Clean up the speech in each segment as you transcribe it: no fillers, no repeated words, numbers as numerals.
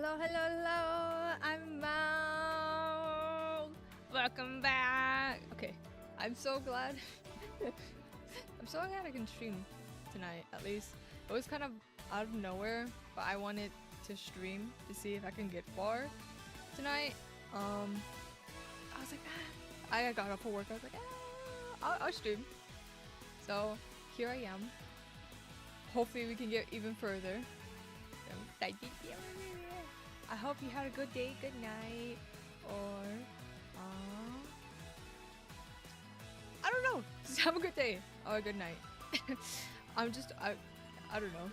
Hello, hello, hello! I'm Miao! Welcome back! Okay, I'm so glad. I'm so glad I can stream tonight, at least. It was kind of out of nowhere, but I wanted to stream to see if I can get far tonight. I was like, I got up for work. I was like, I'll stream. So here I am. Hopefully we can get even further. I hope you had a good day, good night, or I don't know. Just have a good day or a good night. I don't know.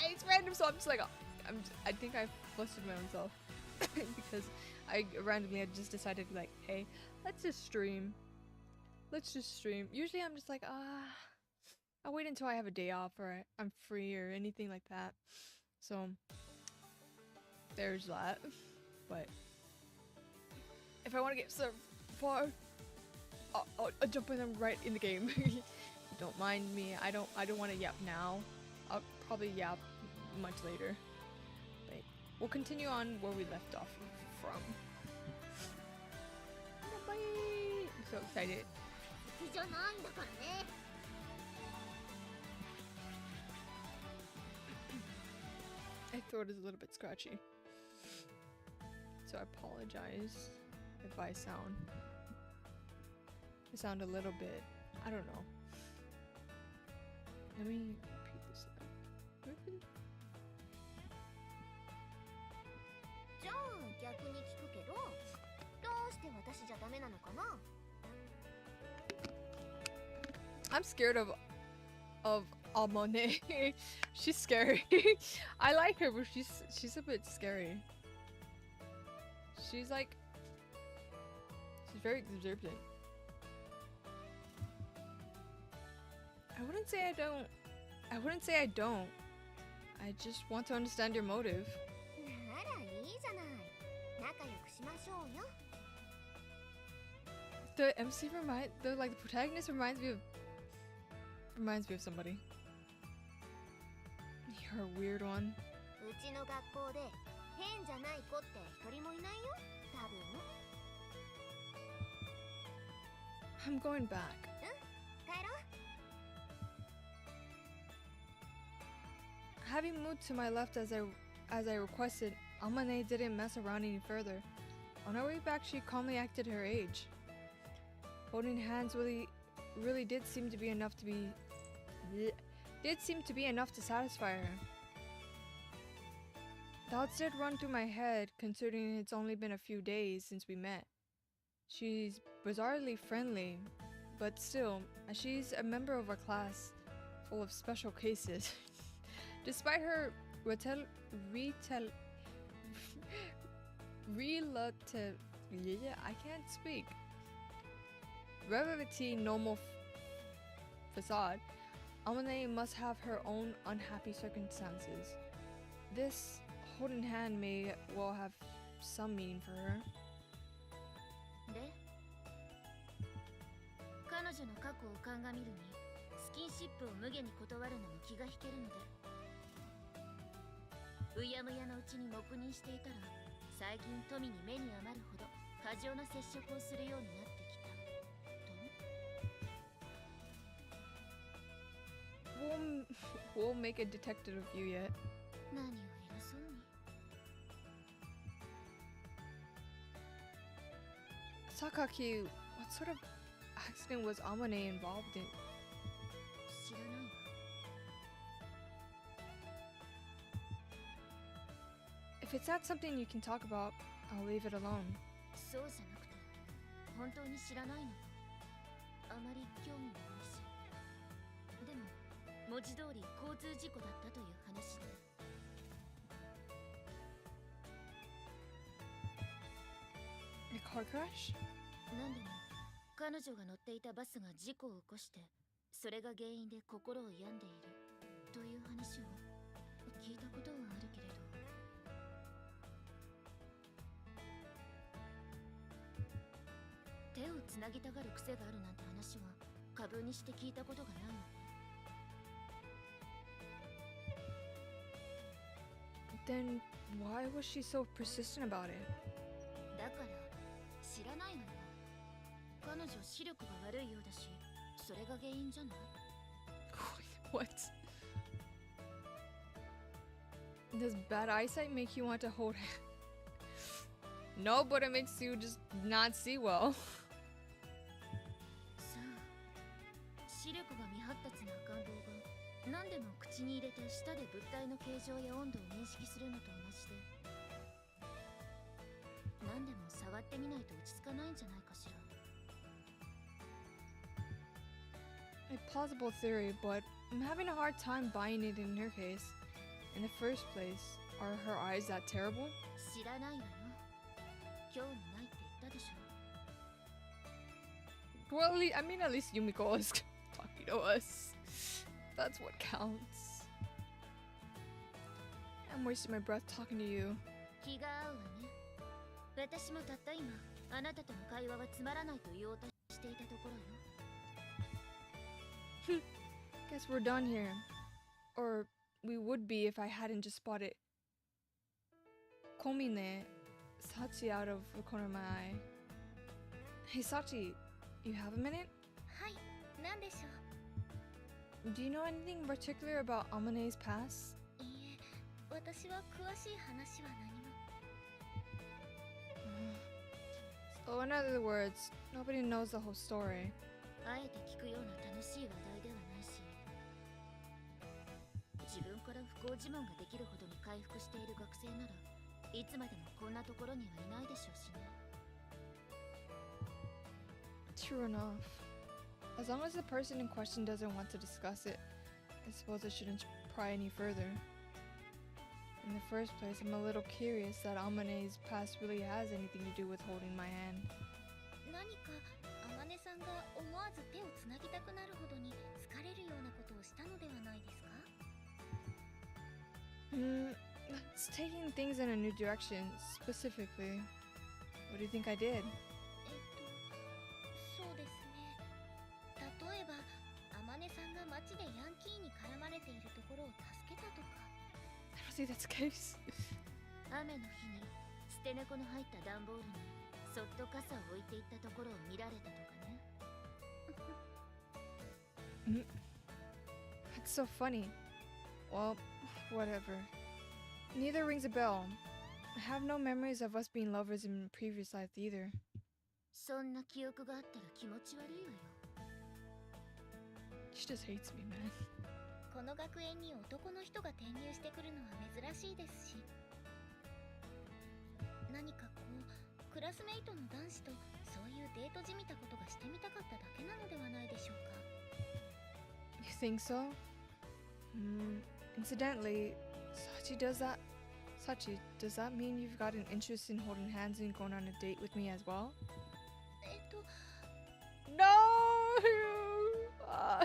It's random, so I'm just like I think I flustered my own self because I randomly had just decided like, hey, let's just stream. Usually I'm just like I'll wait until I have a day off or I'm free or anything like that. So there's that. But if I want to get so far, I'll jump in them right in the game. Don't mind me. I don't want to yap now. I'll probably yap much later. But we'll continue on where we left off from. Bye. I'm so excited. My throat is a little bit scratchy, so I apologize if I sound a little bit, I don't know. Let me repeat this again. I'm scared of Amone. She's scary. I like her, but she's a bit scary. She's very observant. I wouldn't say I don't. I just want to understand your motive. The MC the protagonist reminds me of somebody. You're a weird one. I'm going back. Having moved to my left as I requested, Amane didn't mess around any further. On our way back, she calmly acted her age. Holding hands really did seem to be enough to satisfy her. Thoughts did run through my head, considering it's only been a few days since we met. She's bizarrely friendly, but still, as she's a member of our class full of special cases. Despite her relative relatively normal facade, Amane must have her own unhappy circumstances. This holding hand may well have some meaning for her. We'll make a detective of you yet. Sakaki, what sort of accident was Amane involved in? If it's not something you can talk about, I'll leave it alone. A car crash? Then why was she so persistent about it? だから知らないのよ。彼女視力が悪いようだし、それが原因じゃない？ What? Does bad eyesight make you want to hold hands? No, but it makes you just not see well. さあ、視力が未発達な赤ん坊が何でも口に入れて舌で物体の形状や温度を認識するのと同じで、何でも触ってみないと落ち着かないんじゃないかしら。A plausible theory, but I'm having a hard time buying it in her case. In the first place, are her eyes that terrible? 知らないわよ。興味ないって言ったでしょ。 Well, I mean, at least Yumiko is talking to us. That's what counts. I'm wasting my breath talking to you. 気が合うわね。私もたった今、あなたとの会話はつまらないと言おうとしていたところよ。Guess we're done here. Or we would be if I hadn't just spotted Komine Sachi out of the corner of my eye. Hey Sachi, you have a minute? はい、なんでしょう。 Do you know anything particular about Amane's past? いいえ、私は詳しい話は何も。So in other words, nobody knows the whole story. あえて聞くような楽しい話題ではないし、自分から不幸自慢ができるほどに回復している学生ならいつまでもこんなところにはいないでしょうしね。 True enough. As long as the person in question doesn't want to discuss it, I suppose I shouldn't pry any further. In the first place, I'm a little curious that Amane's past really has anything to do with holding my hand. 何かあまねさんが思わず手をつなぎたくなるほどに好かれるようなことをしたのではないですか？ It's taking things in a new direction. Specifically, what do you think I did? そうですね。例えば、あまねさんが街でヤンキーに絡まれているところを助けたとか。I don't think that's the case. 雨の日に捨て猫の入った段ボールにそっと傘を置いていったところを見られたとかね。That's so funny. Well, whatever. Neither rings a bell. I have no memories of us being lovers in previous life either. そんな記憶があったら気持ち悪いわよ。 She just hates me, man. この学園に男の人が転入してくるのは珍しいですし、何かこうクラスメイトの男子とそういうデートじみたことがしてみたかっただけなのではないでしょうか。 You think so? Incidentally, Sachi, does that mean you've got an interest in holding hands and going on a date with me as well? No! Ah.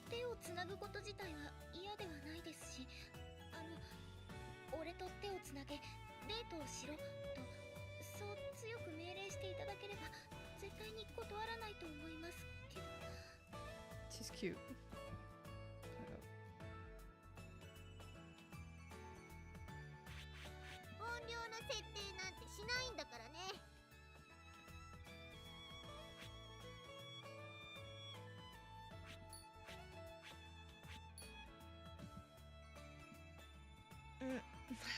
手をつなぐこと自体は嫌ではないですし、俺と手をつなげデートをしろとそう強く命令していただければ絶対に断らないと思いますけど。 She's cute. 音量の設定なんてしないんだからね。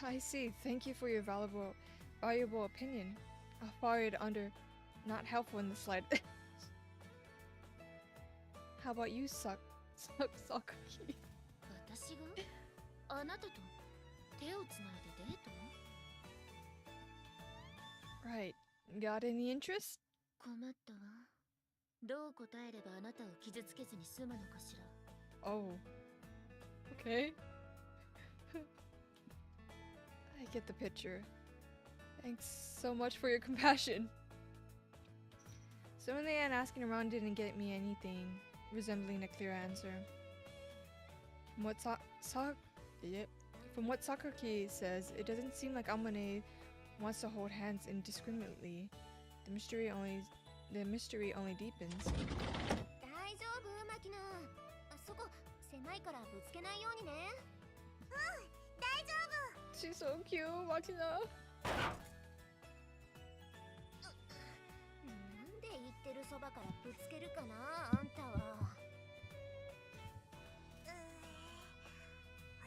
I see. Thank you for your valuable opinion. I'll fire it under not helpful in the slide. How about you, Sakaki? 私があなたと手をつないでデート？ Right. Got any interest? 困ったわ。どう答えればあなたを傷つけずに済むのかしら。 Oh. Okay. I get the picture. Thanks so much for your compassion. So in the end, asking around didn't get me anything resembling a clear answer. From what Sakaki says, it doesn't seem like Amane wants to hold hands indiscriminately. The mystery only deepens. 大丈夫、マキナ。そこ狭いからぶつけないようにね。大丈夫。 She's so cute, Makina. なんで言ってるそばからぶつけるかな、あんたは。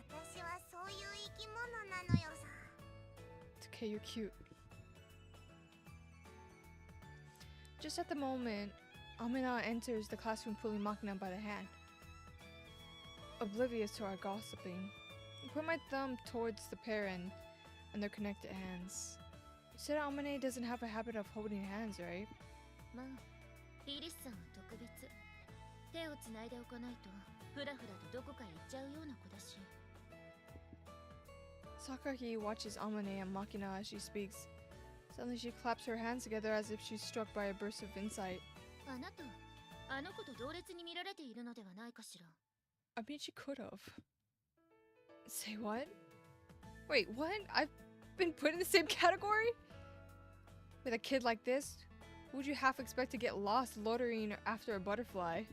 私はそういう生き物なのよさ。 It's okay, you're cute. Just at the moment, Amina enters the classroom pulling Makina by the hand. Oblivious to our gossiping, I put my thumb towards the pair and their connected hands. You said Amine doesn't have a habit of holding hands, right? まあ、イリスさんは特別。手をつないでおかないと、ふらふらとどこかへ行っちゃうような子だし。 Sakaki watches Amane and Makina as she speaks. Suddenly she claps her hands together as if she's struck by a burst of insight. あなた、あの子と同列に見られているのではないかしら。 I mean, she could have. Say what? Wait, what? I've been put in the same category? With a kid like this, who would you half expect to get lost loitering after a butterfly?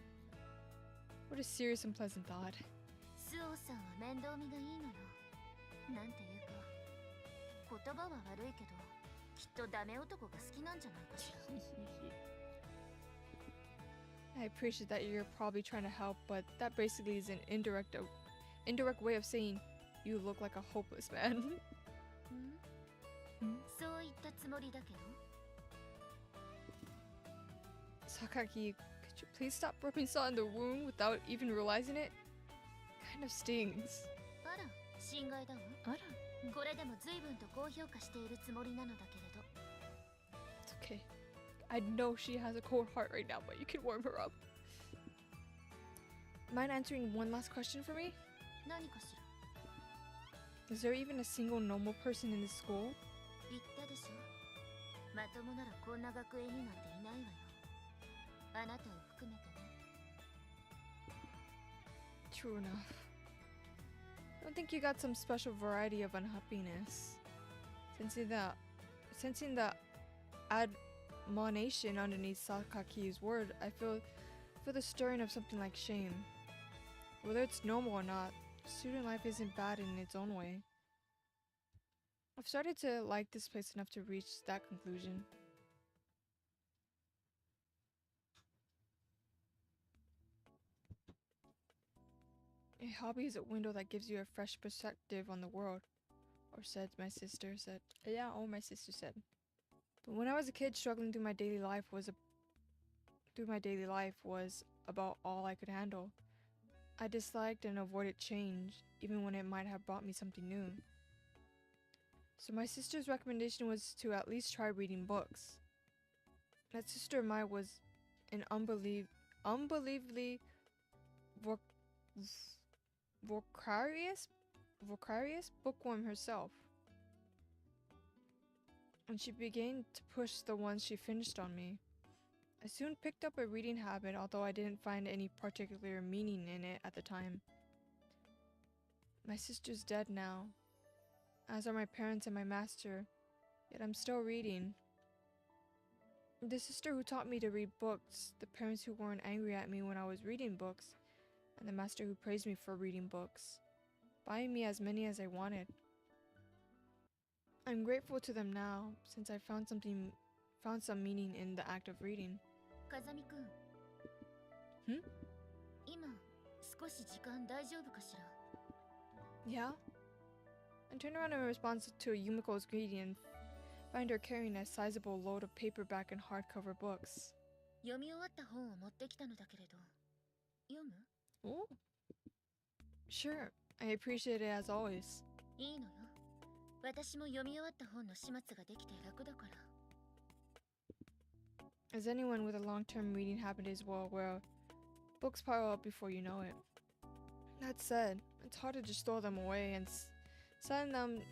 What a serious and pleasant thought. スオさんは面倒見がいいのよ。なんていうか、言葉は悪いけど、きっとダメ男が好きなんじゃないかしら。I appreciate that you're probably trying to help, but that basically is an indirect way of saying you look like a hopeless man. そう言ったつもりだけど。 Sakaki, could you please stop rubbing salt in the wound without even realizing it? Kind of stings. あら、心外だわ。あら。これでも随分と高評価しているつもりなのだけれど。 It's okay. I know she has a cold heart right now, but you can warm her up. Mind answering one last question for me? 何かしら。 Is there even a single normal person in this school? 言ったでしょ。まともならこんな学園になんていないわよ。あなたを含めてね。 True enough. I don't think you got some special variety of unhappiness. Sensing the admonition underneath Sakaki's word, I feel the stirring of something like shame. Whether it's normal or not, student life isn't bad in its own way. I've started to like this place enough to reach that conclusion. A hobby is a window that gives you a fresh perspective on the world, or said my sister said. Yeah, or my sister said. But when I was a kid, struggling through my daily life was about all I could handle. I disliked and avoided change, even when it might have brought me something new. So my sister's recommendation was to at least try reading books. That sister of mine was an unbelievably vocarious bookworm herself. And she began to push the ones she finished on me. I soon picked up a reading habit, although I didn't find any particular meaning in it at the time. My sister's dead now, as are my parents and my master, yet I'm still reading. The sister who taught me to read books, the parents who weren't angry at me when I was reading books, and the master who praised me for reading books, buying me as many as I wanted. I'm grateful to them now, since I found some meaning in the act of reading. 風見くん。今、少し時間大丈夫かしら。 Yeah? I turned around in response to Yumiko's greeting and find her carrying a sizable load of paperback and hardcover books. 読み終わった本を持ってきたのだけれど、読む？ Oh. Sure, I appreciate it as always. いいのよ。私も読み終わった本の始末ができて楽だから。 As anyone with a long-term reading habit is well aware, books pile up before you know it. That said, it's hard to just throw them away, and sending them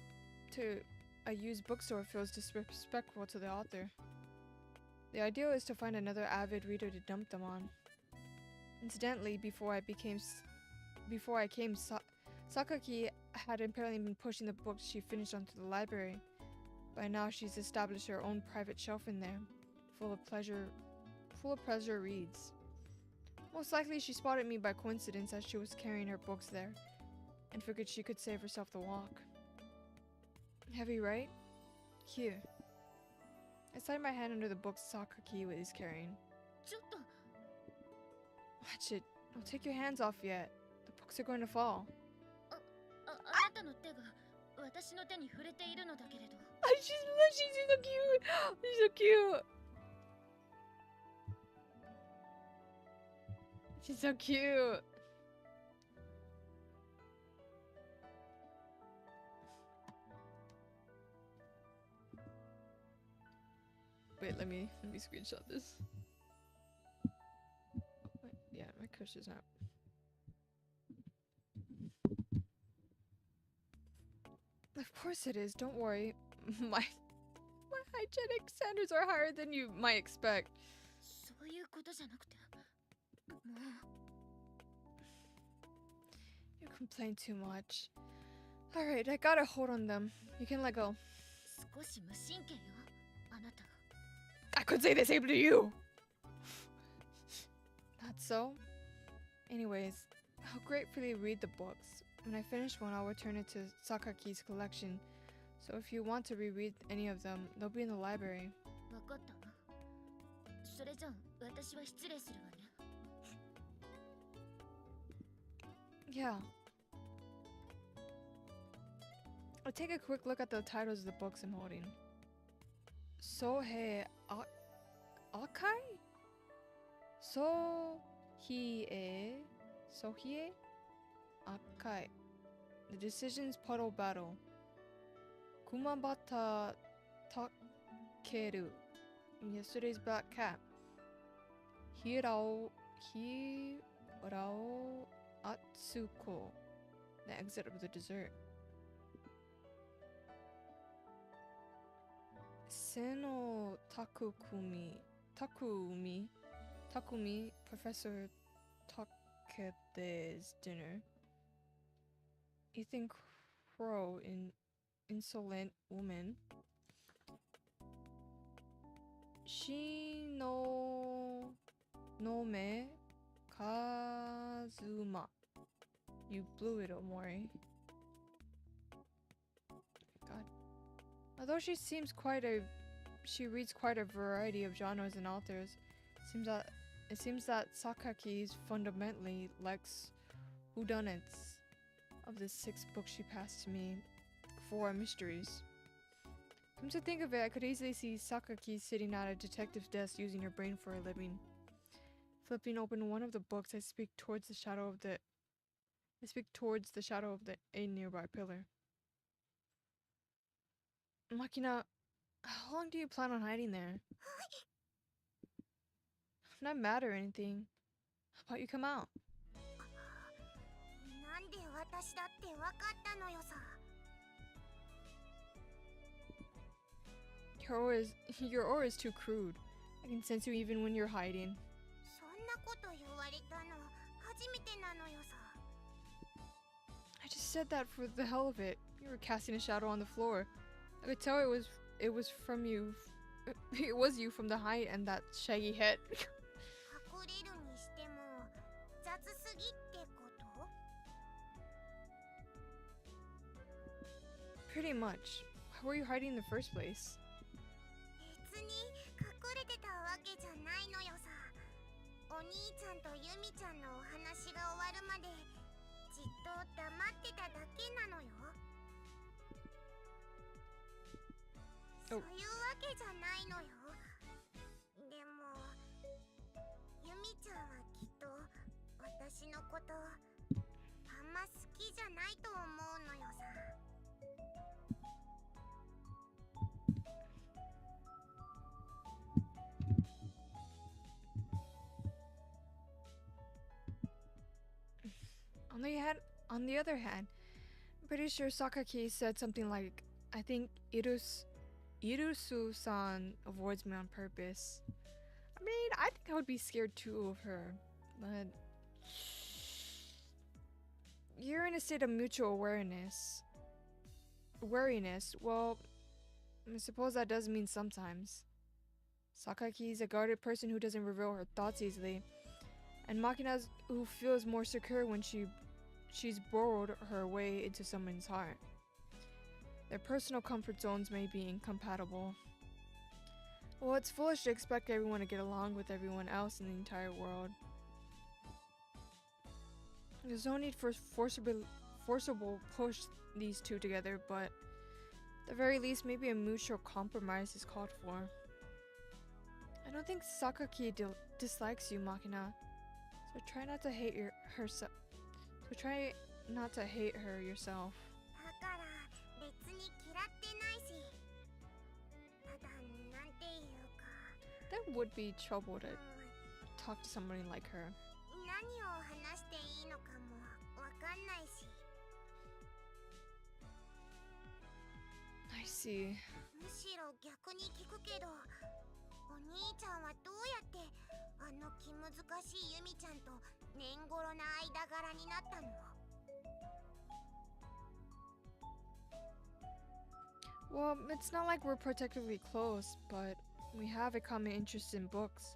to a used bookstore feels disrespectful to the author. The ideal is to find another avid reader to dump them on. Incidentally, before I came, Sakaki had apparently been pushing the books she finished onto the library. By now, she's established her own private shelf in there, full of pleasure reads. Most likely she spotted me by coincidence as she was carrying her books there, and figured she could save herself the walk. Heavy, right? Here. I slide my hand under the book's Sakaki is carrying. ちょっと Watch it. Don't take your hands off yet. The books are going to fall. あなたの手が私の手に触れているのだけれど She's so cute. She's so cute. She's so cute. Wait, let me screenshot this. Wait, yeah, my cursor's not. Of course it is. Don't worry. My hygienic standards are higher than you might expect. そういうことじゃなくてもう You complain too much. Alright, I got a hold on them. You can let go. 少し無神経よあなた I could say the same to you! Not so? Anyways, I'll gratefully read the books. When I finish one, I'll return it to Sakaki's collection. So if you want to reread any of them, they'll be in the library. 分かったわそれじゃ私は失礼するわね Yeah. I'll take a quick look at the titles of the books I'm holding. Sohei Akai? Sohie Akai. The Decisions Puddle Battle. Kumabata Takeru. Yesterday's Black Cat. Hirao Atsuko. The Exit of the Desert. Seno Takumi, Professor Takede's Dinner. Ethan Crow in Insolent Woman. Shino Nome Kazuma. You blew it, Omori. God. Although she reads quite a variety of genres and authors, it seems that Sakaki fundamentally likes whodunits. Of the 6 books she passed to me, 4 are mysteries. Come to think of it, I could easily see Sakaki sitting at a detective's desk using her brain for a living. Flipping open one of the books, I speak towards the shadow of a nearby pillar. Makina, how long do you plan on hiding there? I'm not mad or anything. How about you come out? なんで私だって分かったのよさ Your aura is too crude. I can sense you even when you're hiding. そんなこと言われたの初めてなのよさ I just said that for the hell of it. You were casting a shadow on the floor. I could tell it was from you. It was you from the height and that shaggy head. 隠れるにしても雑すぎってこと Pretty much. Why were you hiding in the first place? 別に隠れてたわけじゃないのよさお兄ちゃんとユミちゃんのお話が終わるまでじっと黙ってただけなのよそういうわけじゃないのよでもユミちゃんはきっと私のことあんま好きじゃないと思うのよさ On the other hand, I'm pretty sure Sakaki said something like, I think Irusu-san avoids me on purpose. I mean, I think I would be scared too of her, but you're in a state of mutual wariness. Well, I suppose that does mean sometimes. Sakaki is a guarded person who doesn't reveal her thoughts easily. and Makina who feels more secure when she's burrowed her way into someone's heart. Their personal comfort zones may be incompatible. Well, it's foolish to expect everyone to get along with everyone else in the entire world. There's no need for forcible push these two together, but at the very least, maybe a mutual compromise is called for. I don't think Sakaki dislikes you, Makina, so try not to hate her yourself. だから別に嫌ってないしただなんていうか That would be trouble to talk to somebody like her. 何を話していいのかもわかんないし I see. むしろ逆に聞くけどお兄ちゃんはどうやってあの気難しいユミちゃんと年頃な間柄になったの Well, it's not like we're protectively close, but we have a common interest in books,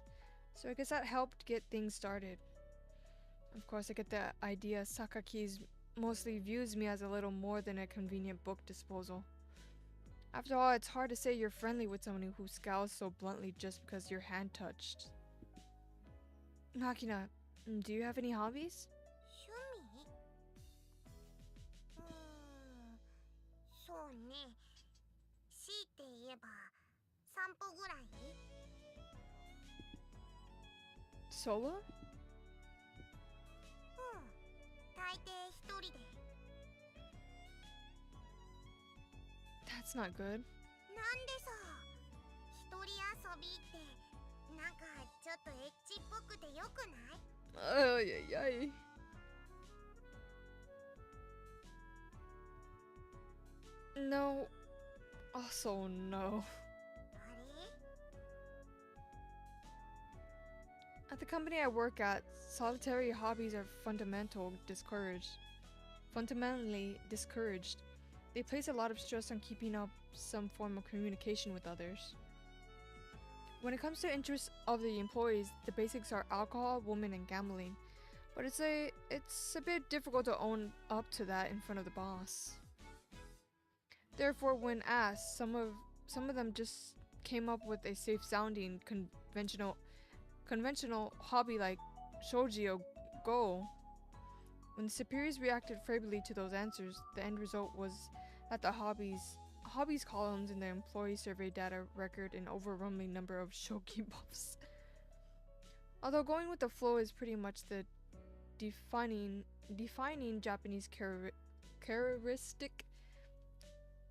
so I guess that helped get things started. Of course, I get the idea Sakaki's mostly views me as a little more than a convenient book disposal. After all, it's hard to say you're friendly with someone who scowls so bluntly just because your hand touched. Makina, do you have any hobbies? 趣味そうね強いて言えば散歩ぐらい Solo? 大抵一人で That's not good. なんでさ一人遊びってなんかちょっとエッチっぽくてよくない Ay, ay, ay. No. Also, no. あれ At the company I work at, solitary hobbies are fundamentally discouraged. They place a lot of stress on keeping up some form of communication with others. When it comes to interests of the employees, the basics are alcohol, women, and gambling. But it's a bit difficult to own up to that in front of the boss. Therefore, when asked, some of them just came up with a safe-sounding conventional hobby like shogi or go. When the superiors reacted favorably to those answers, the end result was that the hobbies columns in the employee survey data record an overwhelming number of shogi buffs. Although going with the flow is pretty much the defining Japanese characteristic,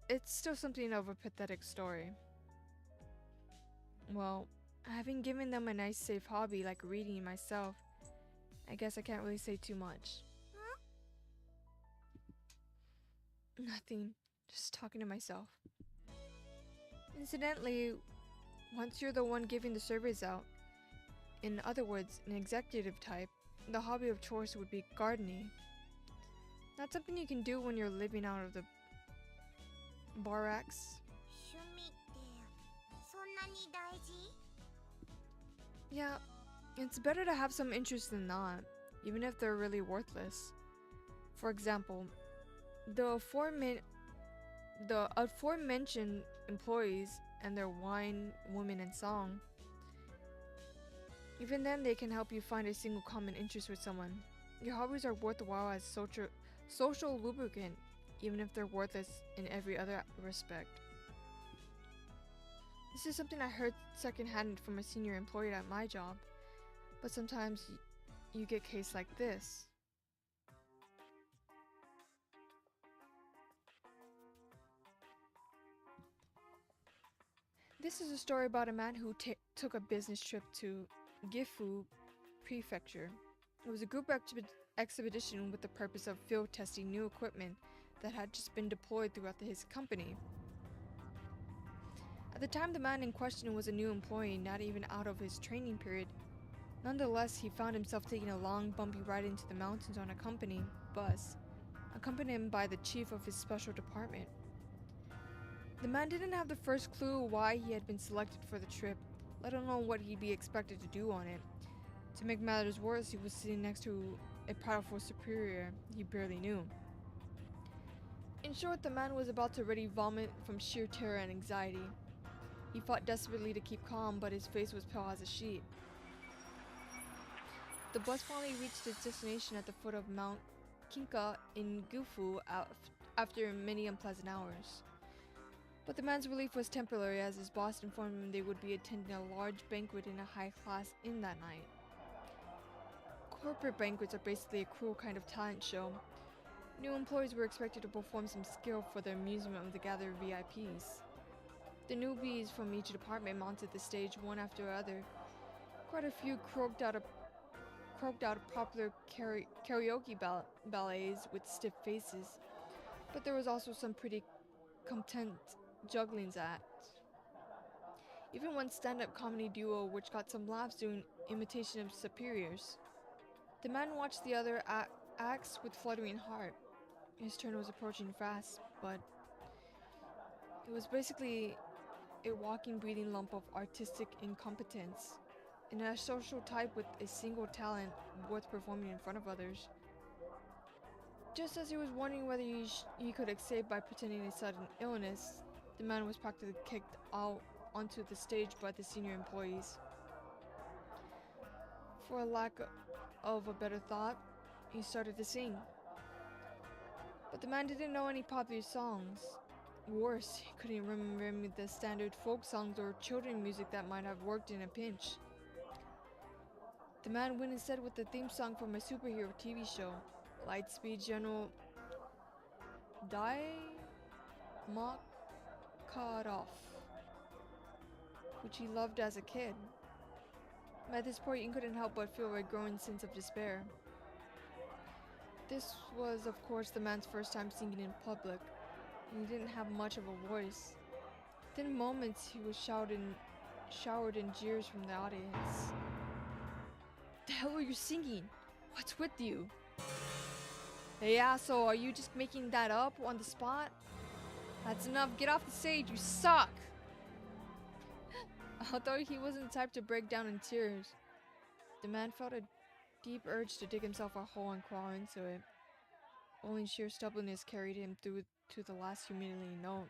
it's still something of a pathetic story. Well, having given them a nice safe hobby like reading myself, I guess I can't really say too much. Nothing, just talking to myself. Incidentally, once you're the one giving the surveys out, in other words, an executive type, the hobby of choice would be gardening. Not something you can do when you're living out of the barracks. 趣味ってそんなに大事 Yeah, it's better to have some interest than not, even if they're really worthless. For example, the aforementioned employees and their wine, women, and song. Even then, they can help you find a single common interest with someone. Your hobbies are worthwhile as social lubricant, even if they're worthless in every other respect. This is something I heard secondhand from a senior employee at my job, but sometimes you get cases like this. This is a story about a man who took a business trip to Gifu Prefecture. It was a group expedition with the purpose of field testing new equipment that had just been deployed throughout his company. At the time, the man in question was a new employee, not even out of his training period. Nonetheless, he found himself taking a long, bumpy ride into the mountains on a company bus, accompanied by the chief of his special department. The man didn't have the first clue why he had been selected for the trip, let alone what he'd be expected to do on it. To make matters worse, he was sitting next to a powerful superior he barely knew. In short, the man was about to ready vomit from sheer terror and anxiety. He fought desperately to keep calm, but his face was pale as a sheet. The bus finally reached its destination at the foot of Mount Kinka in Gufu after many unpleasant hours. But the man's relief was temporary as his boss informed him they would be attending a large banquet in a high-class inn that night. Corporate banquets are basically a cruel kind of talent show. New employees were expected to perform some skill for the amusement of the gathered VIPs. The newbies from each department mounted the stage one after another. Quite a few croaked out popular karaoke ballets with stiff faces, but there was also some pretty competent juggling acts. Even one stand-up comedy duo which got some laughs doing imitation of superiors. The man watched the other acts with fluttering heart. His turn was approaching fast, but it was basically a walking, breathing lump of artistic incompetence, and a social type with a single talent worth performing in front of others. Just as he was wondering whether he could escape by pretending a sudden illness, the man was practically kicked out onto the stage by the senior employees. For a lack of a better thought, he started to sing. But the man didn't know any popular songs. Worse, he couldn't remember the standard folk songs or children's music that might have worked in a pinch. The man went instead with the theme song from a superhero TV show, Lightspeed General Makarov, which he loved as a kid. At this point, he couldn't help but feel a growing sense of despair. This was, of course, the man's first time singing in public, and he didn't have much of a voice. Within moments, he was showered in jeers from the audience. The hell are you singing? What's with you? Hey asshole, are you just making that up on the spot? That's enough, get off the stage, you suck! Although he wasn't the type to break down in tears, the man felt a deep urge to dig himself a hole and crawl into it. Only sheer stubbornness carried him through to the last humiliating note.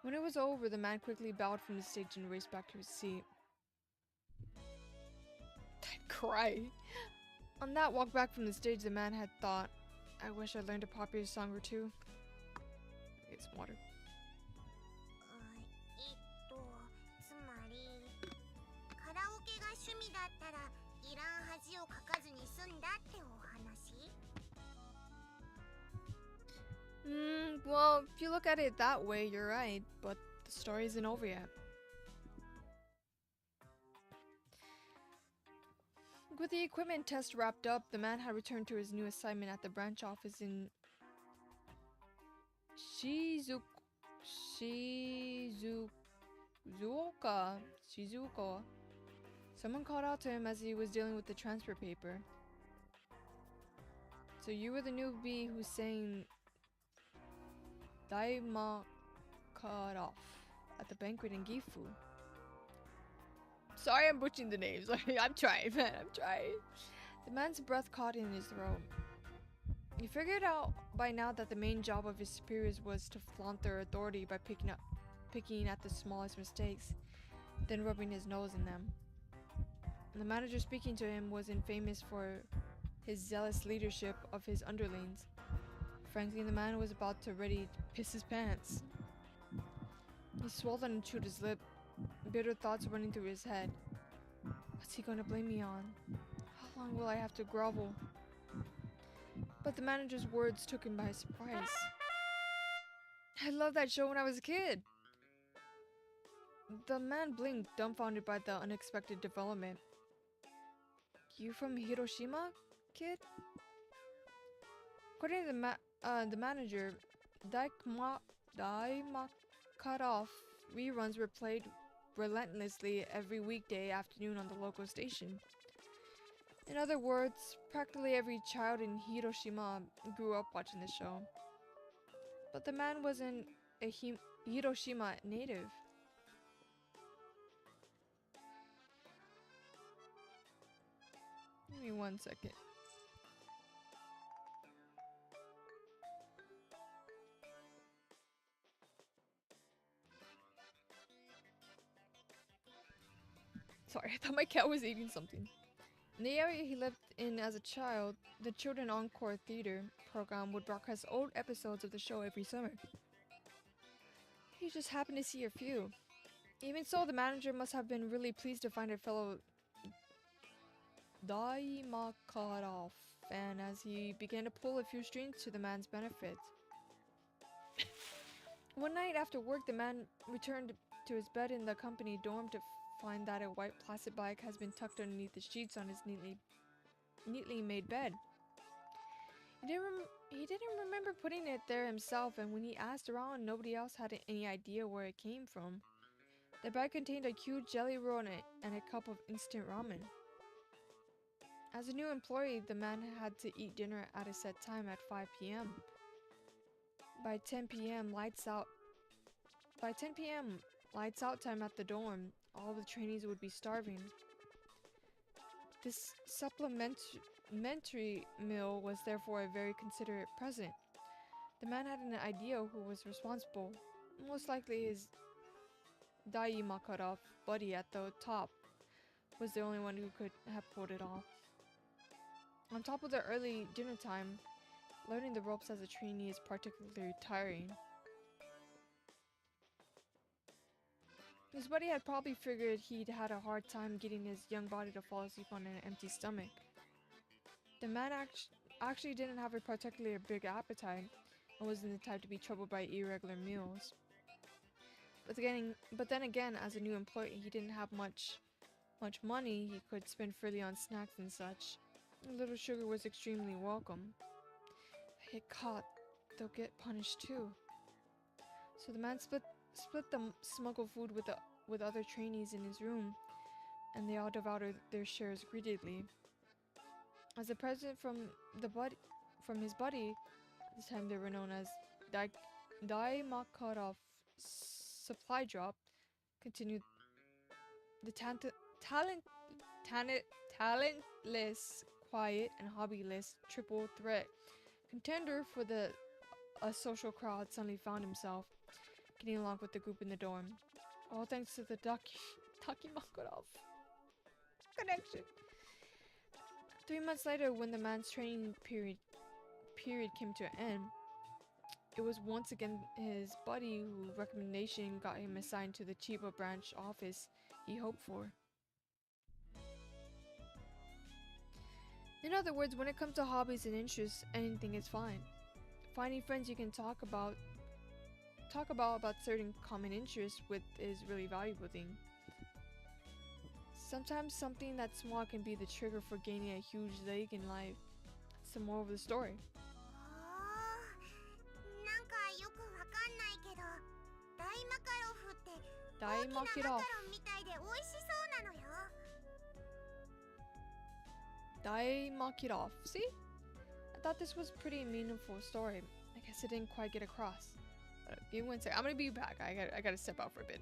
When it was over, the man quickly bowed from the stage and raced back to his seat. I'd cry. On that walk back from the stage, the man had thought, I wish I learned a popular song or two. Get some water. つまりカラオケが趣味だったらいらん恥をかかずに済んだってお話? Well, if you look at it that way, you're right, but the story isn't over yet. With the equipment test wrapped up, the man had returned to his new assignment at the branch office in Shizuoka. Someone called out to him as he was dealing with the transfer paper. So you were the newbie who sang Daima Cut Off at the banquet in Gifu. Sorry, I'm butchering the names. I'm trying, man. I'm trying. The man's breath caught in his throat. He figured out by now that the main job of his superiors was to flaunt their authority by picking at the smallest mistakes, then rubbing his nose in them. And the manager speaking to him was infamous for his zealous leadership of his underlings. Frankly, the man was about to ready to piss his pants. He swallowed and chewed his lip, bitter thoughts running through his head. What's he gonna blame me on? How long will I have to grovel? But the manager's words took him by surprise. I loved that show when I was a kid. The man blinked, dumbfounded by the unexpected development. You from Hiroshima, kid? According to the manager, Daima Cut Off reruns were played relentlessly every weekday afternoon on the local station. In other words, practically every child in Hiroshima grew up watching the show. But the man wasn't a Hiroshima native. Give me 1 second. Sorry, I thought my cat was eating something. In the area he lived in as a child, the Children Encore Theater program would broadcast old episodes of the show every summer. He just happened to see a few. Even so, the manager must have been really pleased to find a fellow Daimakarov fan as he began to pull a few strings to the man's benefit. One night after work, the man returned to his bed in the company dorm to find that a white plastic bag has been tucked underneath the sheets on his neatly made bed. He didn't remember putting it there himself, and when he asked around, nobody else had any idea where it came from. The bag contained a huge jelly roll and a cup of instant ramen. As a new employee, the man had to eat dinner at a set time at 5 p.m. By 10 p.m., lights out time at the dorm. All the trainees would be starving. This supplementary meal was therefore a very considerate present. The man had an idea who was responsible. Most likely his Dai Makarov buddy at the top was the only one who could have pulled it off. On top of the early dinner time, learning the ropes as a trainee is particularly tiring. His buddy had probably figured he'd had a hard time getting his young body to fall asleep on an empty stomach. The man actually didn't have a particularly big appetite and wasn't the type to be troubled by irregular meals. But then again, as a new employee, he didn't have much money he could spend freely on snacks and such. A little sugar was extremely welcome. If they get caught, they'll get punished too. So the man split the smuggled food with other trainees in his room, and they all devoured their shares greedily. As a present from his buddy, at this time they were known as Dai Makarov supply drop, continued the talentless, quiet, and hobbyless triple threat contender for a social crowd suddenly found himself getting along with the group in the dorm, all thanks to the Taki Makarov connection. 3 months later, when the man's training period came to an end, it was once again his buddy whose recommendation got him assigned to the Chiba branch office he hoped for. In other words, when it comes to hobbies and interests, anything is fine. Finding friends you can talk about certain common interests with is a really valuable thing. Sometimes something that small can be the trigger for gaining a huge leg in life. It's the moral of the story. なんかよくわかんないけど、大マカロフって大マキロフ。大きなマカロンみたいで美味しそうなのよ。Dai Makirov. See? I thought this was a pretty meaningful story. I guess I didn't quite get across. Give me 1 second. I'm gonna be back. I gotta step out for a bit.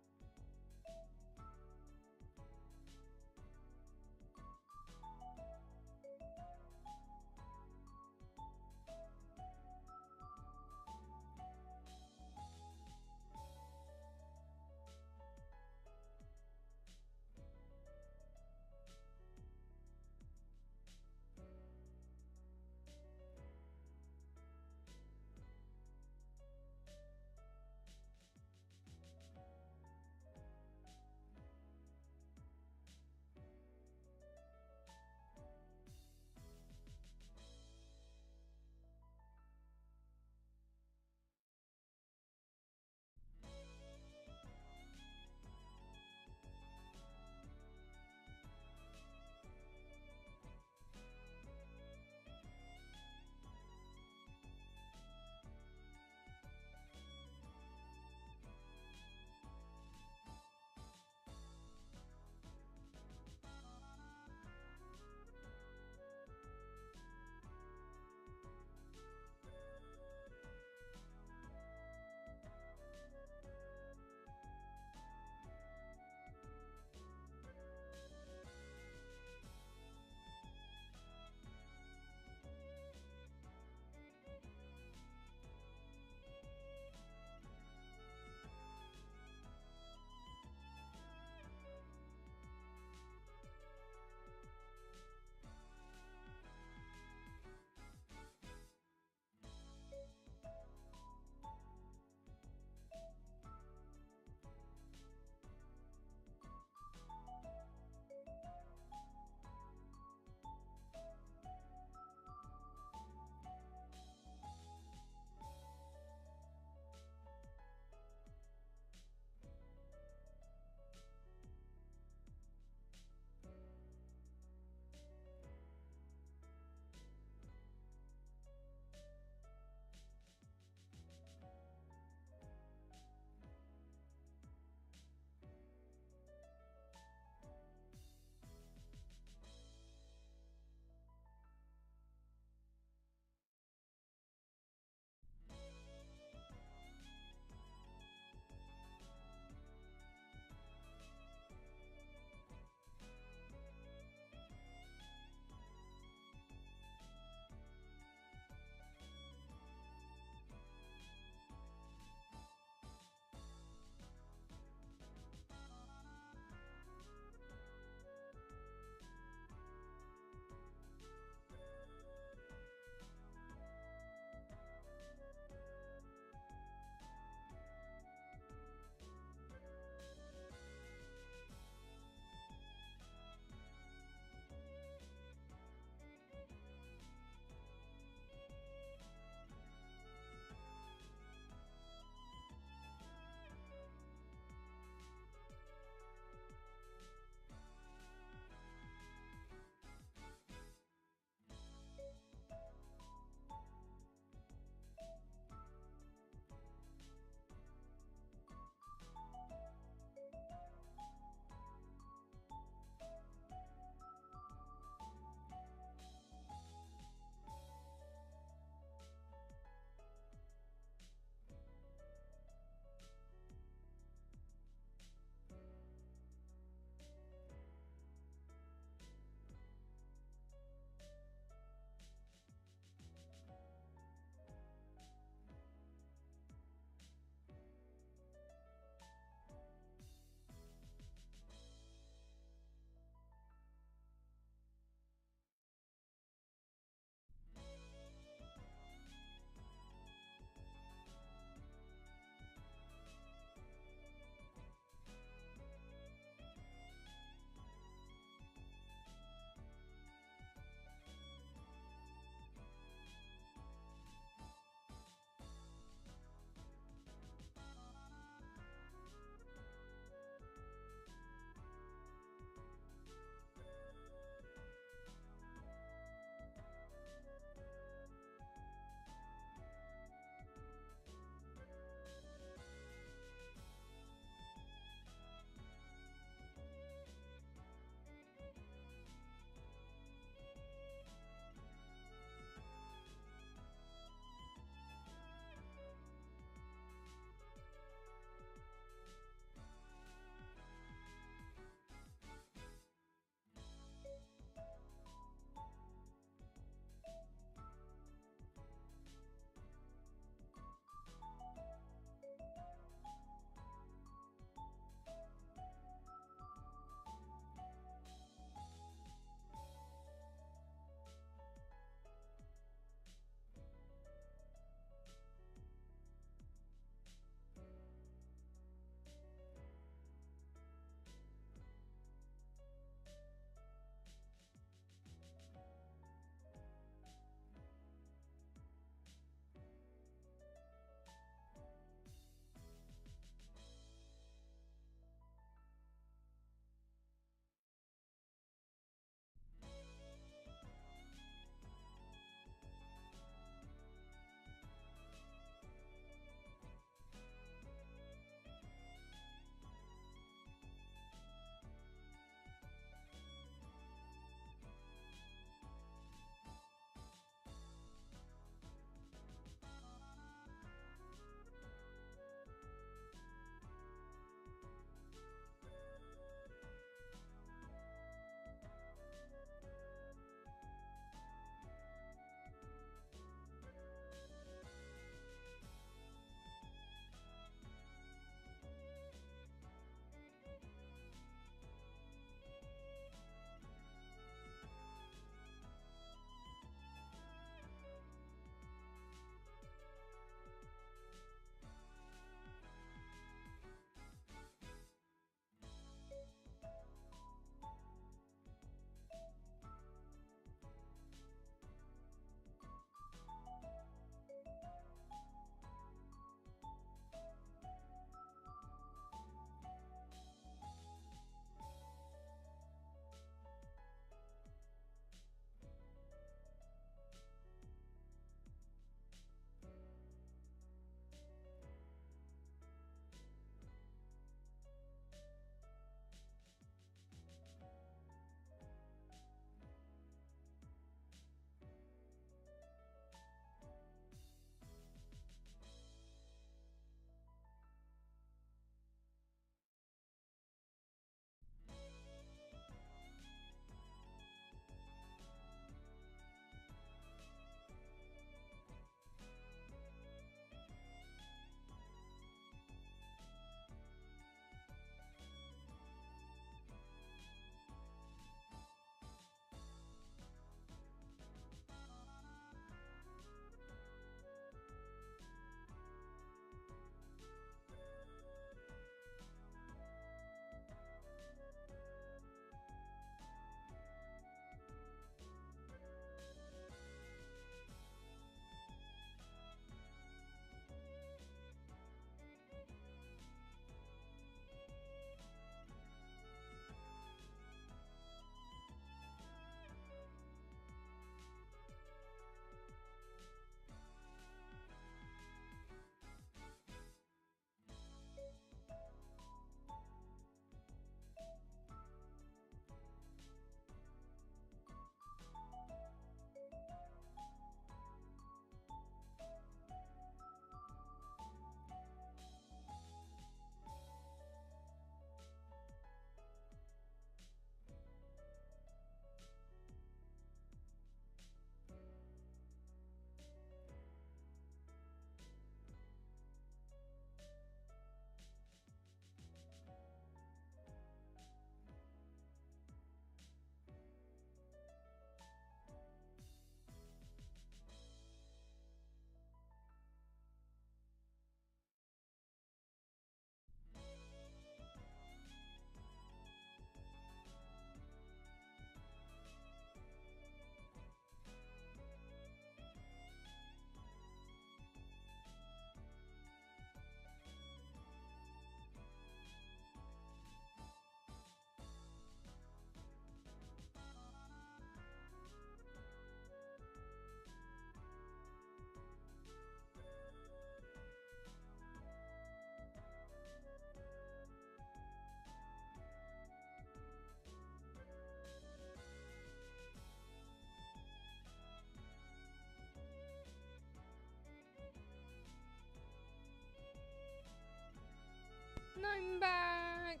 I'm back.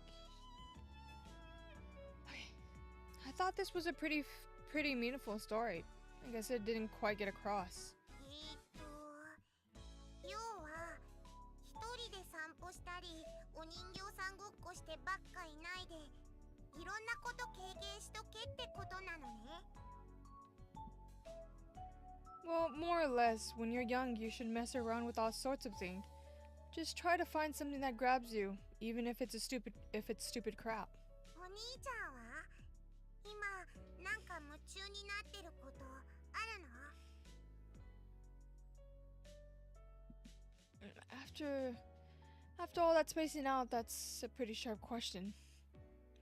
I thought this was a pretty meaningful story. I guess it didn't quite get across. 要は一人で散歩したりお人形さんごっこしてばっかいないでいろんなこと経験しとけってことなのね。 Well, more or less, when you're young, you should mess around with all sorts of things. Just try to find something that grabs you, even if it's stupid crap. お兄ちゃんは今なんか夢中になってることあるの？ After all that spacing out, that's a pretty sharp question.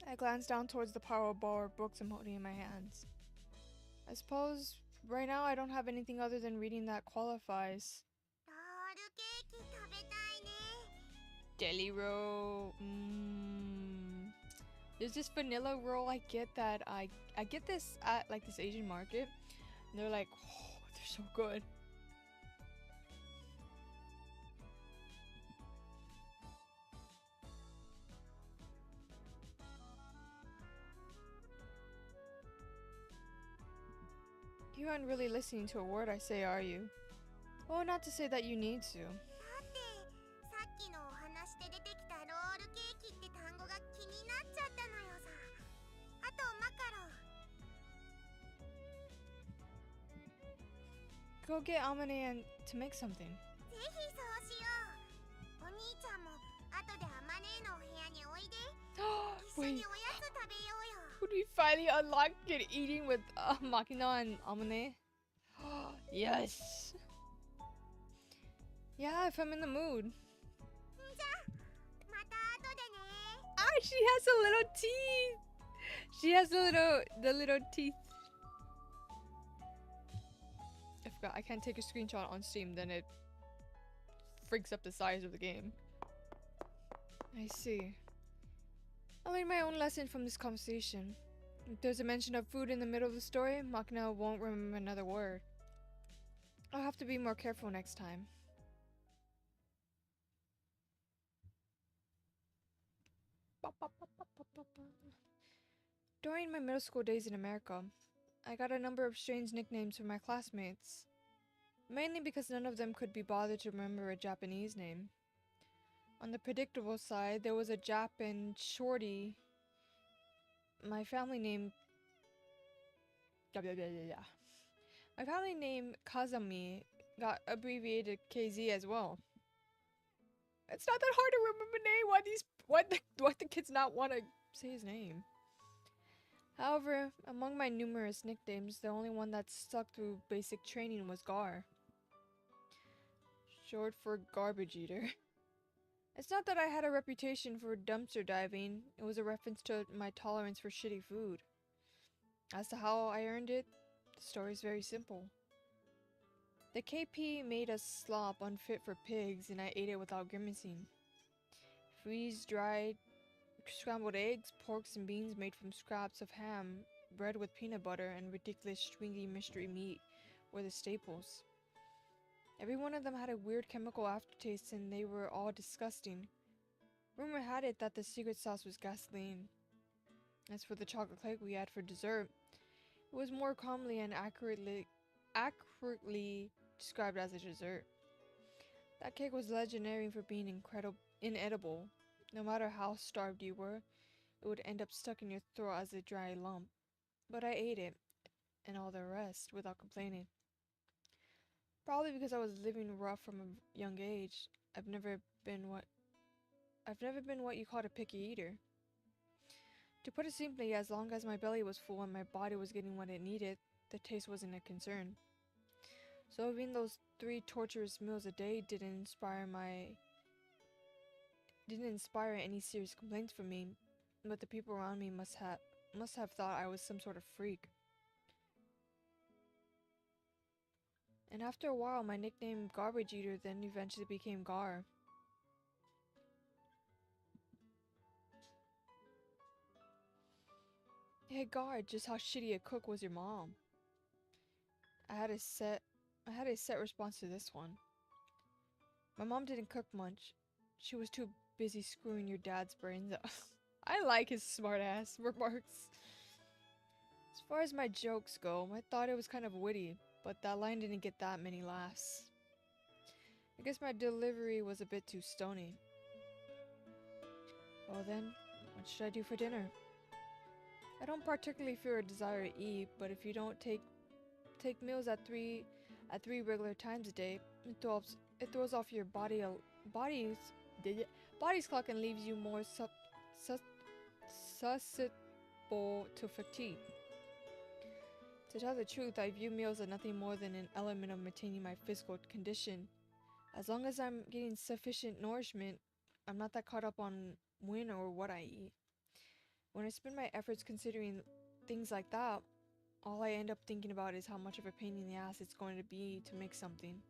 I glanced down towards the pile of borrowed books I'm holding in my hands. I suppose right now I don't have anything other than reading that qualifies. ロールケーキ食べたいね。 Jelly roll. There's this vanilla roll I get that I get this at like this Asian market. And they're like, oh, they're so good. You aren't really listening to a word I say, are you? Oh, not to say that you need to. だってさっきのお話で出てきたロールケーキって単語が気になっちゃったのよさ。あとマカロン。 Go get Amane and to make something. ぜひそうしよう。お兄ちゃんも後でアマネーのお部屋においで。一緒 Wait, におやつ食べようよ。 would we finally unlock it eating with Makina and Amane? Yes. Yeah, if I'm in the mood. じゃあまた後でね。 Ah, she has a little teeth. She has the little teeth. I forgot I can't take a screenshot on Steam, then it freaks up the size of the game. I see. I learned my own lesson from this conversation. If there's a mention of food in the middle of the story, Makina won't remember another word. I'll have to be more careful next time. During my middle school days in America, I got a number of strange nicknames from my classmates. Mainly because none of them could be bothered to remember a Japanese name. On the predictable side, there was a Japan shorty. My family name Kazami got abbreviated KZ as well. It's not that hard to remember name. Why the kids not want to say his name? However, among my numerous nicknames, the only one that stuck through basic training was Gar. Short for garbage eater. It's not that I had a reputation for dumpster diving, it was a reference to my tolerance for shitty food. As to how I earned it, the story's very simple. The KP made a slop unfit for pigs and I ate it without grimacing. Freeze-dried scrambled eggs, porks, and beans made from scraps of ham, bread with peanut butter, and ridiculous stringy mystery meat were the staples. Every one of them had a weird chemical aftertaste and they were all disgusting. Rumor had it that the secret sauce was gasoline. As for the chocolate cake we had for dessert, it was more calmly and accurately described as a dessert. That cake was legendary for being inedible. No matter how starved you were, it would end up stuck in your throat as a dry lump. But I ate it, and all the rest, without complaining. Probably because I was living rough from a young age. I've never been what you called a picky eater. To put it simply, as long as my belly was full and my body was getting what it needed, the taste wasn't a concern. So even those 3 torturous meals a day didn't inspire any serious complaints from me, but the people around me must have thought I was some sort of freak. And after a while, my nickname Garbage Eater then eventually became Gar. Hey Gar, just how shitty a cook was your mom? I had a set response to this one. My mom didn't cook much. She was too busy screwing your dad's brains out. I like his smart ass remarks. As far as my jokes go, I thought it was kind of witty, but that line didn't get that many laughs. I guess my delivery was a bit too stony. Well then, what should I do for dinner? I don't particularly feel a desire to eat, but if you don't take meals at three regular times a day, it throws off your body's clock and leaves you more susceptible to fatigue. To tell the truth, I view meals as nothing more than an element of maintaining my physical condition. As long as I'm getting sufficient nourishment, I'm not that caught up on when or what I eat. When I spend my efforts considering things like that, all I end up thinking about is how much of a pain in the ass it's going to be to make something.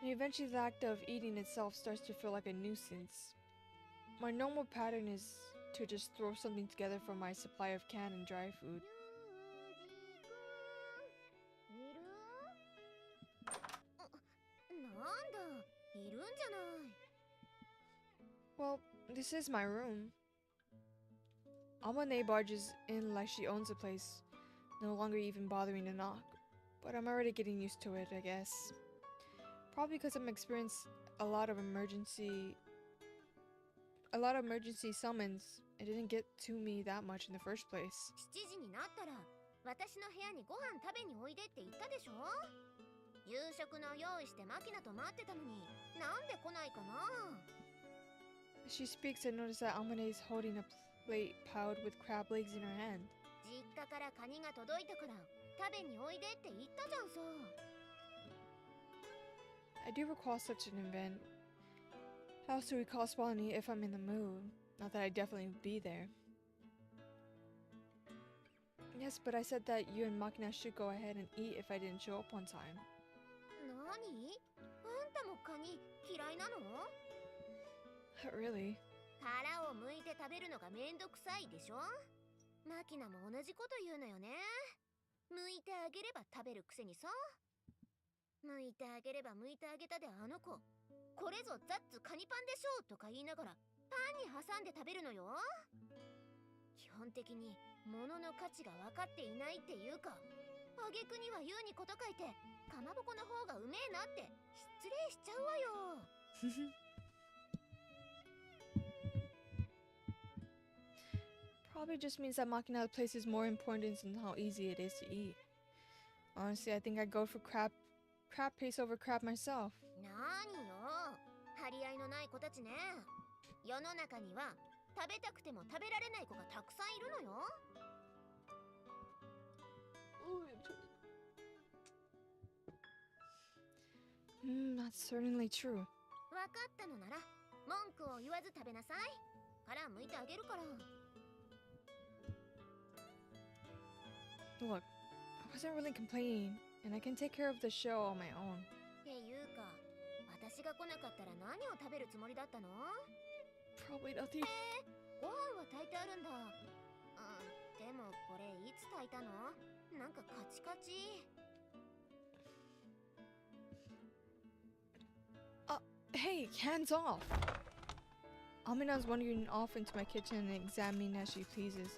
And eventually the act of eating itself starts to feel like a nuisance. My normal pattern is to just throw something together from my supply of canned and dry food. Well, this is my room. Amane barges in like she owns the place, no longer even bothering to knock. But I'm already getting used to it, I guess. Probably because I'm experiencing a lot of emergency summons. It didn't get to me that much in the first place. 7時になったら私の部屋にご飯食べにおいでって言ったでしょ。夕食の用意してマキナと待ってたのになんで来ないかな。 As she speaks, I notice that Amane is holding a plate piled with crab legs in her hand. 実家からカニが届いたから食べにおいでって言ったじゃんさ。 I do recall such an event. I also recall spawning if I'm in the mood. Not that I'd definitely be there. Yes, but I said that you and Makina should go ahead and eat if I didn't show up on time. 何？あんたもカニ嫌いなの？ Not really. 殻を剥いて食べるのがめんどくさいでしょ。マキナも同じこと言うのよね。剥いてあげれば食べるくせにさ。剥いてあげれば剥いてあげたであの子。これぞザッツカニパンでしょとか言いながらパンに挟んで食べるのよ。基本的に物の価値が分かっていないっていうか、挙句には言うにこと書いてかまぼこの方がうめえなって失礼しちゃうわよ。Probably just means that Makina places more importance in how easy it is to eat. Honestly, I think I'd go for crab paste over crab myself. なによ、張り合いのない子たちね。世の中には食べたくても食べられない子がたくさんいるのよ。That's certainly true. わかったのなら文句を言わず食べなさい。殻剥いてあげるから。 Look, I wasn't really complaining, and I can take care of the show on my own. っていうか、私が来なかったら何を食べるつもりだったの？ Probably nothing. ご飯は炊いてあるんだ。でもこれいつ炊いたの？なんかカチカチ。Hey, hands off! Amina's wandering off into my kitchen and examining as she pleases.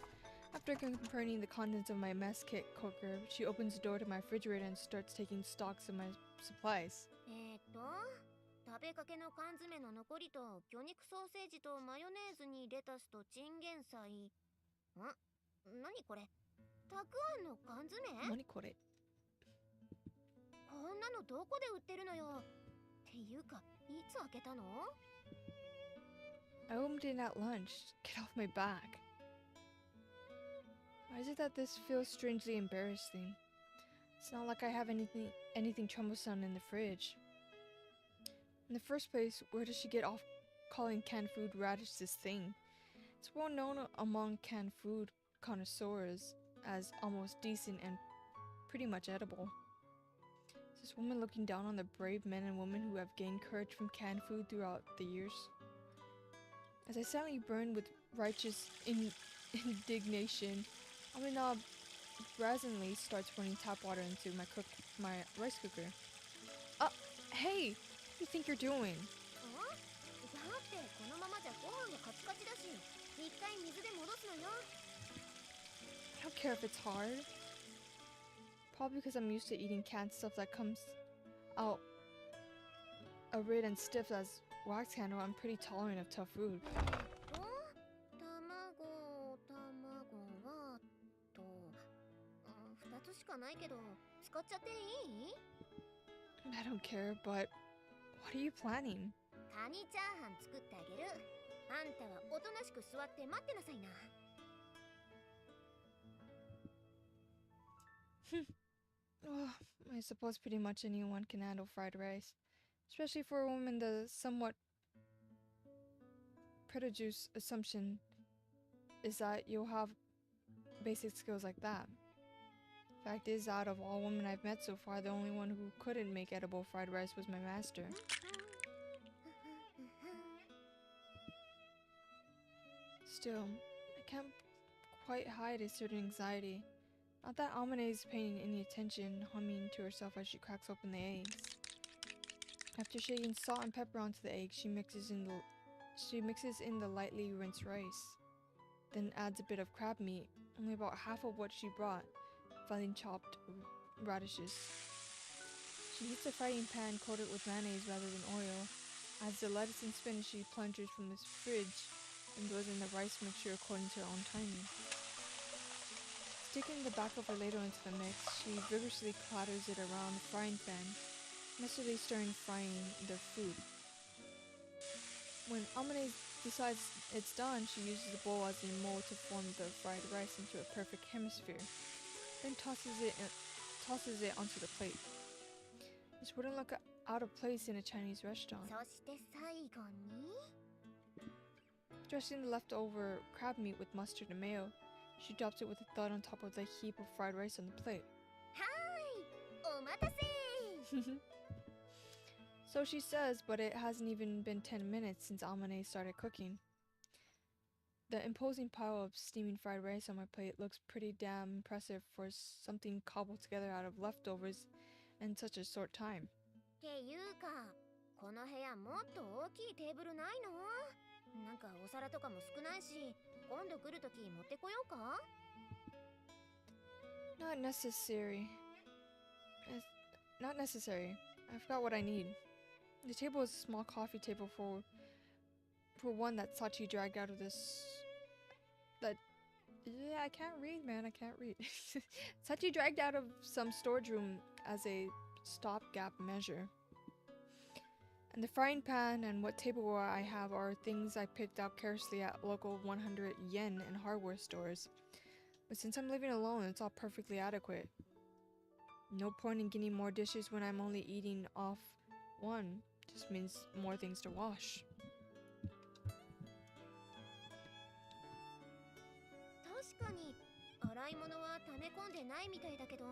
After comparing the contents of my mess kit cooker, she opens the door to my refrigerator and starts taking stocks of my supplies. 食べかけの缶詰の残りと魚肉ソーセージとマヨネーズにレタスとチンゲン菜。何これ？たくあんの缶詰？何これ？こんなのどこで売ってるのよ？っていうか、いつ開けたの？ I opened it at lunch. Get off my back. Why is it that this feels strangely embarrassing? It's not like I have anything troublesome in the fridge. In the first place, where does she get off calling canned food radish this thing? It's well known among canned food connoisseurs as almost decent and pretty much edible. Is this woman looking down on the brave men and women who have gained courage from canned food throughout the years? As I silently burn with righteous indignation, Amina brazenly starts running tap water into my rice cooker. Hey! What do you think you're doing? だって飯がカチカチだし、一回水で戻すのよ。I don't care if it's hard. Probably because I'm used to eating canned stuff that comes out arid and stiff as wax handle. I'm pretty tolerant of tough food. 卵は2つしかないけど使っちゃっていい？ I don't care, but what are you planning? カニチャーハン作ってあげる。あんたはおとなしく座って待ってなさいな。Well, I suppose pretty much anyone can handle fried rice, especially for a woman. The somewhat prejudiced assumption is that you'll have basic skills like that. Fact is, out of all women I've met so far, the only one who couldn't make edible fried rice was my master. Still, I can't quite hide a certain anxiety. Not that Amane is paying any attention, humming to herself as she cracks open the eggs. After shaking salt and pepper onto the egg, she mixes in the lightly rinsed rice. Then adds a bit of crab meat, only about half of what she brought, finely chopped radishes. She heats a frying pan coated with mayonnaise rather than oil, adds the lettuce and spinach she plunged from the fridge, and throws in the rice mixture according to her own timing. Sticking the back of her ladle into the mix, she vigorously clatters it around the frying pan, messily frying their food. When Amane decides it's done, she uses the bowl as a mold to form the fried rice into a perfect hemisphere, then tosses it onto the plate. This wouldn't look out of place in a Chinese restaurant. そして最後に Dressing the leftover crab meat with mustard and mayo, she drops it with a thud on top of the heap of fried rice on the plate. はーい、お待たせ。 So she says, but it hasn't even been 10 minutes since Amane started cooking. The imposing pile of steaming fried rice on my plate looks pretty damn impressive for something cobbled together out of leftovers in such a short time. っていうか、この部屋もっと大きいテーブルないの？なんかお皿とかも少ないし、今度来るとき持ってこようか？ Not necessary. Not necessary. I forgot what I need. The table is a small coffee table for one that Sachi dragged out of I can't read, man. I can't read. Sachi dragged out of some storage room as a stopgap measure. And the frying pan and what tableware I have are things I picked out carelessly at local 100 yen and hardware stores. But since I'm living alone, it's all perfectly adequate. No point in getting more dishes when I'm only eating off one. Just means more things to wash. 確かに洗い物は溜め込んでないみたいだけど。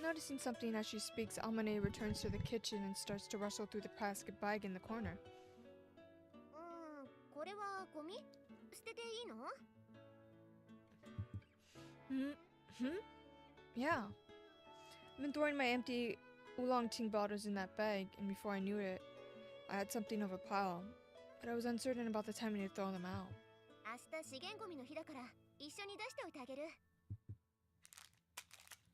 Noticing something as she speaks, Amane returns to the kitchen and starts to rustle through the plastic bag in the corner. これはゴミ？捨てていいの？ Yeah. I've been throwing my empty oolong ting bottles in that bag, and before I knew it, I had something of a pile. But I was uncertain about the timing to throw them out. 明日資源ゴミの日だから一緒に出しておいてあげる。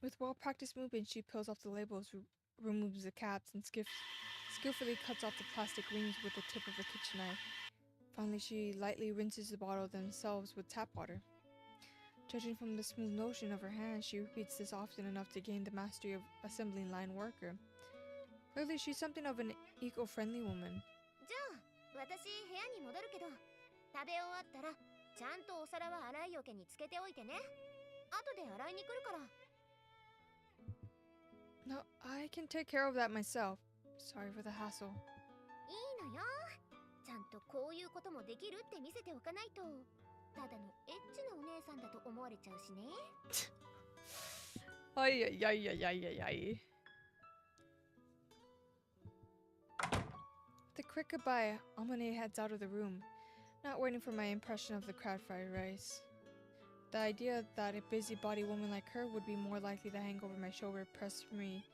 With well-practiced movements, she peels off the labels, removes the caps, and skillfully cuts off the plastic rings with the tip of a kitchen knife. Finally, she lightly rinses the bottles themselves with tap water. Judging from the smooth motion of her hands, she repeats this often enough to gain the mastery of assembling line worker. Clearly, she's something of an eco-friendly woman. じゃあ、私部屋に戻るけど、食べ終わったらちゃんとお皿は洗いよけにつけておいてね。後で洗いに来るから。 No, I can take care of that myself. Sorry for the hassle. いいのよ。ちゃんとこういうこともできるって見せておかないと、ただのエッチなお姉さんだと思われちゃうしね。Ay, ay, ay, ay, ay, ay. With a quick goodbye, Amane heads out of the room, not waiting for my impression of the crab fried rice. The idea that a busybody woman like her would be more likely to hang over my shoulder pressed me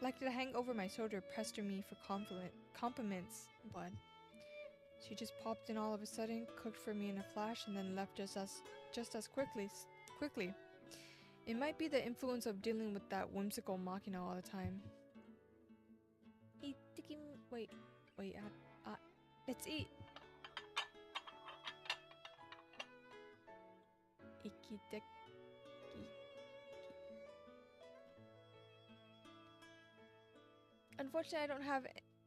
like to hang over my shoulder, pester me for compliments, but she just popped in all of a sudden, cooked for me in a flash, and then left just as quickly. It might be the influence of dealing with that whimsical machina all the time. Wait, let's eat. Ikiteki. Unfortunately, I don't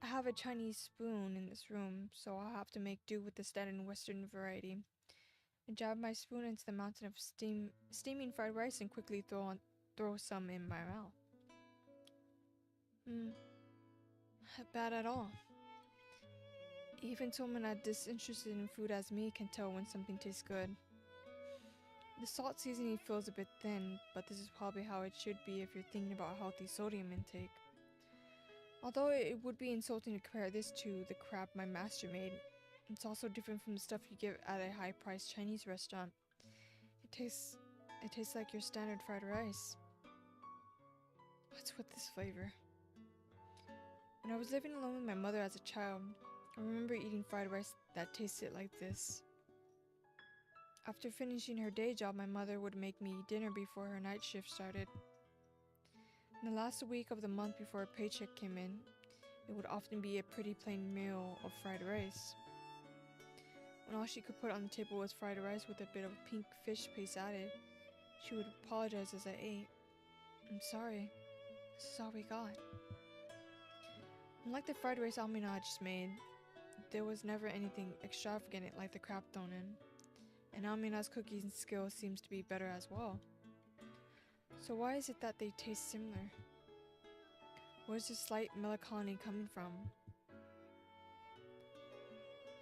have a Chinese spoon in this room, so I'll have to make do with the standard Western variety. I jab my spoon into the mountain of steaming fried rice and quickly throw some in my mouth. Not bad at all. Even someone as disinterested in food as me can tell when something tastes good. The salt seasoning feels a bit thin, but this is probably how it should be if you're thinking about healthy sodium intake. Although it would be insulting to compare this to the crap my master made, it's also different from the stuff you get at a high-priced Chinese restaurant. It tastes like your standard fried rice. What's with this flavor? When I was living alone with my mother as a child, I remember eating fried rice that tasted like this. After finishing her day job, my mother would make me dinner before her night shift started. In the last week of the month before a paycheck came in, it would often be a pretty plain meal of fried rice. When all she could put on the table was fried rice with a bit of pink fish paste added, she would apologize as I ate. I'm sorry, this is all we got. Unlike the fried rice Amina had just made, there was never anything extravagant like the crab thrown in, and Amina's cooking skill seems to be better as well. So why is it that they taste similar? Where's the slight melancholy coming from?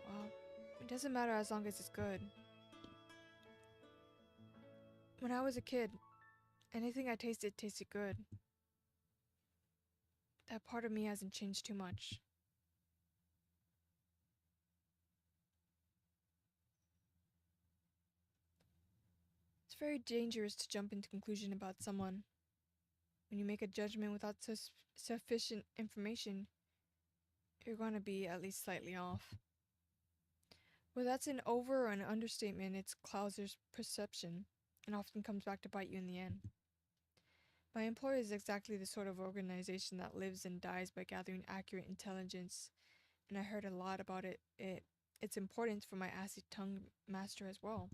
Well, it doesn't matter as long as it's good. When I was a kid, anything I tasted good. That part of me hasn't changed too much. It's very dangerous to jump into conclusion about someone. When you make a judgment without sufficient information, you're going to be at least slightly off. Whether that's an over or an understatement, it clouds your perception and often comes back to bite you in the end. My employer is exactly the sort of organization that lives and dies by gathering accurate intelligence, and I heard a lot about its importance for my acid tongue master as well.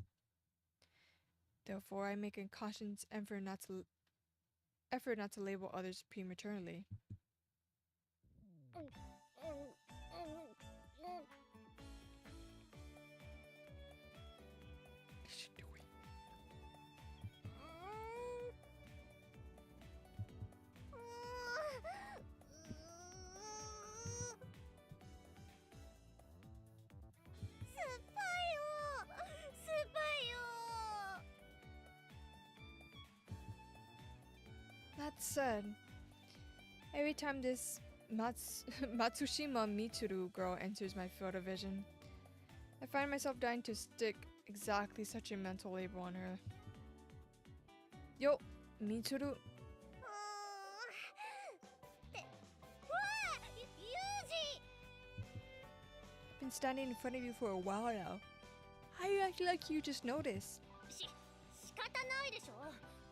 Therefore, I make a conscious effort not to label others prematurely. That said, every time this Matsushima Mitsuru girl enters my field of vision, I find myself dying to stick exactly such a mental label on her. Yo, Mitsuru. I've been standing in front of you for a while now. How are you acting like you just noticed? 仕方ないでしょ。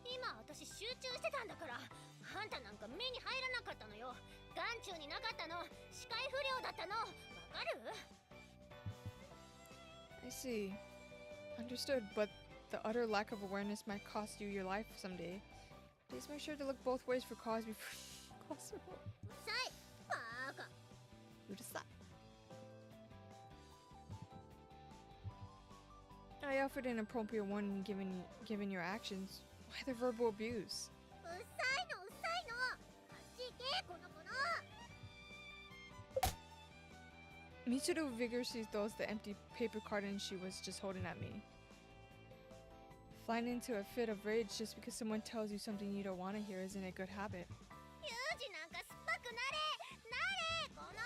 今私集中してたんだから。あんたなんか目に入らなかったのよ。眼中になかったの。視界不良だったの。わかる？ I see. Understood, but the utter lack of awareness might cost you your life someday. Please make sure to look both ways for cause before possible. うるさい。バーカ。うるさい. I offered an appropriate warning given your actions. Why the verbal abuse? うるさいのうるさいの。あっち行けこの子の。 Mitsuru vigorously throws the empty paper carton she was just holding at me. Flying into a fit of rage just because someone tells you something you don't want to hear isn't a good habit. ユージなんか酸っぱくなれこの。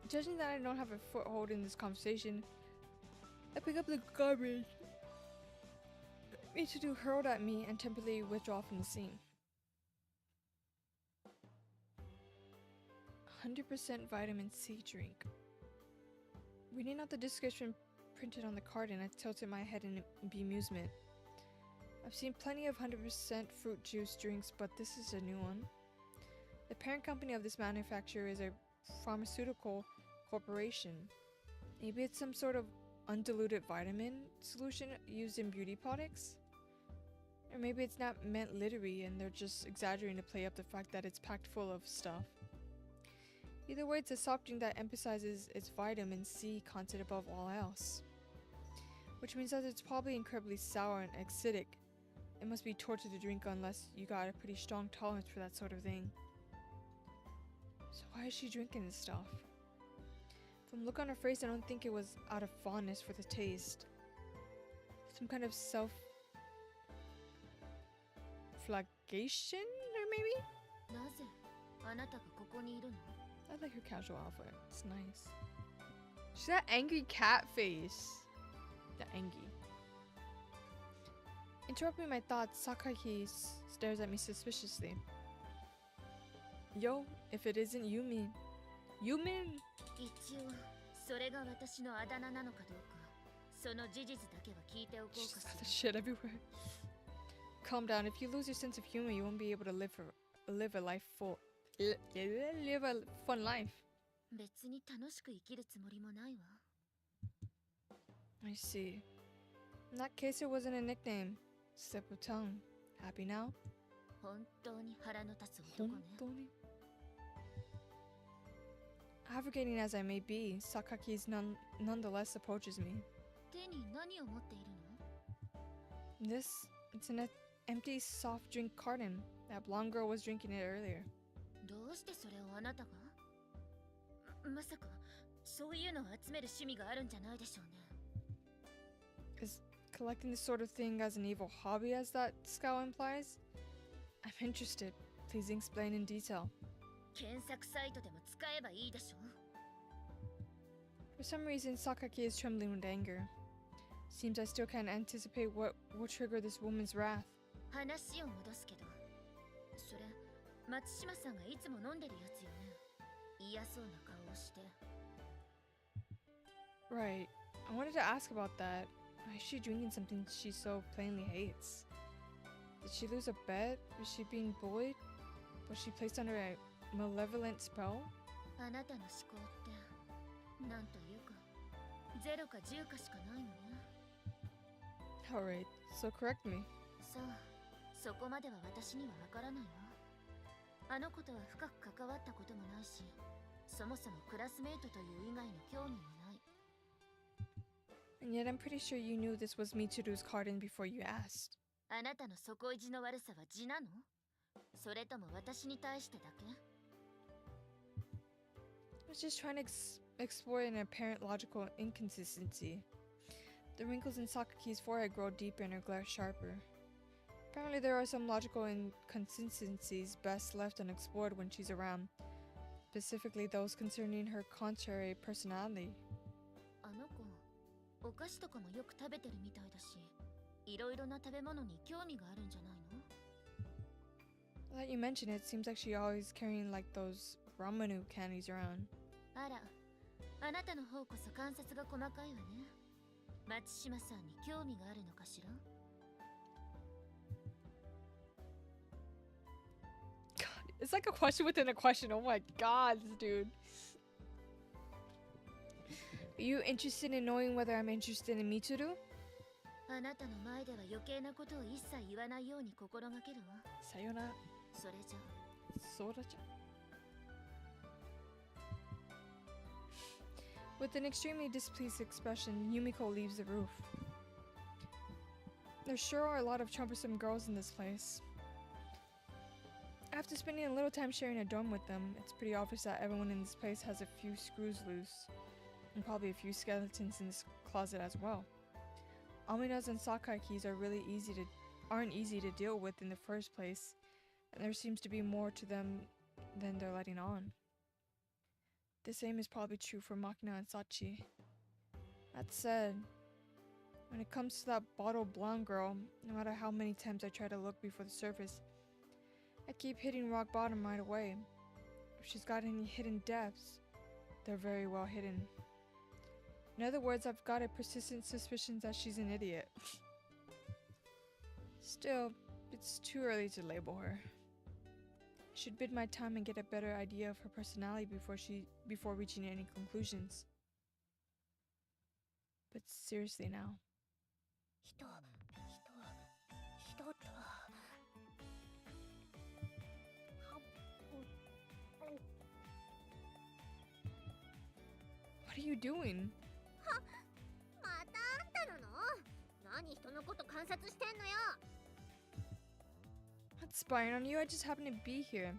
Judging that I don't have a foothold in this conversation, I pick up the garbage. Mitsuru hurled at me and temporarily withdraw from the scene. 100% vitamin C drink. Reading out the description printed on the carton, I tilted my head in bemusement. I've seen plenty of 100% fruit juice drinks, but this is a new one. The parent company of this manufacturer is a pharmaceutical corporation. Maybe it's some sort of undiluted vitamin solution used in beauty products? Or maybe it's not meant literally and they're just exaggerating to play up the fact that it's packed full of stuff. Either way, it's a soft drink that emphasizes its vitamin C content above all else. Which means that it's probably incredibly sour and acidic. It must be torture to drink unless you got a pretty strong tolerance for that sort of thing. So why is she drinking this stuff? From the look on her face, I don't think it was out of fondness for the taste. Some kind of self-flagellation, or maybe? I like her casual outfit. It's nice. She's that angry cat face. The angry. Interrupting my thoughts, Sakaki stares at me suspiciously. Yo, if it isn't Yumin. Yumin! She's got the shit everywhere. Calm down. If you lose your sense of humor, you won't be able to live a life full. Live a fun life. I see. In that case, it wasn't a nickname. Slip of tongue. Happy now? Advocating as I may be, Sakaki nonetheless approaches me. It's an empty soft drink carton. That blonde girl was drinking it earlier. Is collecting this sort of thing as an evil hobby, as that scowl implies? I'm interested. Please explain in detail. For some reason, Sakaki is trembling with anger. Seems I still can't anticipate what will trigger this woman's wrath. Right. I wanted to ask about that. Why is she drinking something she so plainly hates? Did she lose a bet? Was she being bullied? Was she placed under a malevolent spell? Alright, so correct me. And yet I'm pretty sure you knew this was Mitsuru's carton before you asked. I was just trying to explore an apparent logical inconsistency. The wrinkles in Sakaki's forehead grow deeper and her glare sharper. Apparently there are some logical inconsistencies best left unexplored when she's around, specifically those concerning her contrary personality. Now that you mention it, seems like she always carrying like those ramenu candies around. God, it's like a question within a question. Oh my god, this dude. Are you interested in knowing whether I'm interested in Mitsuru? Sayonara. Soracha. With an extremely displeased expression, Yumiko leaves the roof. There sure are a lot of troublesome girls in this place. After spending a little time sharing a dorm with them, it's pretty obvious that everyone in this place has a few screws loose, and probably a few skeletons in this closet as well. Aminas and Sakaikis aren't easy to deal with in the first place, and there seems to be more to them than they're letting on. The same is probably true for Makina and Sachi. That said, when it comes to that bottle blonde girl, no matter how many times I try to look before the surface, I keep hitting rock bottom right away. if she's got any hidden depths, they're very well hidden. In other words, I've got a persistent suspicion that she's an idiot. Still, it's too early to label her. I should bid my time and get a better idea of her personality before reaching any conclusions. But seriously now. What are you doing? Not spying on you, I just happen to be here.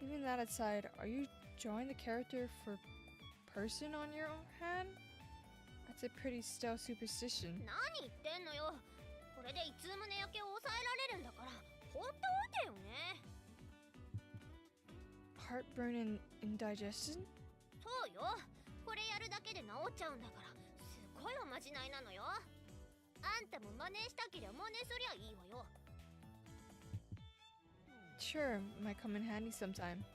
Even that aside, are you drawing the character for person on your own hand? That's a pretty stale superstition. Heartburn and indigestion? Sure, might come in handy sometime.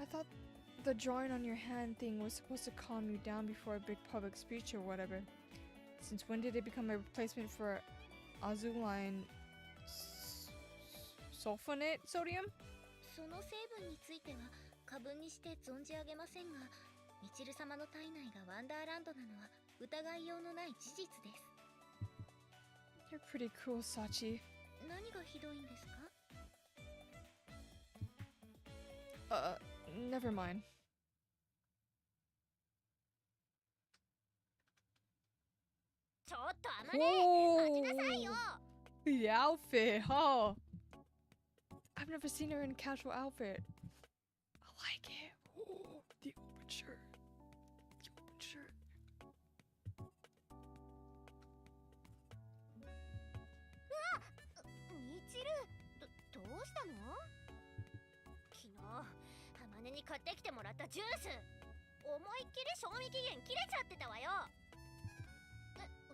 I thought the drawing on your hand thing was supposed to calm you down before a big public speech or whatever. Since when did it become a replacement for azuline sulfonate sodium? その成分については過分にして存じ上げませんが、みちる様の体内がワンダーランドなのは疑いようのない事実です。 You're pretty cruel, Sachi. 何がひどいんですか? Never mind. The outfit, huh? I've never seen her in a casual outfit. I like it. Ooh, the open shirt. The open shirt. Michiru, どうしたの? 昨日、浜根に買ってきてもらったジュース。思いっきり賞味期限切れちゃってたわよ。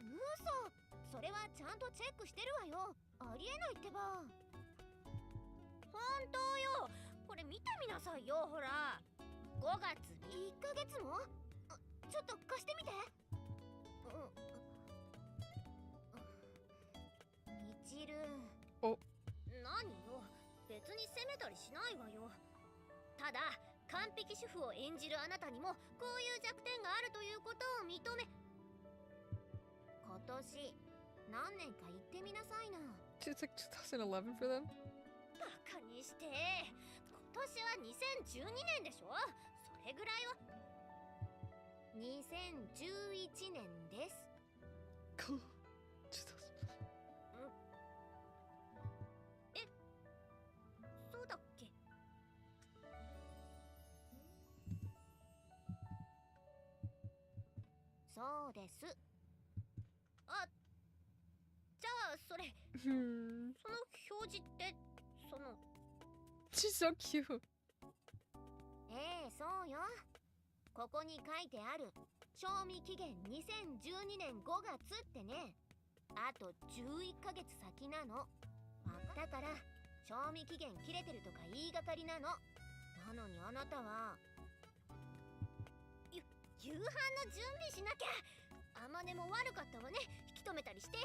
嘘。それはちゃんとチェックしてるわよ。ありえないってば。本当よ。これ見てみなさいよ、ほら。5月1ヶ月も？ちょっと貸してみて。みちる。お。何よ。別に責めたりしないわよ。ただ、完璧主婦を演じるあなたにもこういう弱点があるということを認め。今年何年か行ってみなさいな。It's like 2011 for them? バカにして。今年は2012年でしょ。それぐらいは。2011年です。え、そうだっけ。そうです。あ、じゃあそれ、その表示ってその。She's so cute. そうよ。ここに書いてある賞味期限2012年5月ってね。あと11ヶ月先なの。だから賞味期限切れてるとか言いがかりなの。なのにあなたは夕飯の準備しなきゃ。あまねも悪かったわね。引き止めたりして。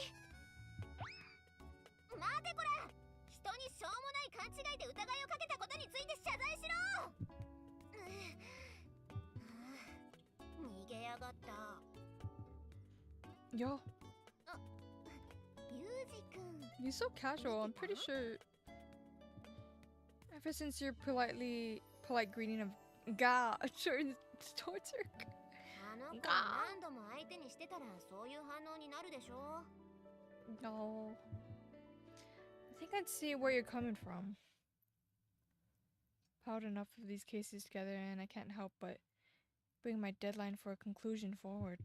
待てこら。人にしょうもない勘違いで疑いをかけたことについて謝罪しろ。逃げやがった。Yo. ユージ君。You're so casual. I'm pretty sure. Ever since your polite greeting of "ga" turns towards her. あの子何度も相手にしてたらそういう反応になるでしょ。No. I think I'd see where you're coming from. Piled enough of these cases together and I can't help but bring my deadline for a conclusion forward.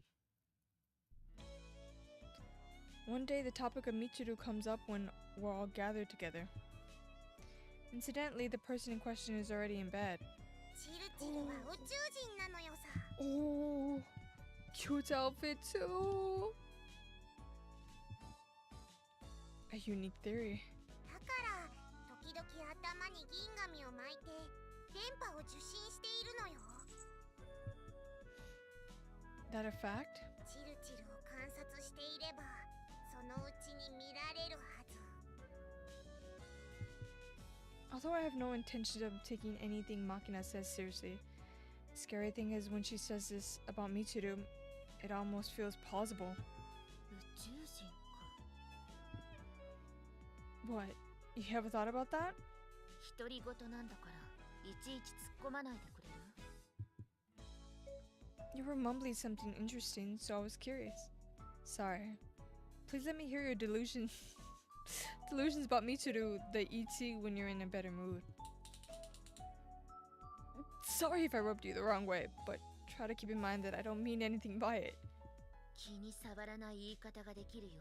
One day the topic of Michiru comes up when we're all gathered together. Incidentally, the person in question is already in bed. Oh. Cute outfit too. A unique theory. だから時々頭に銀紙を巻いて電波を受信しているのよ。 That a fact? チルチルを観察していればそのうちに見られるはず。 Although I have no intention of taking anything Machina says seriously, the scary thing is when she says this about Mitsuru, it almost feels plausible. 宇宙人か。 What? You ever thought about that? 独り言なんだからいちいち突っ込まないでくれる？ You were mumbling something interesting, so I was curious. Sorry. Please let me hear your delusions about Mitsuru, the ET, when you're in a better mood. Sorry if I rubbed you the wrong way, but try to keep in mind that I don't mean anything by it. 気に障らない言い方ができるよ。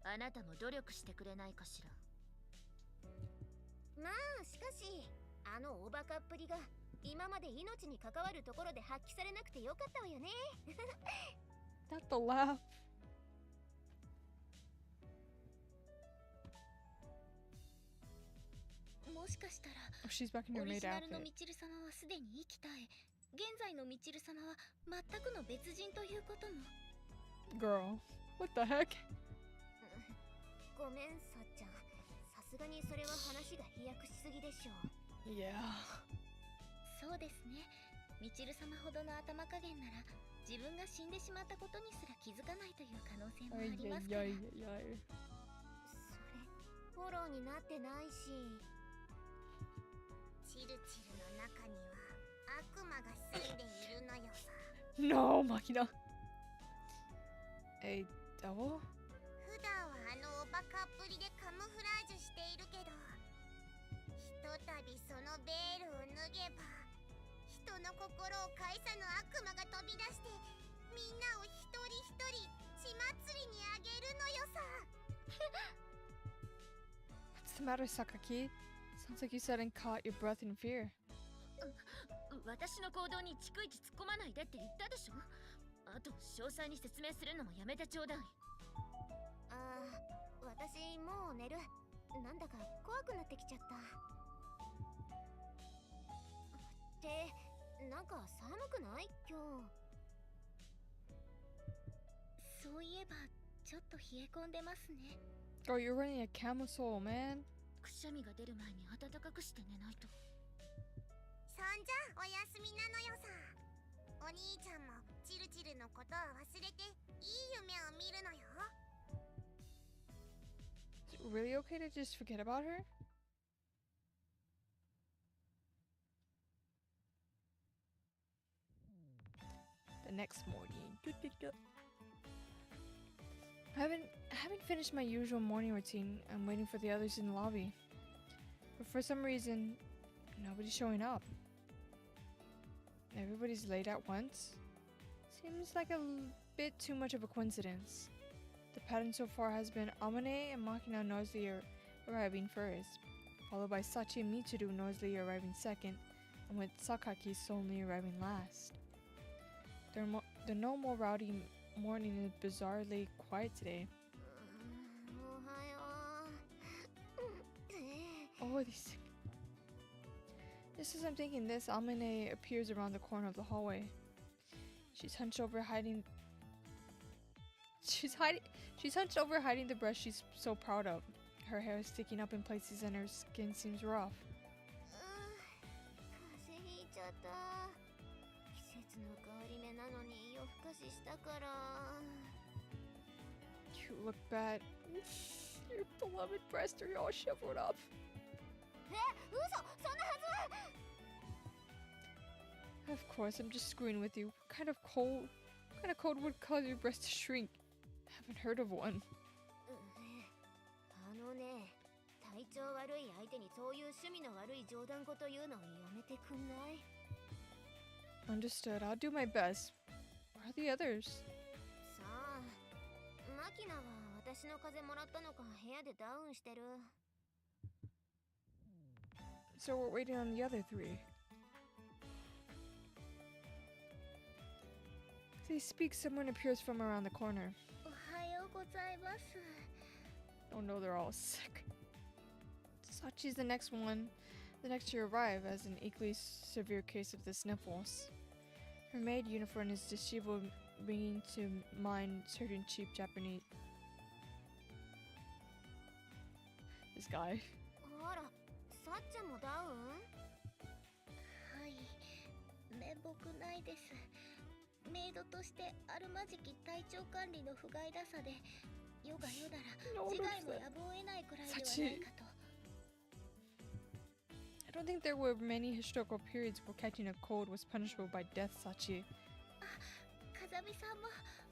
あなたも努力してくれないかしら。まあしかしあのおバカっぷりが今まで命に関わるところで発揮されなくてよかったわよね。Not the laugh. もしかしたら Oh, she's back in オ her リ maid ジナルの outfit. ミチル様はすでに生き絶え、現在のミチル様は全くの別人ということも。 Girl, what the heck? ごめんさっちゃん、さすがにそれは話が飛躍しすぎでしょう。 Yeah. そうですね。ミチル様ほどの頭加減なら自分が死んでしまったことにすら気づかないという可能性もありますから。 Ay. それフォローになってないし。チルチルの中には悪魔が住んでいるのよさ。 No, Machina. A devil? 普段はあのおバカっぷりでカムフラージュしているけど、ひとたびそのベールを脱げば人の心を介さぬ悪魔が飛び出してみんなを一人一人血祭りにあげるのよさ。 What's the matter, Sakaki? Sounds like you suddenly caught your breath in fear. 私の行動に逐一突っ込まないでって言ったでしょ。あと詳細に説明するのもやめてちょうだい。ああ、私もう寝る。なんだか怖くなってきちゃった。ってなんか寒くない今日？そういえばちょっと冷え込んでますね。 Girl, you're running a camisole, man. くしゃみが出る前に暖かくして寝ないと。そんじゃおやすみなのよさ。お兄ちゃんもチルチルのことは忘れていい夢を見るのよ。 Is it really okay to just forget about her? The next morning. I haven't finished my usual morning routine. I'm waiting for the others in the lobby. But for some reason, nobody's showing up. Everybody's late at once. Seems like a bit too much of a coincidence. The pattern so far has been Amane and Machina noisily arriving first, followed by Sachi and Mitsuru noisily arriving second, and with Sakaki solely arriving last. The normal rowdy morning is bizarrely quiet today. Oh, these... Just as I'm thinking this, Amane appears around the corner of the hallway. She's hunched over hiding the breast she's so proud of. Her hair is sticking up in places and her skin seems rough. You look bad. Your beloved breasts are all shriveled up. Of course, I'm just screwing with you. What kind of cold would cause your breast to shrink? Haven't heard of one. Understood. I'll do my best. Where are the others? So we're waiting on the other three. They speak, someone appears from around the corner. おはようございます。 Oh no, they're all sick. Sachi's the next to arrive, as an equally severe case of the sniffles. Her maid uniform is disheveled, bringing to mind certain cheap Japanese. This guy. あら、さっちゃんもダウン？はい、面目ないです。メイドとしてあるまじき体調管理の不甲斐なさで、世が世なら自害もやむを得ないくらいではないかと。I don't think there were many historical periods where catching a cold was punishable by death, Sachi. あ、風見さんも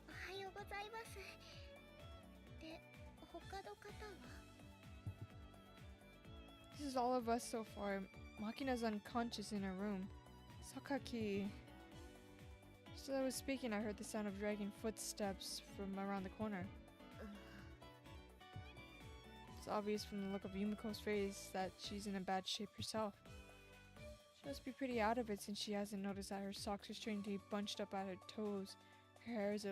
おはようございます。で、他の方は？ This is all of us so far. Makina's unconscious in her room. Sakaki. Just as I was speaking, I heard the sound of dragging footsteps from around the corner. It's obvious from the look of Yumiko's face that she's in a bad shape herself. She must be pretty out of it since she hasn't noticed that her socks are strangely bunched up at her toes. Her hair's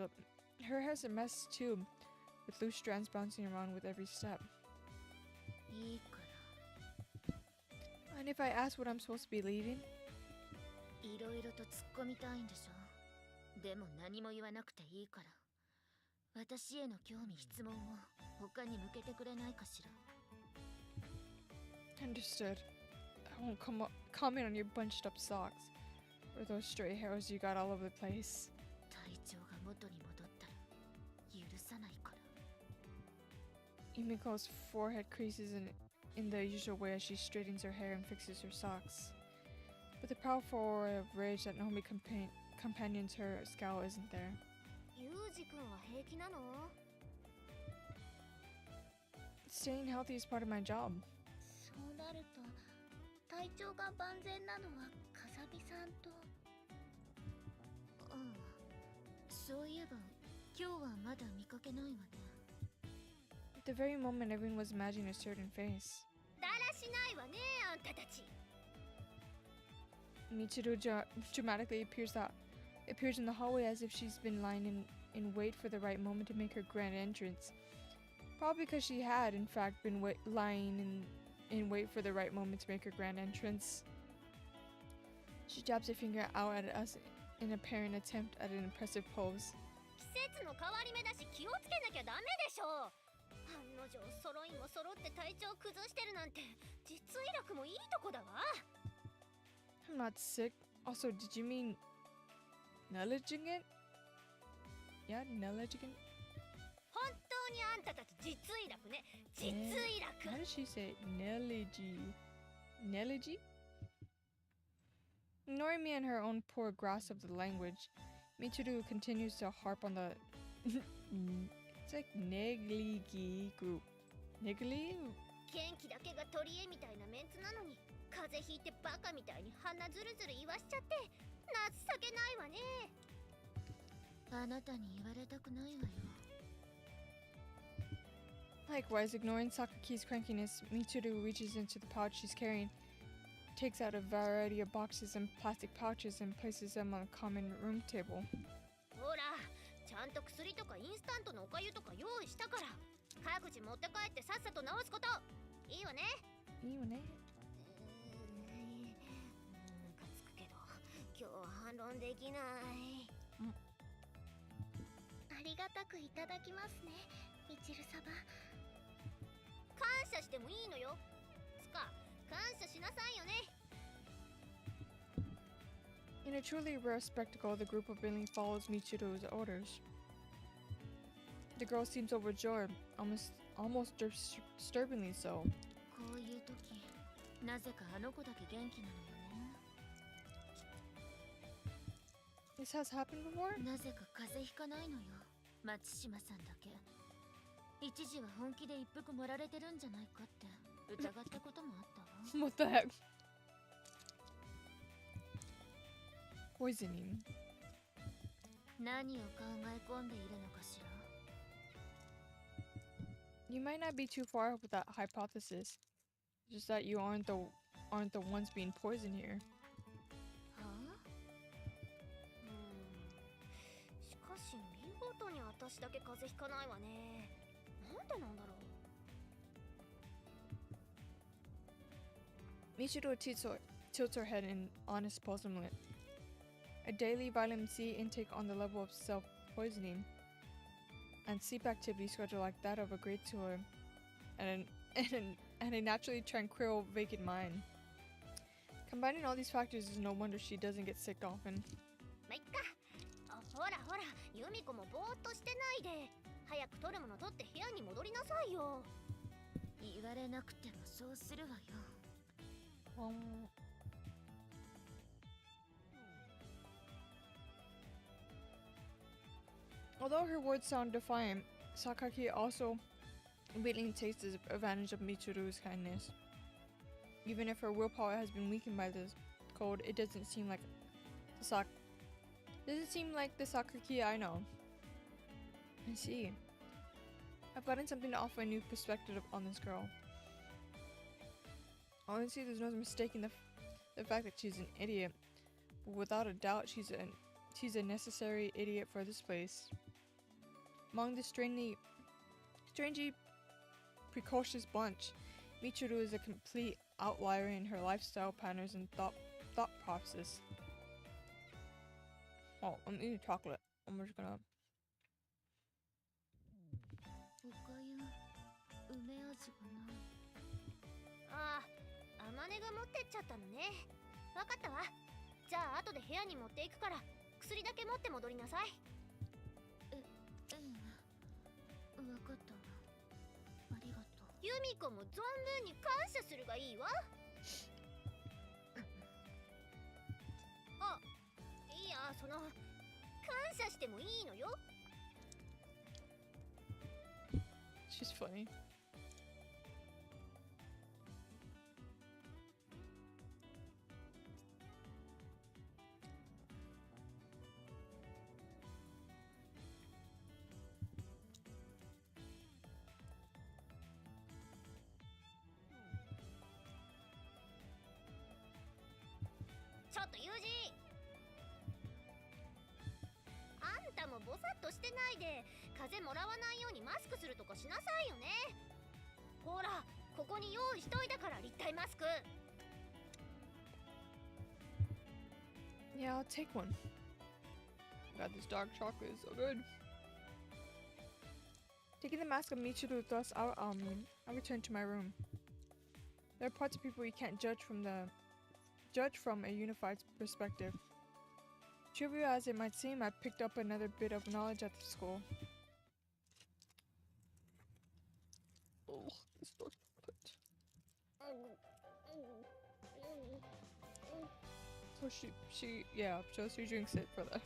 a mess too, with loose strands bouncing around with every step. And if I ask what I'm supposed to be leaving? いろいろと突っ込みたいんでしょ。でも何も言わなくていいから。私への興味質問を他に向けてくれないかしら。 Understood. I won't comment on your bunched up socks or those stray hairs you got all over the place. 体調が元に戻ったら許さないから。 Yumiko's forehead creases in the usual way as she straightens her hair and fixes her socks. But the powerful aura of rage that normally companions her scowl isn't there. ユージ君は平気なの？ Staying healthy is part of my job. そうなると体調が万全なのは風見さんと。うん。そういえば今日はまだ見かけないわね。 At the very moment, everyone was imagining a certain face. だらしないわね、あんたたち。 Michiru dramatically appears in the hallway as if she's been lying in wait for the right moment to make her grand entrance. Probably because she had, in fact, been lying in wait for the right moment to make her grand entrance. She jabs her finger out at us in an apparent attempt at an impressive pose. 季節の変わり目だし気をつけなきゃダメでしょ。案の定揃いも揃って体調崩してるなんて実医楽もいいとこだわ。 I'm not sick. Also, did you mean negligent? Yeah, negligent. 本当にあんたたち実医楽ね。実医楽。 How does she say negligee? Negligee? Ignoring me and her own poor grasp of the language, Michiru continues to harp on the it's like negligee group. Negligee? 元気だけが取り柄みたいなメンツなのに風邪ひいてバカみたいに鼻ずるずる言わしちゃって情けないわね。あなたに言われたくないわよ。 Likewise, ignoring Sakaki's crankiness, Michiru reaches into the pouch she's carrying, takes out a variety of boxes and plastic pouches and places them on a common room table. ほら、ちゃんと薬とかインスタントのおかゆとか用意したから、各自持って帰ってさっさと治すこと。いいわね。いいわね。ムカつくけど、今日は反論できない。ありがたくいただきますね、みちる様。感謝してもいいのよ。つか、感謝しなさいよね。 In a truly rare spectacle, the group obediently follows Michiru's orders. The girl seems overjoyed, almost disturbingly so. こういう時、なぜかあの子だけ元気なのよね。 This has happened before? なぜか風邪ひかないのよ、松島さんだけ。一時は本気で一服盛られてるんじゃないかって疑ったこともあったわ。 What the heck? Poisoning. 何を考え込んでいるのかしら。 You might not be too far with that hypothesis. Just that you aren't the ones being poisoned here. はあ？し私だけ風邪ひかないわね。なんでなんだろう。 Michiru tilts her head in honest puzzlement. A daily vitamin C intake on the level of self-poisoning, and sleep activity schedule like that of a grade schooler, and a naturally tranquil, vacant mind. Combining all these factors is no wonder she doesn't get sick often. まあ、いっか。ほらほら、ユミコもぼーっとしてないで。早く取るもの取って部屋に戻りなさいよ。言われなくてもそうするわよ。Although her words sound defiant, Sakaki also immediately takes advantage of Michiru's kindness. Even if her willpower has been weakened by this cold, it doesn't seem like the Sakaki I know. I see. I've gotten something to offer a new perspective on this girl. Honestly, there's no mistaking the fact that she's an idiot. But without a doubt, she's a necessary idiot for this place. Among this strangely precocious bunch, Michiru is a complete outlier in her lifestyle patterns and thought process. Oh, I'm eating chocolate. I'm just gonna. ああ、あまねが持ってっちゃったのね。わかったわ。じゃあ後で部屋に持っていくから薬だけ持って戻りなさい。うん、わかったわ。ありがとう。ユミコも存分に感謝するがいいわ。あ、いや、その感謝してもいいのよ。She's funny. Shut up, Yuji! あんたもぼさっとしてないで、風もらわないようにマスクするとかしなさいよね。ほら、ここに用意しといたから立体マスク。Yeah, I'll take one. God, this dark chocolate is so good. Taking the mask of Michiru thus out, I return to my room. There are parts of people you can't judge from a unified perspective. Trivial as it might seem, I picked up another bit of knowledge at the school. Oh, this dark chocolate. So she drinks it for that.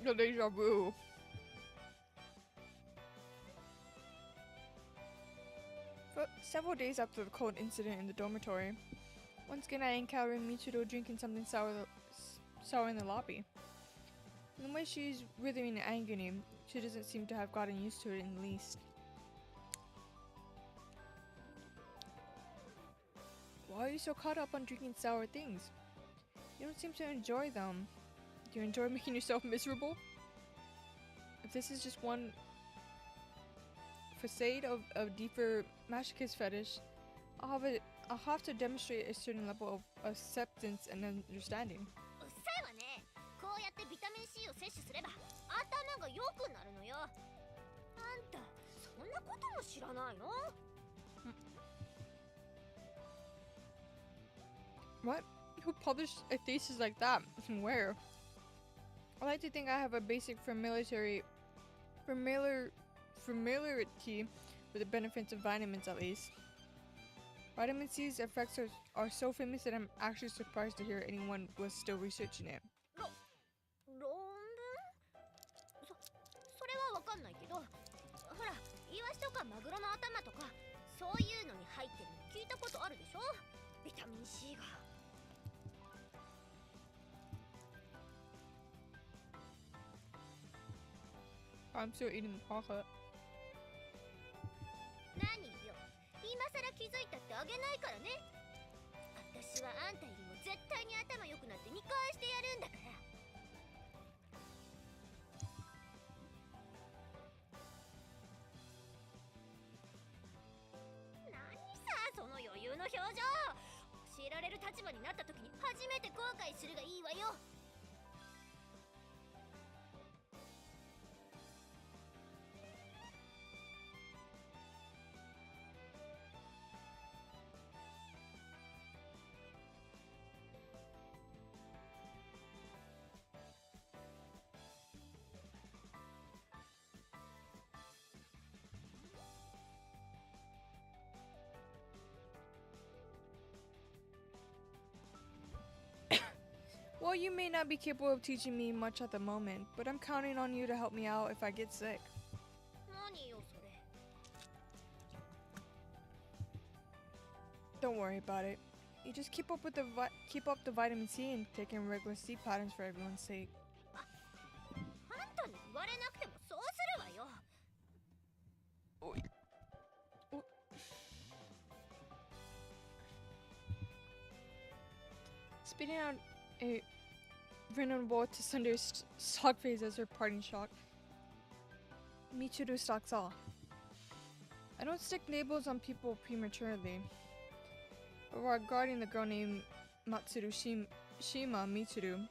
The deja vu. For several days after the cold incident in the dormitory, once again I encountered Michiru drinking something sour in the lobby. In the way she's writhing in agony, she doesn't seem to have gotten used to it in the least. Why are you so caught up on drinking sour things? You don't seem to enjoy them. Do you enjoy making yourself miserable? If this is just one facade of a deeper masochist fetish, I'll have to demonstrate a certain level of acceptance and understanding. うっさいわね。こうやってビタミン C を摂取すれば頭が良くなるのよ。あんたそんなことも知らないの？ What? Who published a thesis like that? And where? I like to think I have a basic familiarity with the benefits of vitamins, at least. Vitamin C's effects are so famous that I'm actually surprised to hear anyone was still researching it. 論文？それはわかんないけど、ほら、イワシとかマグロの頭とかそういうのに入ってるの聞いたことあるでしょ？ビタミン C が。I'm still eating the chocolate. 何？気づいたってあげないからね。私はあんたよりも絶対に頭良くなって見返してやるんだから。何さその余裕の表情。教えられる立場になった時に初めて後悔するがいいわよ。Well, you may not be capable of teaching me much at the moment, but I'm counting on you to help me out if I get sick. 何よそれ。 Don't worry about it. You just keep up the vitamin C and taking regular sleep patterns for everyone's sake. あんたに言われなくてもそうするわよ。Spitting out a vulnerable to Sunday's stock phase as her parting shot, Michiru stalks off. I don't stick labels on people prematurely. But regarding the girl named Matsuru Shima Michiru,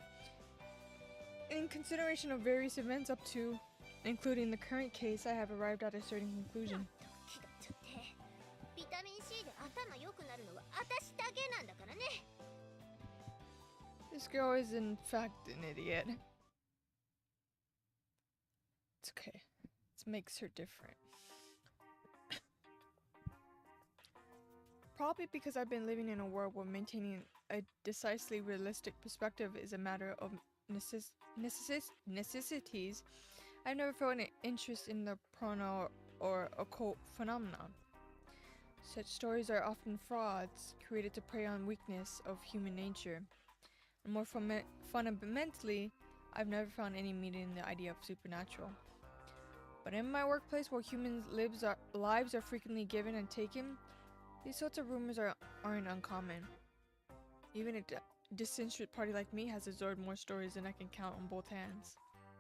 in consideration of various events up to, including the current case, I have arrived at a certain conclusion. 気がちゃって。ビタミン C で頭良くなるのは私だけなんだからね。This girl is in fact an idiot. It's okay. It makes her different. Probably because I've been living in a world where maintaining a decisively realistic perspective is a matter of necessities, I've never felt an interest in the paranormal or occult phenomena. Such stories are often frauds created to prey on weakness of human nature. And more fundamentally, I've never found any meaning in the idea of supernatural. But in my workplace, where humans' lives are frequently given and taken, these sorts of rumors aren't uncommon. Even a disinterested party like me has absorbed more stories than I can count on both hands.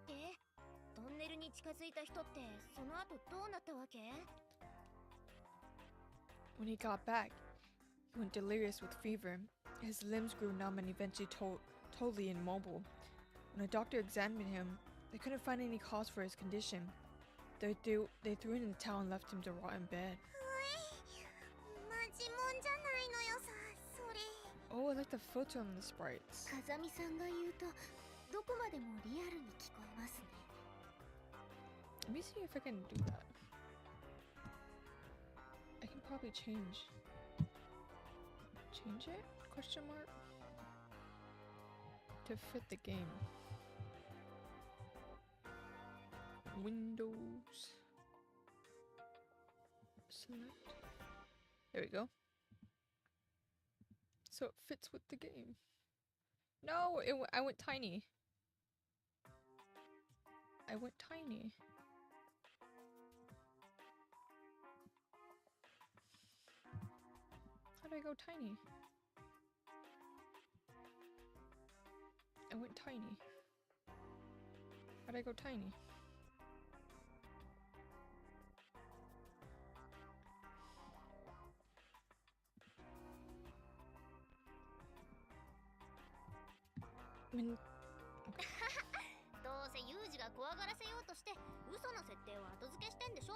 で、トンネルに近づいた人ってその後どうなったわけ？ When he got back, he went delirious with fever. His limbs grew numb and eventually totally immobile. When a doctor examined him, they couldn't find any cause for his condition. They threw him in the towel and left him to rot in bed. Oh, I like the filter on the sprites. 風見さんが言うとどこまでもリアルに聞こえますね。 Let me see if I can do that. I can probably change it? Question mark? To fit the game. Windows. Select. There we go. So it fits with the game. No, I went tiny. I went tiny. How do I go tiny? I went tiny. How do I go tiny? When どうせユージが怖がらせようとして嘘の設定を後付けしてんでしょ。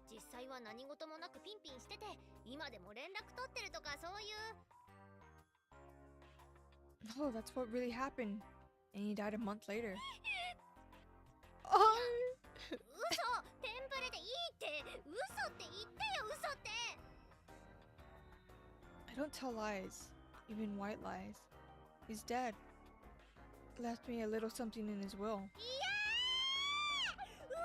実際は何事もなくピンピンしてて今でも連絡取ってるとかそういう。 Oh, that's what really happened. And he died a month later. 嘘、テンプレでいいって。嘘って言ってよ、嘘って。 I don't tell lies, even white lies. He's dead. Left me a little something in his will. いやー、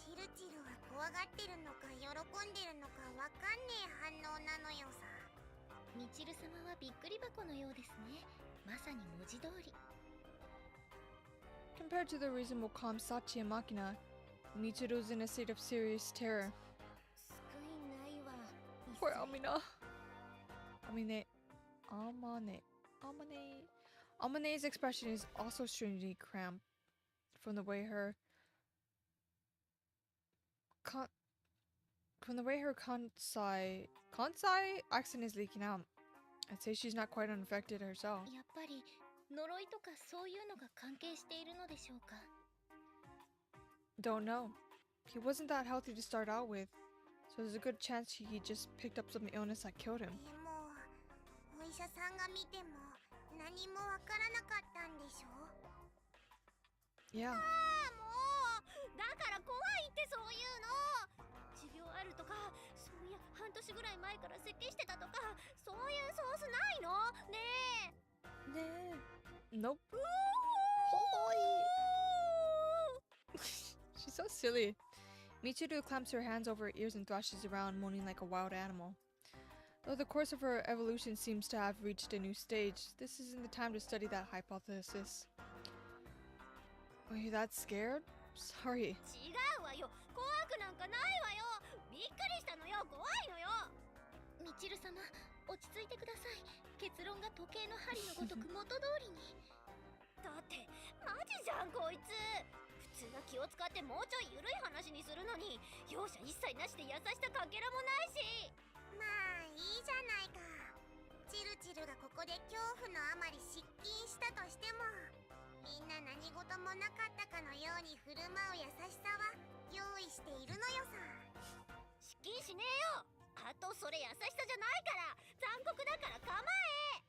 チルチルは怖がってるのか喜んでるのかわかんねえ反応なのよさ。みちる様はびっくり箱のようですね。まさに文字通り。 Compared to the reasonable calm Sachi and Machina, Michiru's in a state of serious terror. 救いないわ。 Poor Amina. Amane. Amane's expression is also strangely cramped from the way her kansai accent is leaking out. I'd say she's not quite unaffected herself. やっぱり呪いとかそういうのが関係しているのでしょうか。 Don't know. He wasn't that healthy to start out with, so there's a good chance he just picked up some illness that killed him. でもお医者さんが見ても何もわからなかったんでしょ。 Yeah. もうだから怖いってそういうの。持病あるとか、そういや半年ぐらい前から咳してたとか、そういうソースないのねえ。 Nope. She's so silly. Michiru clamps her hands over her ears and thrashes around, moaning like a wild animal. Though the course of her evolution seems to have reached a new stage, this isn't the time to study that hypothesis. Are you that scared? Sorry. 違うわよ。怖くなんかないわよ。びっくりしたのよ。怖いのよ。みちる様、落ち着いてください。結論が時計の針のごとく元通りに。だってマジじゃんこいつ。普通は気を使ってもうちょい緩い話にするのに、容赦一切なしで優しさかけらもないし。まあいいじゃないか。チルチルがここで恐怖のあまり失禁したとしても、みんな何事もなかったかのように振る舞う優しさは用意しているのよさ。失禁しねえよ。あとそれ優しさじゃないから、残酷だから構え。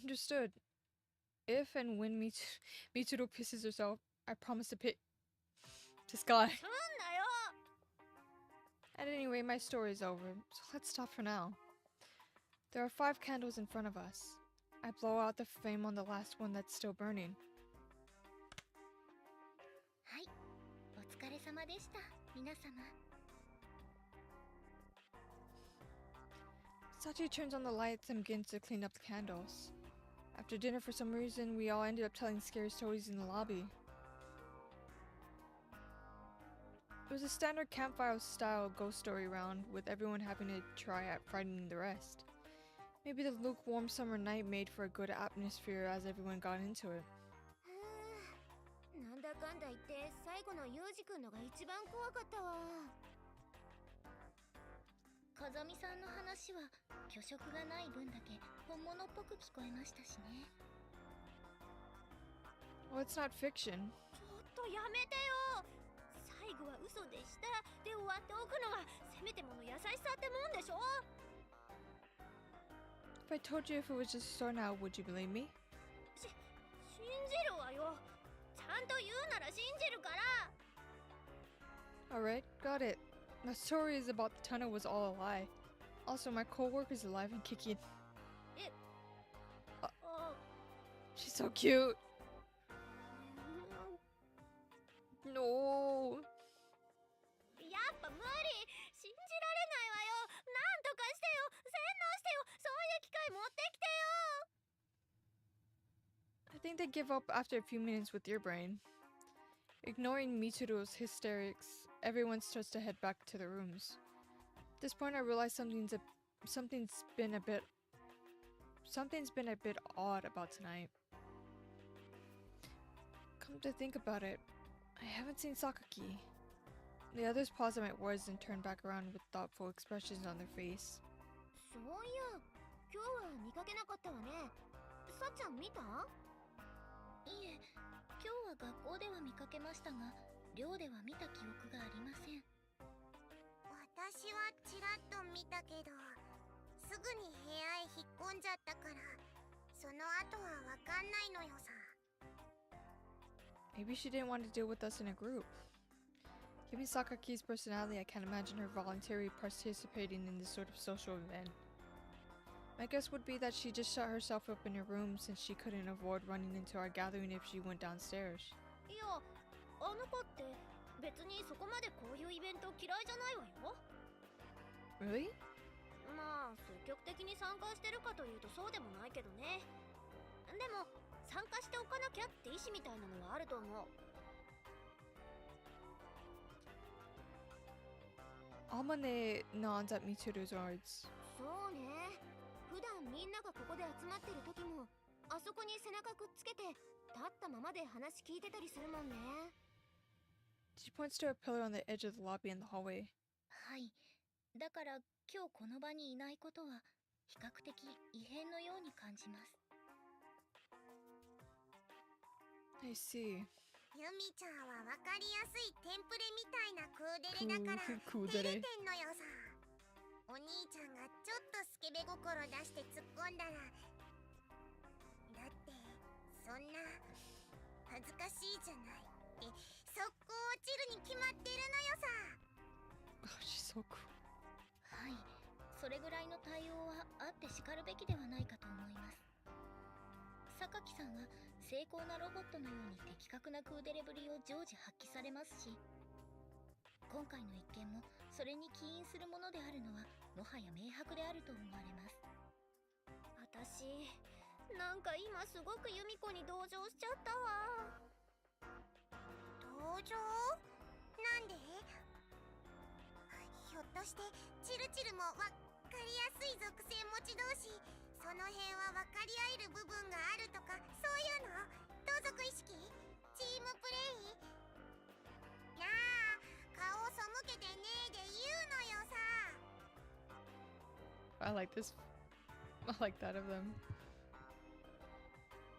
Understood. If and when Michiru pisses herself, I promise to pit this guy. すんなよ。 At any rate, my story is over, so let's stop for now. There are 5 candles in front of us. I blow out the flame on the last one that's still burning. はい、お疲れ様でした、皆様。 Sachi turns on the lights and begins to clean up the candles. After dinner, for some reason, we all ended up telling scary stories in the lobby. It was a standard campfire-style ghost story round, with everyone having a try at frightening the rest. Maybe the lukewarm summer night made for a good atmosphere as everyone got into it. なんだかんだ言って最後のユージ君のが一番怖かったわ。風見さんの話は虚飾がない分だけ本物っぽく聞こえましたしね。 Well, it's not fiction. ちょっとやめてよ。最後は嘘でしたで終わっておくのがせめてもの優しさってもんでしょ。 If I told you if it was just a story now, would you believe me? 信じるわよ。ちゃんと言うなら信じるから。 Alright, got it. The story is about the tunnel was all a lie. Also, my co-worker's alive and kicking. あ、 She's so cute. No. やっぱ無理。信じられないわよ。なんとかしてよ。洗脳してよ。そういう機会持ってきてよ。 I think they give up after a few minutes with your brain. Ignoring Michiru's hysterics, everyone starts to head back to their rooms. At this point, I realize something's been a bit odd about tonight. Come to think about it, I haven't seen Sakaki. The others pause at my words and turn back around with thoughtful expressions on their face. そういや、今日は見かけなかったわね。さっちゃん見た？いえ、今日は学校では見かけましたが、寮では見た記憶がありません。私はちらっと見たけど、すぐに部屋へ引っ込んじゃったから、その後はわかんないのよさ。 Maybe she didn't want to deal with us in a group. Given Sakaki's personality, I can't imagine her voluntarily participating in this sort of social event. My guess would be that she just shut herself up in her room since she couldn't avoid running into our gathering if she went downstairs. いや、あの子って別にそこまでこういうイベント嫌いじゃないわよ。 Really? まあ積極的に参加してるかというとそうでもないけどね。でも参加しておかなきゃって意志みたいなのはあると思う。 어머니 nods at Mitsuru's words. そうね。普段みんながここで集まってる時もあそこに背中くっつけて立ったままで話聞いてたりするもんね。 She points to a pillar on the edge of the lobby in the hallway. はい。だから今日この場にいないことは比較的異変のように感じます。 I see. ユミちゃんは分かりやすいテンプレみたいなクーデレだからクーデレ照れてんのよさ。お兄ちゃんがちょっとスケベ心出して突っ込んだら、だってそんな恥ずかしいじゃないって速攻落ちるに決まってるのよさ。 Oh, she's so cool. はい、それぐらいの対応はあってしかるべきではないかと思います。榊さんは精巧なロボットのように的確なクーデレぶりを常時発揮されますし、今回の一件もそれに起因するものであるのはもはや明白であると思われます。私なんか今すごくユミコに同情しちゃったわ。同情？なんで？ひょっとしてチルチルもわかりやすい属性持ち同士、その辺は分かり合える部分があるとか、そういうの？同族意識？チームプレイ？なあ、顔背けてねえで言うのよさ。 I like this. I like that of them.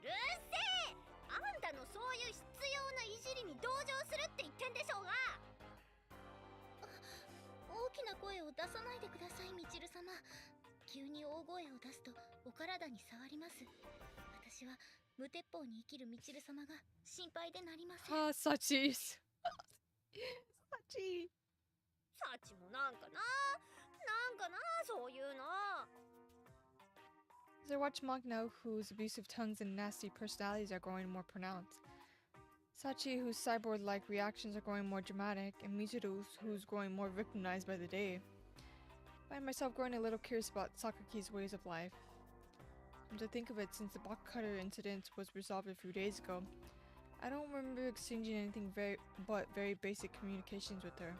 うるせえ！あんたのそういう必要ないじりに同情するって言ってんでしょうが。大きな声を出さないでください、みちる様。急に大声を出すとお体に触ります。私は無鉄砲に生きるみちる様が心配でなりません。Ah, Sachi. Sachi. サチもなんかなそういうの。 As I watch Magno, whose abusive tongues and nasty personalities are growing more pronounced, Sachi, whose cyborg-like reactions are growing more dramatic, and Mitsuru, who's growing more victimized by the day, I find myself growing a little curious about Sakaki's ways of life. Come to think of it, since the box cutter incident was resolved a few days ago, I don't remember exchanging anything but very basic communications with her.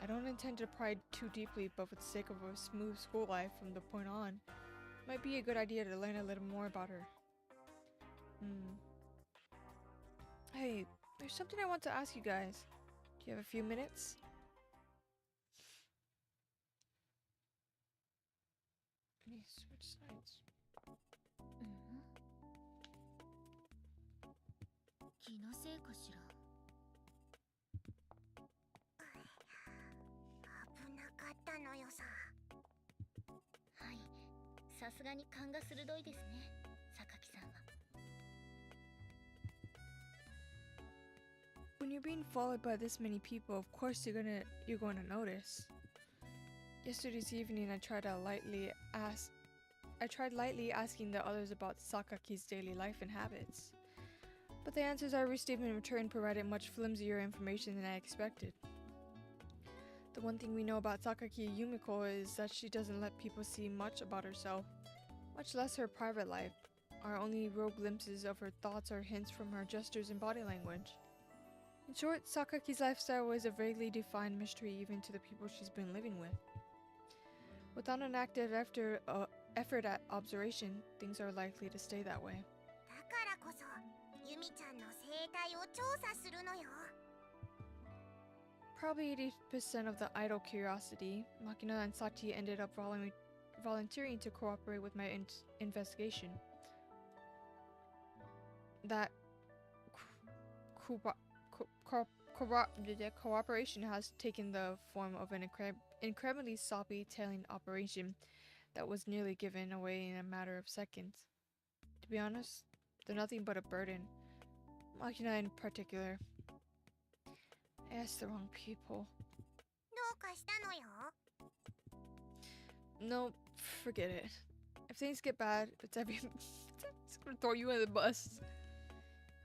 I don't intend to pry too deeply, but for the sake of a smooth school life from the point on, it might be a good idea to learn a little more about her. Hey, there's something I want to ask you guys. Do you have a few minutes? Let me switch sides. 気のせいかしら。危なかったのよさ。はい、さすがに勘が鋭いですね、榊さんは。 When you're being followed by this many people, of course you're going to notice. Yesterday's evening, I tried lightly asking the others about Sakaki's daily life and habits, but the answers I received in return provided much flimsier information than I expected. The one thing we know about Sakaki Yumiko is that she doesn't let people see much about herself, much less her private life. Our only real glimpses of her thoughts are hints from her gestures and body language. In short, Sakaki's lifestyle was a vaguely defined mystery even to the people she's been living with. Without an active effort at observation, things are likely to stay that way. だからこそ、ユミちゃんの生態を調査するのよ。 Probably 80% of the idle curiosity, Makina and Sachi ended up volunteering to cooperate with my investigation. That cooperation has taken the form of an incredibly sloppy tailing operation that was nearly given away in a matter of seconds. To be honest, they're nothing but a burden. Makina in particular. I asked the wrong people. どうかしたのよ。 No, forget it. If things get bad, it's gonna throw you in the bus.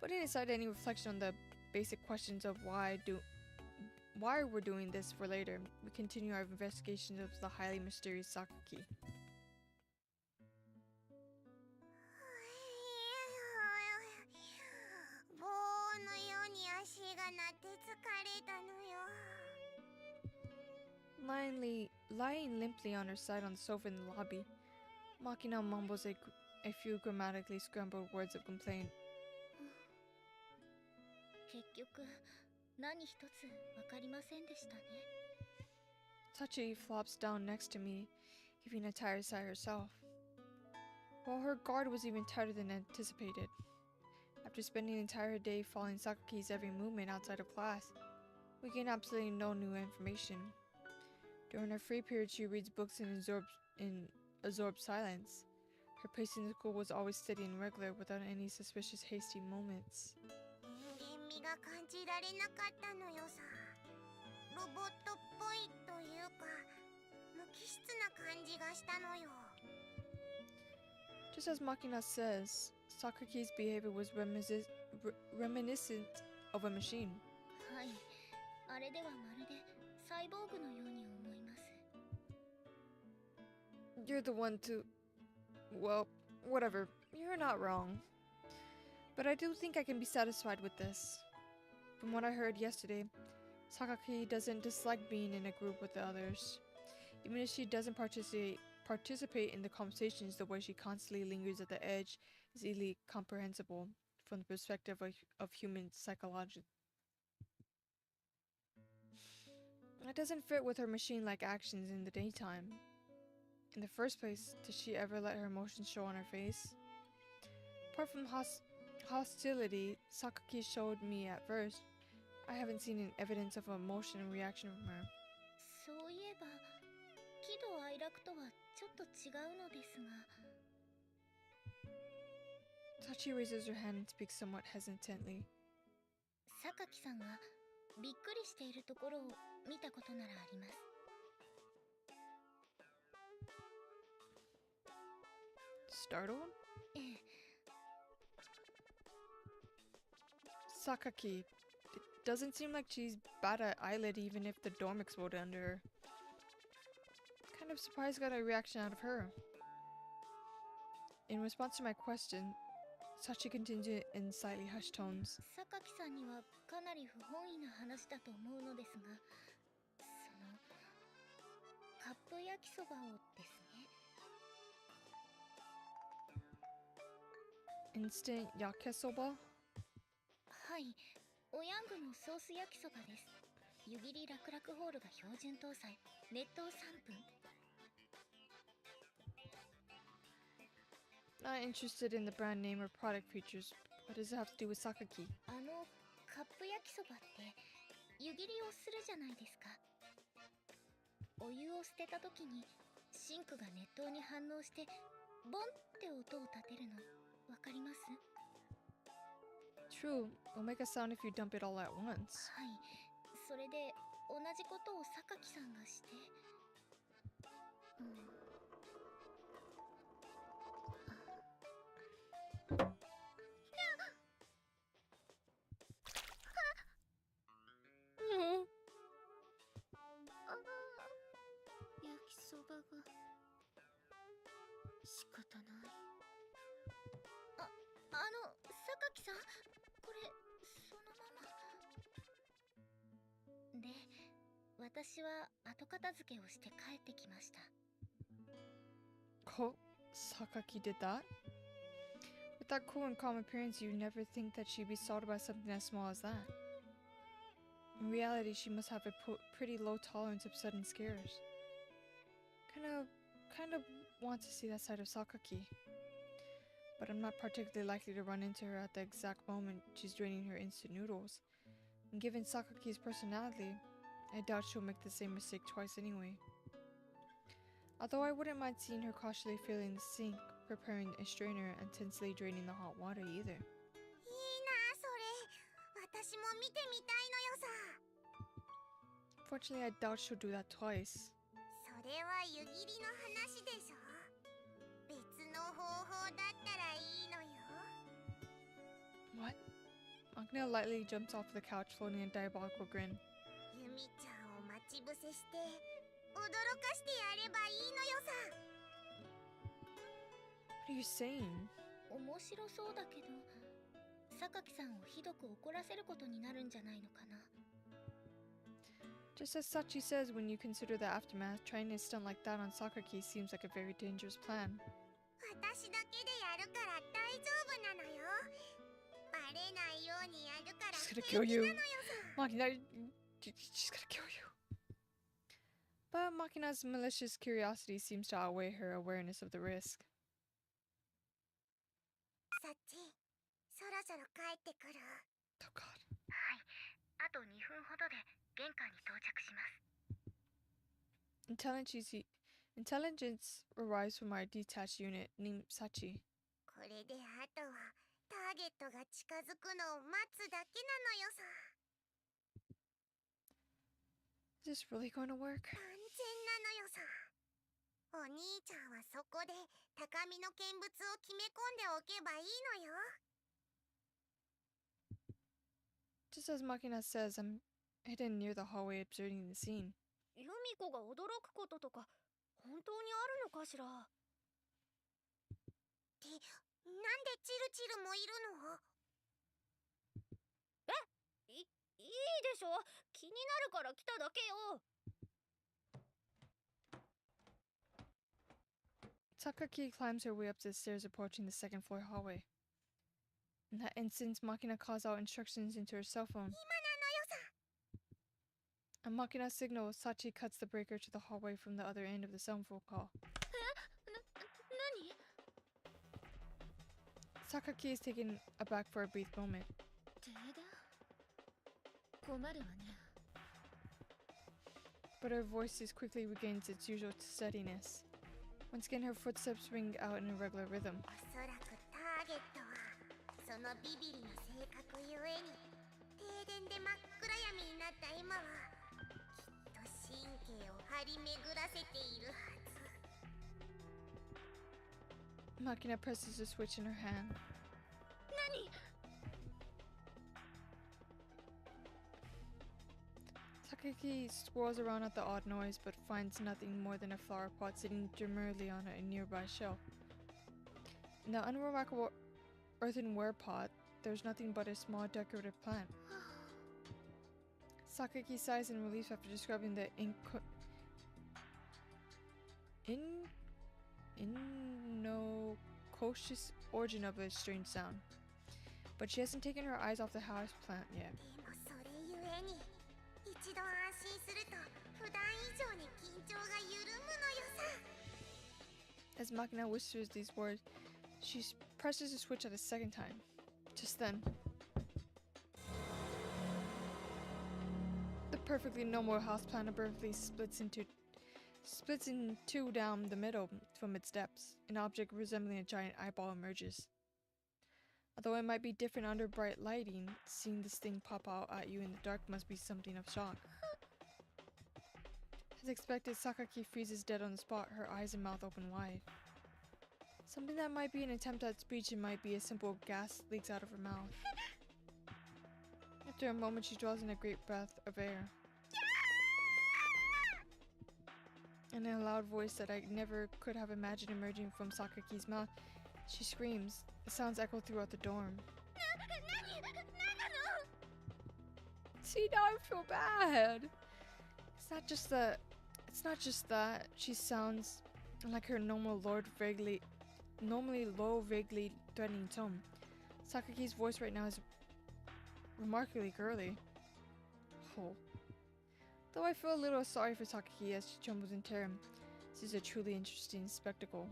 Putting aside any reflection on the basic questions of why we're doing this for later, we continue our investigation of the highly mysterious Sakaki. 棒のように足が鳴って疲れたのよ。Lying limply on her side on the sofa in the lobby, Makina mumbles a few grammatically scrambled words of complaint. 結局何一つわかりませんでしたね。 Tachi flops down next to me, heaving a tired sigh herself. Well, her guard was even tighter than anticipated. After spending the entire day following Sakaki's every movement outside of class, we gain absolutely no new information. During her free period, she reads books in absorbed silence. Her pace in school was always steady and regular, without any suspicious hasty moments. 人間味が感じられなかったのよさ。ロボットっぽいというか、無機質な感じがしたのよ。 Just as Makina says, Sakaki's behavior was reminiscent of a machine. はい、あれではまるでサイボーグのように思います。 You're the one to... Well, whatever. You're not wrong. But I do think I can be satisfied with this. From what I heard yesterday, Sakaki doesn't dislike being in a group with the others. Even if she doesn't participate in the conversations, the way she constantly lingers at the edge is easily comprehensible from the perspective of human psychology. That doesn't fit with her machine-like actions in the daytime. In the first place, did she ever let her emotions show on her face? Apart from hostility Sakaki showed me at first, I haven't seen an evidence of emotion and reaction from her. そういえば、喜怒哀楽とはちょっと違うのですが。 Tachi raises her hand and speaks somewhat hesitantly. 榊さんがびっくりしているところを見たことならあります。 Startled? ええ。 Sakaki. It doesn't seem like she's bat an eyelid even if the dorm exploded under her. Kind of surprised got a reaction out of her. In response to my question, Sachi continued in slightly hushed tones. 榊さんにはかなり不本意な話だと思うのですが、カップ焼きそばをですね。 Instant yakisoba? はい、おヤングのソース焼きそばです。湯切り楽々ホールが標準搭載、熱湯3分。 Not interested in the brand name or product features. What does it have to do with Sakaki? カップ焼きそばって湯切りをするじゃないですか。お湯を捨てた時にシンクが熱湯に反応してボンって音を立てるのわかります？ True, it'll make a sound if you dump it all at once. はい、それで同じことを榊さんがして、焼きそばが仕方ない。榊さん、これそのままで、私は後片付けをして帰ってきました。 Oh, Sakaki did that? With that cool and calm appearance, you'd never think that she'd be startled by something as small as that. In reality, she must have a pretty low tolerance of sudden scares. Kind of want to see that side of Sakaki. But I'm not particularly likely to run into her at the exact moment she's draining her instant noodles. And given Sakaki's personality, I doubt she'll make the same mistake twice anyway. Although I wouldn't mind seeing her cautiously filling the sink, preparing a strainer, and tensely draining the hot water either. いいなそれ。私も見てみたいのよさ。 Fortunately, I doubt she'll do that twice. それは湯切りの話でしょ。別の方法だったらいいのよ。 What? Agna lightly jumps off the couch, floating a diabolical grin. ユミちゃんを待ち伏せして驚かしてやればいいのよさ。 What are you saying? 面白そうだけど、榊さんをひどく怒らせることになるんじゃないのかな。Just as Sachi says, when you consider the aftermath, trying a stunt like that on Sakaki seems like a very dangerous plan. 私だけでやるから大丈夫なのよ。バレないようにやるから She's gonna 平 kill 気 you. なのよさ。 Makina, she's gonna kill you. But Makina's malicious curiosity seems to outweigh her awareness of the risk. サッチ、そろそろ帰ってくる。 Oh god. はい、あと2分ほどで玄関に到着します。 Intelligence arrives from our detached unit named Sachi. これであとはターゲットが近づくのを待つだけなのよさ。 Is this really going to work? 完全なのよさ。お兄ちゃんはそこで高みの見物を決め込んでおけばいいのよ。 Just as Makina says, I'm hidden near the hallway observing the scene. ユミコが驚くこととか本当にあるのかしら。ってなんでチルチルもいるの？え？いいでしょ。気になるから来ただけよ。 Sakaki climbs her way up the stairs approaching the second floor hallway. In that instant, Makina calls out instructions into her cell phone. 今なのよさ。 On Makina's signal, Sachi cuts the breaker to the hallway from the other end of the cell phone call. 何？ Sakaki is taken aback for a brief moment. 停電？困るわね。 But her voice quickly regains its usual steadiness. Once again, her footsteps ring out in a regular rhythm. おそらくターゲットはそのビビリな性格ゆえに停電で真っ暗闇になった今はきっと神経を張り巡らせているはず。 Makina presses the switch in her hand. 何？ Sakaki swirls around at the odd noise but finds nothing more than a flower pot sitting demurely on a nearby shelf. In the unremarkable earthenware pot, there's nothing but a small decorative plant. Sakaki sighs in relief after describing the innocuous origin of a strange sound. But she hasn't taken her eyes off the house plant yet. でもそれゆえに一度安心すると普段以上に緊張が緩むのよさ。 As Makina whispers these words, she presses the switch at a second time. Just then, the perfectly normal houseplant abruptly splits in two down the middle from its depths. An object resembling a giant eyeball emerges. Although it might be different under bright lighting, seeing this thing pop out at you in the dark must be something of shock. As expected, Sakaki freezes dead on the spot, her eyes and mouth open wide. Something that might be an attempt at speech and might be a simple gasp leaks out of her mouth. After a moment, she draws in a great breath of air. And in a loud voice that I never could have imagined emerging from Sakaki's mouth, she screams. The sounds echo throughout the dorm. See, now I feel bad. It's not just that she sounds like her normally low, vaguely threatening tone. Sakaki's voice right now is remarkably girly. Oh. Though I feel a little sorry for Sakaki as she trembles in terror. This is a truly interesting spectacle.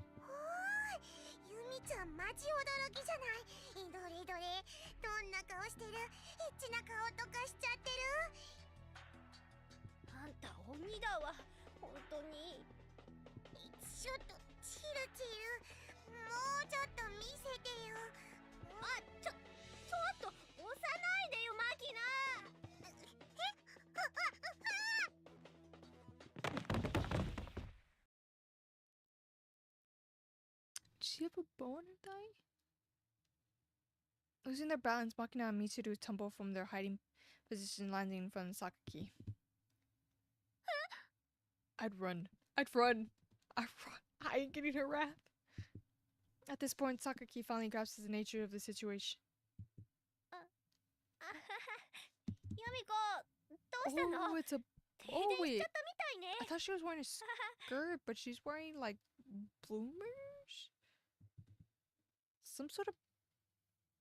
ユミちゃんマジ驚きじゃない。どれどれ、どんな顔してる？エッチな顔とかしちゃってる？あんた鬼だわ、本当に。ちょっとチルチル、もうちょっと見せてよ。あ、ちょっと押さないでよマキナ。Did she have a bow in her thigh? Losing their balance, Makina and Mitsuru tumble from their hiding position, landing in front of Sakaki. I'd run. I ain't getting her wrath. At this point, Sakaki finally grasps the nature of the situation. ユミコ、どうしたの？ Oh, it's a Oh wait, I thought she was wearing a skirt, but she's wearing like bloomers? Some sort of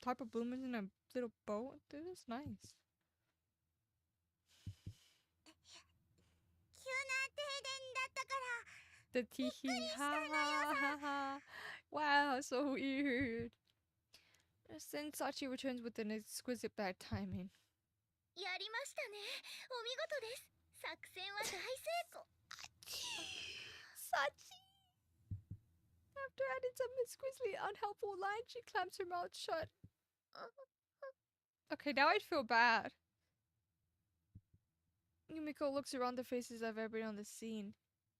type of bloomers in a little bow. This is nice. The teehee, ha ha ha ha. Wow, so weird. Then Sachi returns with an exquisite bad timing. やりましたね。お見事です。作戦は大成功。Sachi! After adding some exquisitely unhelpful lines, she clamps her mouth shut. Okay, now I feel bad. Yumiko looks around the faces of everybody on the scene,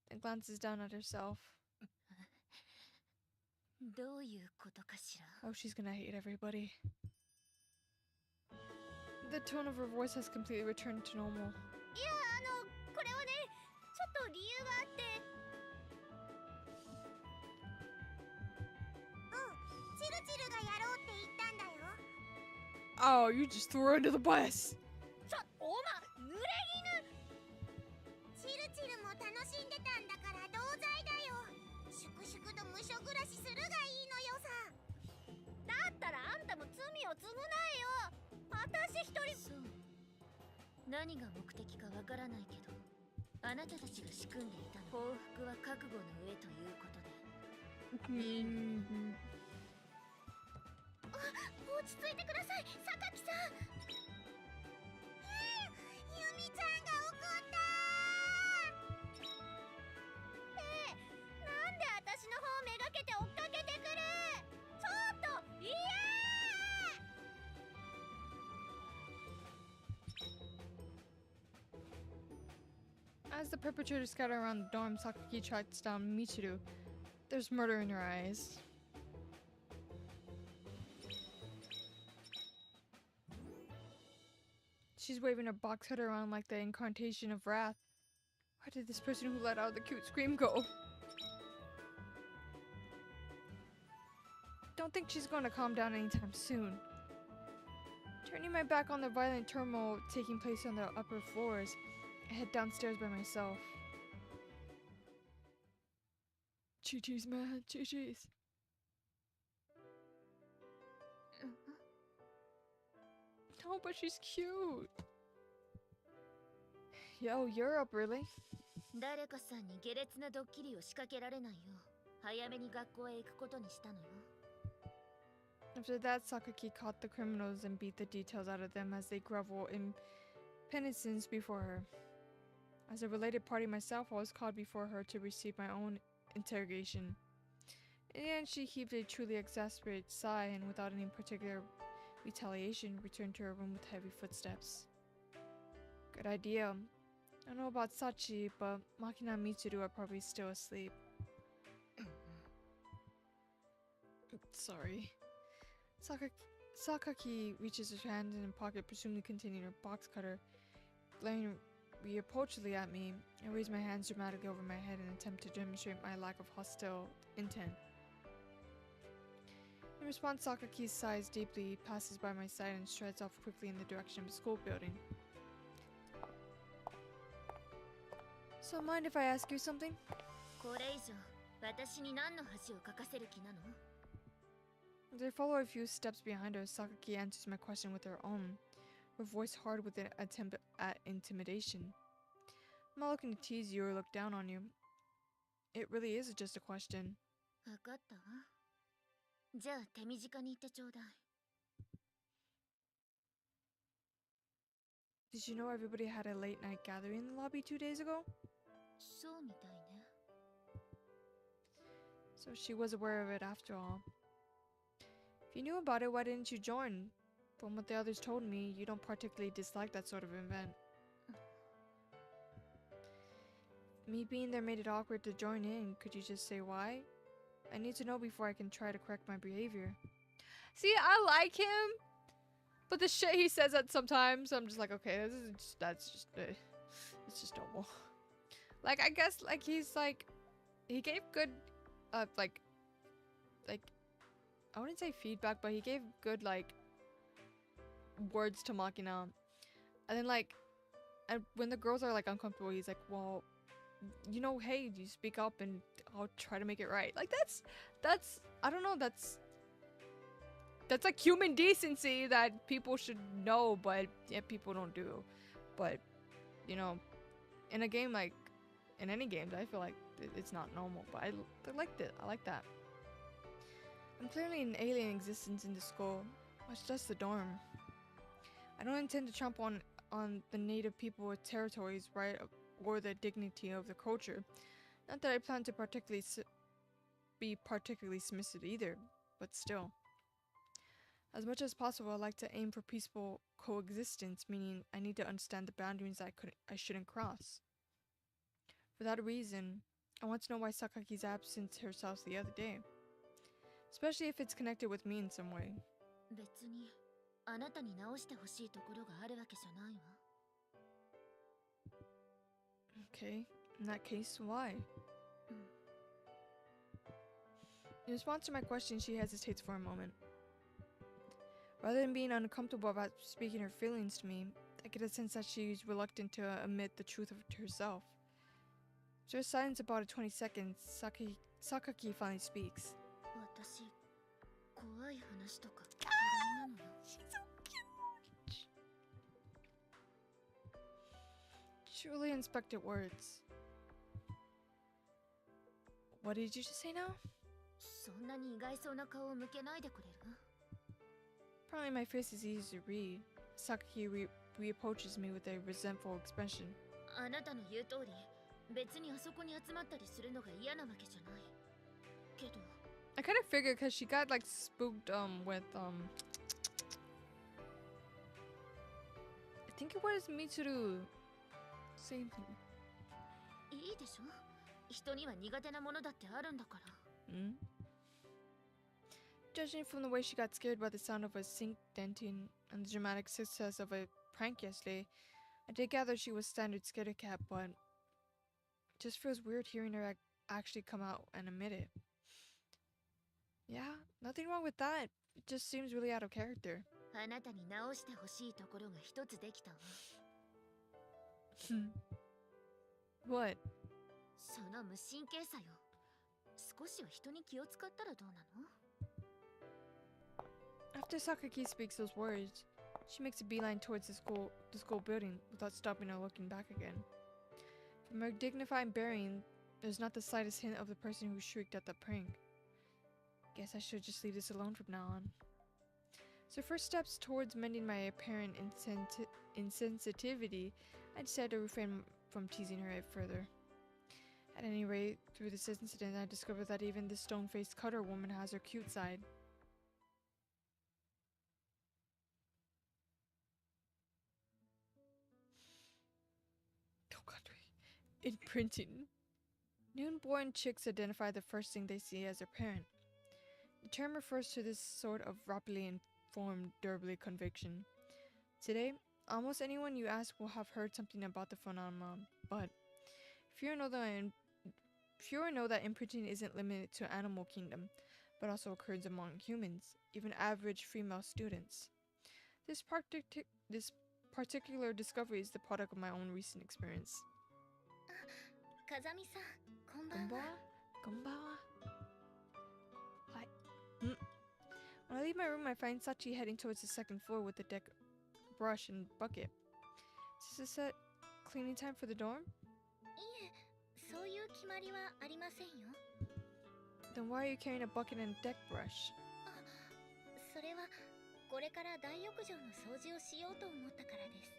then glances down at herself. どういうことかしら。 Oh, she's gonna hate everybody. The tone of her voice has completely returned to normal. いや、これはね、ちょっと理由があって。チルチルがやろうって言ったんだよ。 Oh, you just threw her under the bus! おま、濡れ衣。チルチルも楽しんでたんだから同罪だよ。粛々と無所暮らしするがいいのよさ。だったらあんたも罪を償えよ。私一人。そう。何が目的かわからないけど、あなたたちが仕組んでいた報復は覚悟の上ということで。落ち着いてください、榊さん。ユミちゃんが怒った。なんで私の方めがけて追っかけてくる。ちょっといや。 As the perpetrators scatter around the dorm, Sakaki tracks down Michiru. There's murder in her eyes. She's waving her box cutter around like the incarnation of wrath. Where did this person who let out the cute scream go? Don't think she's going to calm down anytime soon. Turning my back on the violent turmoil taking place on the upper floors, I head downstairs by myself. Chi-Chi's man, Chi-Chi's. No, but she's cute. Yo, you're up early. 誰かさんに下劣なドッキリを仕掛けられないよう早めに学校へ行くことにしたのよ。 After that, Sakaki caught the criminals and beat the details out of them as they grovel in penitence before her. As a related party myself, I was called before her to receive my own interrogation. In the end, she heaved a truly exasperated sigh and without any particular retaliation, returned to her room with heavy footsteps. Good idea. I don't know about Sachi, but Makina and Mitsuru are probably still asleep. Sorry. Sakaki reaches her hand in her pocket, presumably containing her box cutter. Glaring reproachfully at me, I raise my hands dramatically over my head in an attempt to demonstrate my lack of hostile intent. In response, Sakaki sighs deeply, passes by my side, and strides off quickly in the direction of the school building. So mind if I ask you something? これ以上私に何の恥をかかせる気なの？ As I follow a few steps behind her, Sakaki answers my question with her own, her voice hard with an attempt at intimidation. I'm not looking to tease you or look down on you. It really is just a question. わかったわ。じゃあ手短に言ってちょうだい。 Did you know everybody had a late night gathering in the lobby 2 days ago? そうみたいね。 So she was aware of it after all. If you knew about it, why didn't you join? From what the others told me, you don't particularly dislike that sort of event. Me being there made it awkward to join in. Could you just say why? I need to know before I can try to correct my behavior. See, I like him, but the shit he says at sometimes, I'm just like, okay, it's just normal. Like, I guess, like, he's like, he gave good, like, I wouldn't say feedback, but he gave good, like, words to Makina. And then, like, and when the girls are like uncomfortable, he's like, well, you know, hey, you speak up and I'll try to make it right. Like that's I don't know, that's like human decency that people should know, but yeah, people don't do. But you know, in a game like in any games, I feel like it's not normal. But I liked it. I like that. I'm clearly an alien existence in the school, much less the dorm. I don't intend to trample on the native people's territories, right, or the dignity of the culture. Not that I plan to be particularly submissive either, but still. As much as possible, I like to aim for peaceful coexistence, meaning I need to understand the boundaries I shouldn't cross. For that reason, I want to know why Sakaki's absent herself the other day. Especially if it's connected with me in some way. 別にあなたに直してほしいところがあるわけじゃないわ。 Okay, in that case, why? In response to my question, she hesitates for a moment. Rather than being uncomfortable about speaking her feelings to me, I get a sense that she's reluctant to admit the truth of it to herself. After a silence about 20 seconds, Sakaki finally speaks. 私、怖い話とか嫌いなのよ。 She's so cute! Truly inspected words. What did you just say now? そんなに意外そうな顔を向けないでくれる？ Apparently my face is easy to read. Sakaki reapproaches me with a resentful expression. あなたの言う通り、別にあそこに集まったりするのが嫌なわけじゃない。けど、 I kind of figured because she got like spooked with I think it was Mitsuru. Same thing. いいでしょ？人には苦手なものだってあるんだから。 Judging from the way she got scared by the sound of a sink denting and the dramatic success of a prank yesterday, I did gather she was standard scaredy cat, but it just feels weird hearing her actually come out and admit it. Yeah, nothing wrong with that. It just seems really out of character. あなたに直してほしいところが一つできたわ。 What? その無神経さよ。少しは人に気を使ったらどうなの？ After Sakaki speaks those words, she makes a beeline towards the school building without stopping or looking back again. From her dignified bearing, there's not the slightest hint of the person who shrieked at the prank. Guess I should just leave this alone from now on. So first steps towards mending my apparent insensitivity, I decided to refrain from teasing her further. At any rate, through this incident, I discovered that even this stone-faced cutter woman has her cute side. Oh god, imprinting. Newborn chicks identify the first thing they see as their parent. The term refers to this sort of rapidly informed durably conviction. Today, almost anyone you ask will have heard something about the phenomenon, but fewer know that imprinting isn't limited to animal kingdom, but also occurs among humans, even average female students. This particular discovery is the product of my own recent experience. 風見さん、こんばんは。Konbawa? Hi. When I leave my room, I find Sachi heading towards the second floor with a deck brush and bucket. Is this a set cleaning time for the dorm? いえ、そういう決まりはありませんよ。 Then why are you carrying a bucket and a deck brush? あ、それはこれから大浴場の掃除をしようと思ったからです。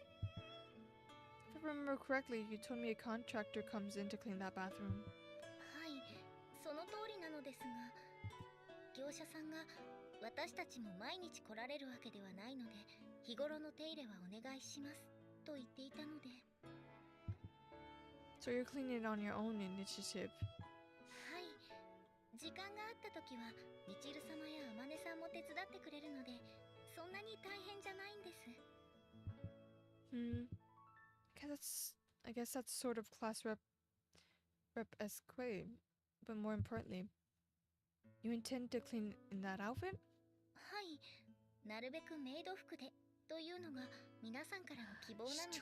If I remember correctly, you told me a contractor comes in to clean that bathroom. はい、その通りなのですが、業者さんが私たちも毎日来られるわけではないので、日頃の手入れはお願いしますと言っていたので。 So you're cleaning it on your own initiative. はい、時間があった時はみちる様やあまねさんも手伝ってくれるので、そんなに大変じゃないんです。 I guess that's sort of class rep-esque way. But more importantly, you intend to clean in that outfit? はい、なるべくメイド服でというのが皆さんからの希望なので。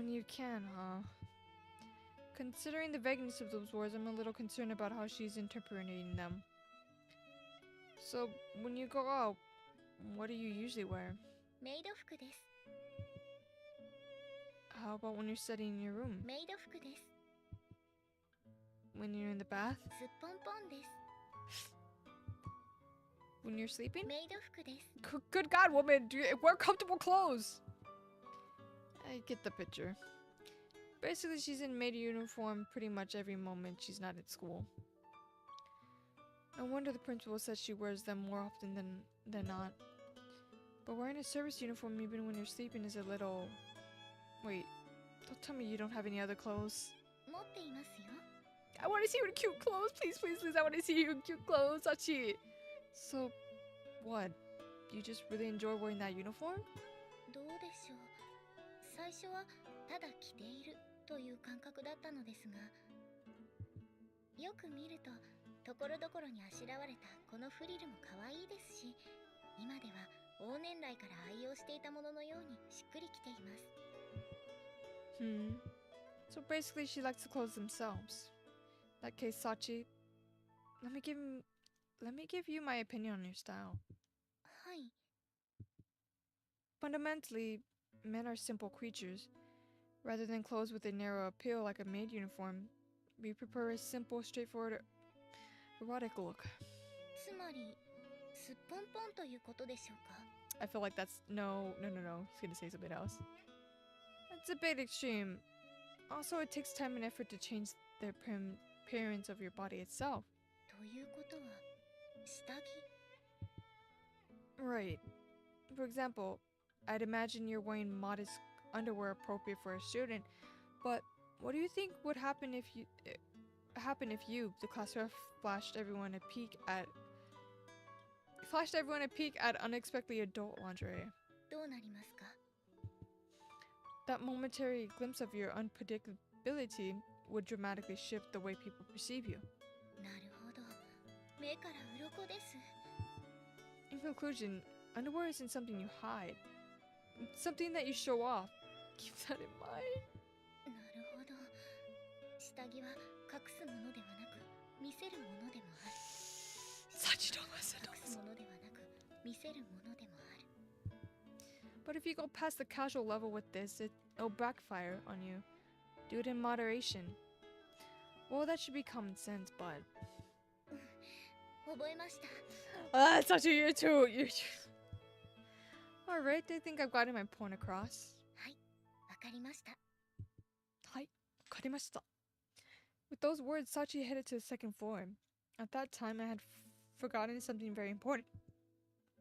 When you can, huh? Considering the vagueness of those words, I'm a little concerned about how she's interpreting them. So, when you go out, what do you usually wear? メイド服です。 How about when you're studying in your room? メイド服です。 When you're in the bath? すっぽんぽんです。 When you're sleeping? メイド服です。 Good God, woman! Wear comfortable clothes! I get the picture. Basically, she's in maid uniform pretty much every moment she's not at school. No wonder the principal says she wears them more often than not. But wearing a service uniform even when you're sleeping is a little... Wait, don't tell me you don't have any other clothes. 持っていますよ。 I want to see you in cute clothes, please, please, please. I want to see you in cute clothes, Sachi. So, what? You just really enjoy wearing that uniform? どうでしょう。最初はただ着ているという感覚だったのですが、よく見るとところどころにあしらわれたこのフリルも可愛いですし、今では往年来から愛用していたもののようにしっくりきています。So basically, she likes the clothes themselves. In that case, Sachi, let me give you my opinion on your style. はい。 Fundamentally, men are simple creatures. Rather than clothes with a narrow appeal like a maid uniform, we prefer a simple, straightforward, erotic look. つまりすっぽんぽんということでしょうか。 I feel like that's no. He's gonna say something else. That's a bit extreme. Also, it takes time and effort to change the appearance of your body itself. ということは下着。 Right. For example, I'd imagine you're wearing modest underwear appropriate for a student, but what do you think would happen if you, the class rep, flashed everyone a peek at unexpectedly adult lingerie? どうなりますか。 That momentary glimpse of your unpredictability would dramatically shift the way people perceive you. なるほど。目から鱗です。 In conclusion, underwear isn't something you hide. It's something that you show off. Keep that in mind. なるほど。下着は隠すものではなく見せるものでもある。 Sachi, don't listen, 隠 don't す listen. ものではなく見せるものでもある。 But if you go past the casual level with this, it'll backfire on you. Do it in moderation. Well, that should be common sense, but... 覚えました。 Sachi, you too. Alright, I think I've gotten my point across. はい、わかりました。 Hai, karimashita. With those words, Sachi headed to the second floor. At that time, I had forgotten something very important.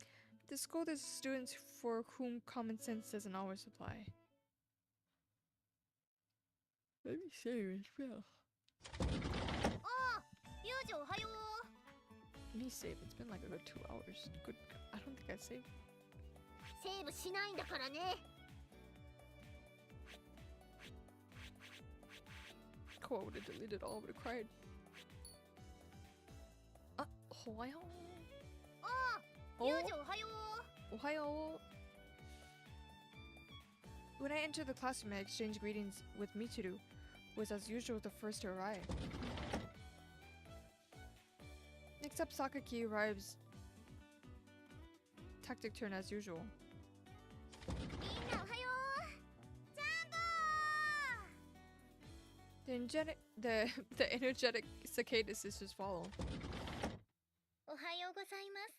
At this school, there's students for whom common sense doesn't always apply. Let me save as well. ああ、ユージおはよう。 Let me save. It's been like a good 2 hours. Good. I don't think I saved. セーブしないんだからね。 Cool, I would have deleted all. I would have cried. Ohio. ああ、ユージおはよう。 Ohio. When I entered the classroom, I exchanged greetings with Michiru, who was as usual the first to arrive. Next up, Sakaki arrives. Tactic turn as usual. みんなおはよう。ジャンボー。 The energetic cicada sisters follow. おはようございます。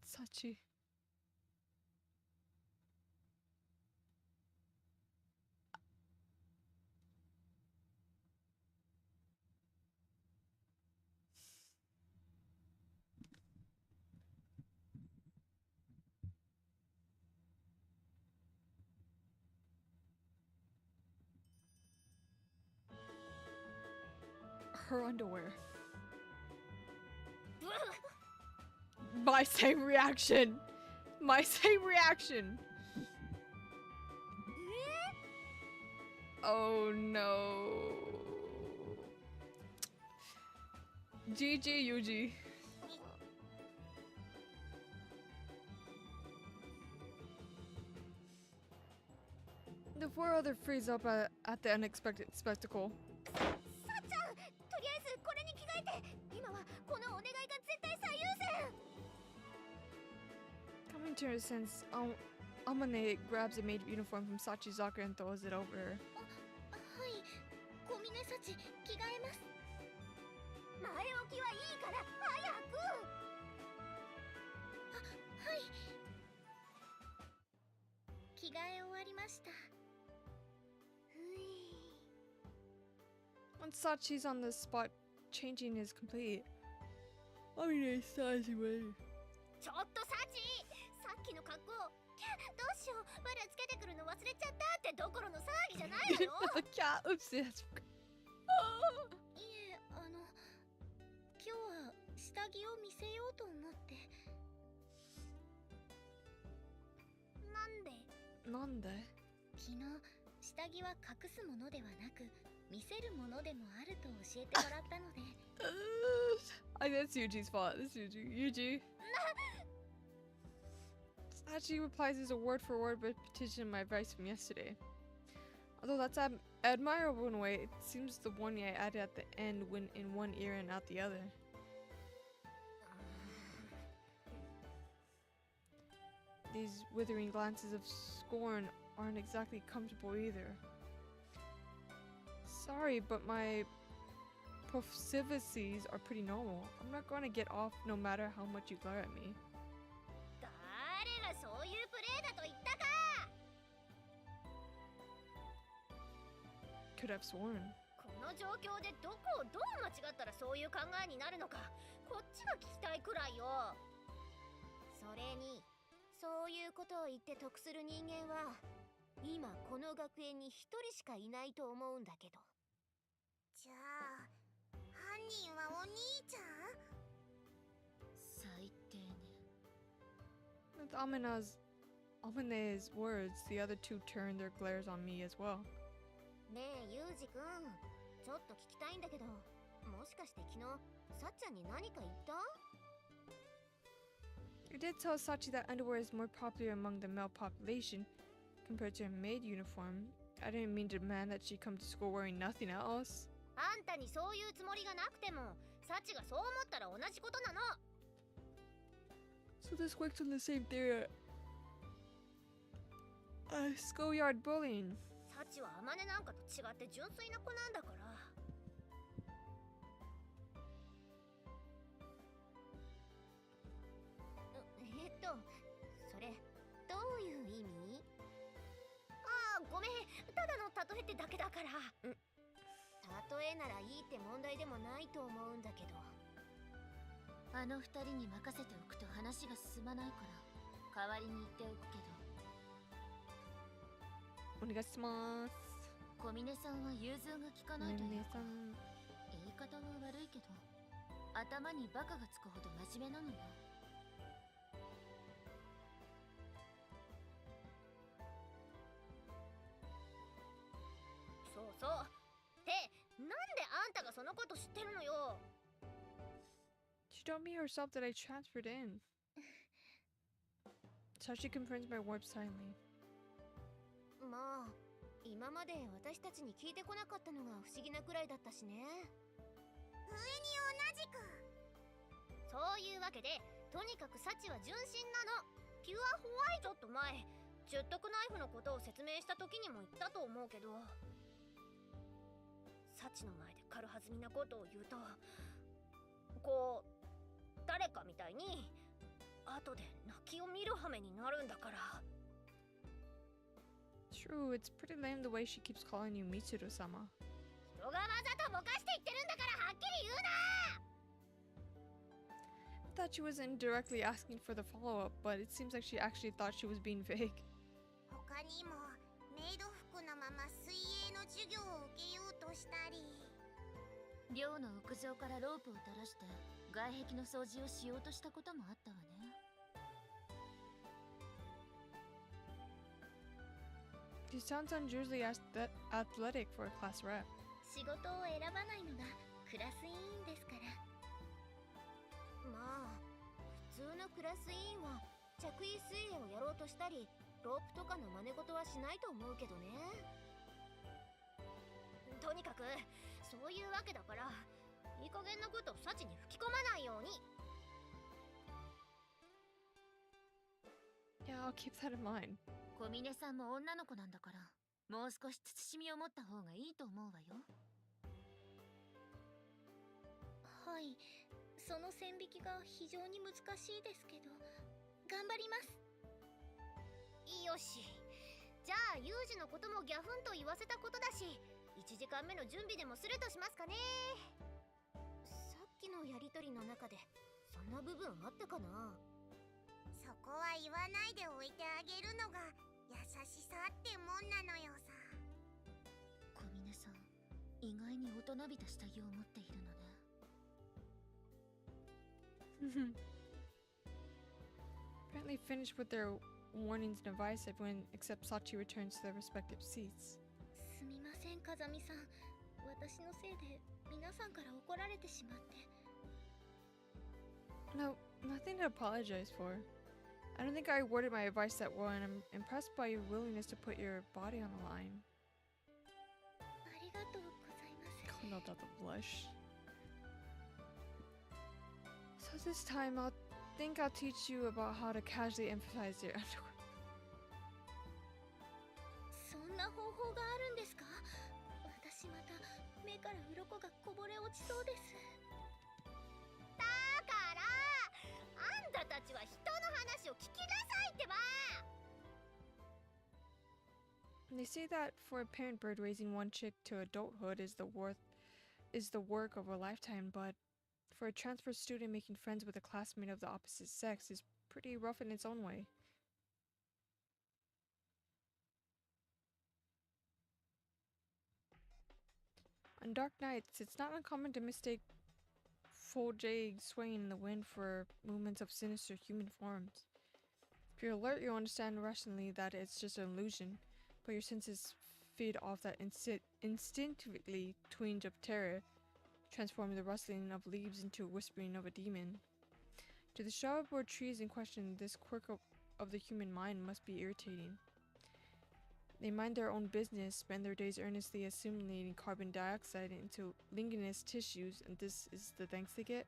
Sachi. Her underwear. My same reaction. My same reaction. Oh no. GG Yuji. The four other freeze up at the unexpected spectacle. さっちゃん、とりあえずこれに着替えて。今はこのお願いが絶対最優先。 Coming to her sense, Amane grabs a maid uniform from Sachizaka and throws it over her. はい、小峰幸着替えます。前置きはいいから早く。はい。着替え終わりました。Once Sachi's on the spot, changing is complete. Amane sighs away. ちょっとサチ、さっきの格好。キャ、どうしよう。まだつけてくるの忘れちゃったってどころの騒ぎじゃないわよ。The cat, oopsie. いえ、今日は下着を見せようと思って。なんで？昨日、下着は隠すものではなく、見せるものでもあると教えてもらったので。I think that's Yuji's fault. That's Yuji. Sachi replies as a word-for-word repetition of my advice from yesterday. Although that's admirable in a way, it seems the warning I added at the end went in one ear and out the other. These withering glances of scorn aren't exactly comfortable either. Sorry, but my proclivities are pretty normal. I'm not going to get off no matter how much you glare at me. 誰がそういうプレーだと言ったか。 Could have sworn. この状況でどこをどう間違ったらそういう考えになるのか、こっちが聞きたいくらいよ。それに、そういうことを言って得する人間は今この学園に一人しかいないと思うんだけど。じゃあ犯人はお兄ちゃん？最低ね。 With Amane's words, the other two turn their glares on me as well. ねえユウジ君、ちょっと聞きたいんだけど、もしかして昨日さっちゃんに何か言った？ I did tell Sachi that underwear is more popular among the male population compared to her maid uniform. I didn't mean to demand that she come to school wearing nothing else. あんたにそういうつもりがなくても、サチがそう思ったら同じことなの。 So this works on the same theory as schoolyard bullying. サチはアマネなんかと違って純粋な子なんだから。それどういう意味？ああ、ごめん、ただの例えってだけだから。例えならいいって問題でもないと思うんだけど。あの二人に任せておくと話が進まないから代わりに言っておくけど。お願いします。小峰さんは融通が利かないというか、小峰さん。言い方は悪いけど頭にバカがつくほど真面目なのよ。そうそう。ってなんであんたがそのこと知ってるのよ。 She told me herself that I transferred in. So she confirms my words silently. まあ今まで私たちに聞いてこなかったのが不思議なくらいだったしね。上に同じく。そういうわけでとにかくサチは純真なの。ピュアホワイトと前十徳ナイフのことを説明した時にも言ったと思うけど、サチの前で軽はずみなことを言うとこう誰かみたいに後で泣きを見る羽目になるんだから。 True, it's pretty lame the way she keeps calling you Mitsuru-sama. 人がわざとぼかして言ってるんだからはっきり言うな。 I thought she wasn't directly asking for the follow-up, but it seems like she actually thought she was being vague. 他にもメイド服のまま水泳の授業を受けようとしたり、寮の屋上からロープを垂らして外壁の掃除をしようとしたこともあったわね。 She sounds unusually athletic for a class rep. 仕事を選ばないのがクラス委員ですから。まあ普通のクラス委員は着衣水泳をやろうとしたりロープとかの真似事はしないと思うけどね。とにかくそういうわけだから、いい加減なことサチに吹き込まないように。 Yeah, I'll keep that in mind. 小峰さんも女の子なんだから、もう少し慎みを持った方がいいと思うわよ。はい、その線引きが非常に難しいですけど、頑張ります。よし、じゃあユージのこともギャフンと言わせたことだし、1時間目の準備でもするとしますかね。さっきのやりとりの中でそんな部分あったかな。そこは言わないでおいてあげるのが優しさってもんなのよさ。小峰さん、意外に大人びた下着を持っているのね。Apparently finished with their warnings and advice, everyone except Sachi returns to their respective seats. すみません風見さん、私のせいで皆さんから怒られてしまって。 No, nothing to apologize for. I don't think I worded my advice that well, and I'm impressed by your willingness to put your body on the line. ありがとうございます。 Called out the blush. So this time I'll teach you about how to casually emphasize your underwear. そんな方法があるんですか？私また目から鱗がこぼれ落ちそうです。だからあんたたちは人の話を聞きなさいってば。 They say that for a parent bird, raising one chick to adulthood is the work of a lifetime, but for a transfer student, making friends with a classmate of the opposite sex is pretty rough in its own way. On dark nights, it's not uncommon to mistake full jade swaying in the wind for movements of sinister human forms. If you're alert, you'll understand rationally that it's just an illusion, but your senses feed off that instinctively twinge of terror, transforming the rustling of leaves into a whispering of a demon. To the shrub or trees in question, this quirk of the human mind must be irritating. They mind their own business, spend their days earnestly assimilating carbon dioxide into ligneous tissues, and this is the thanks they get?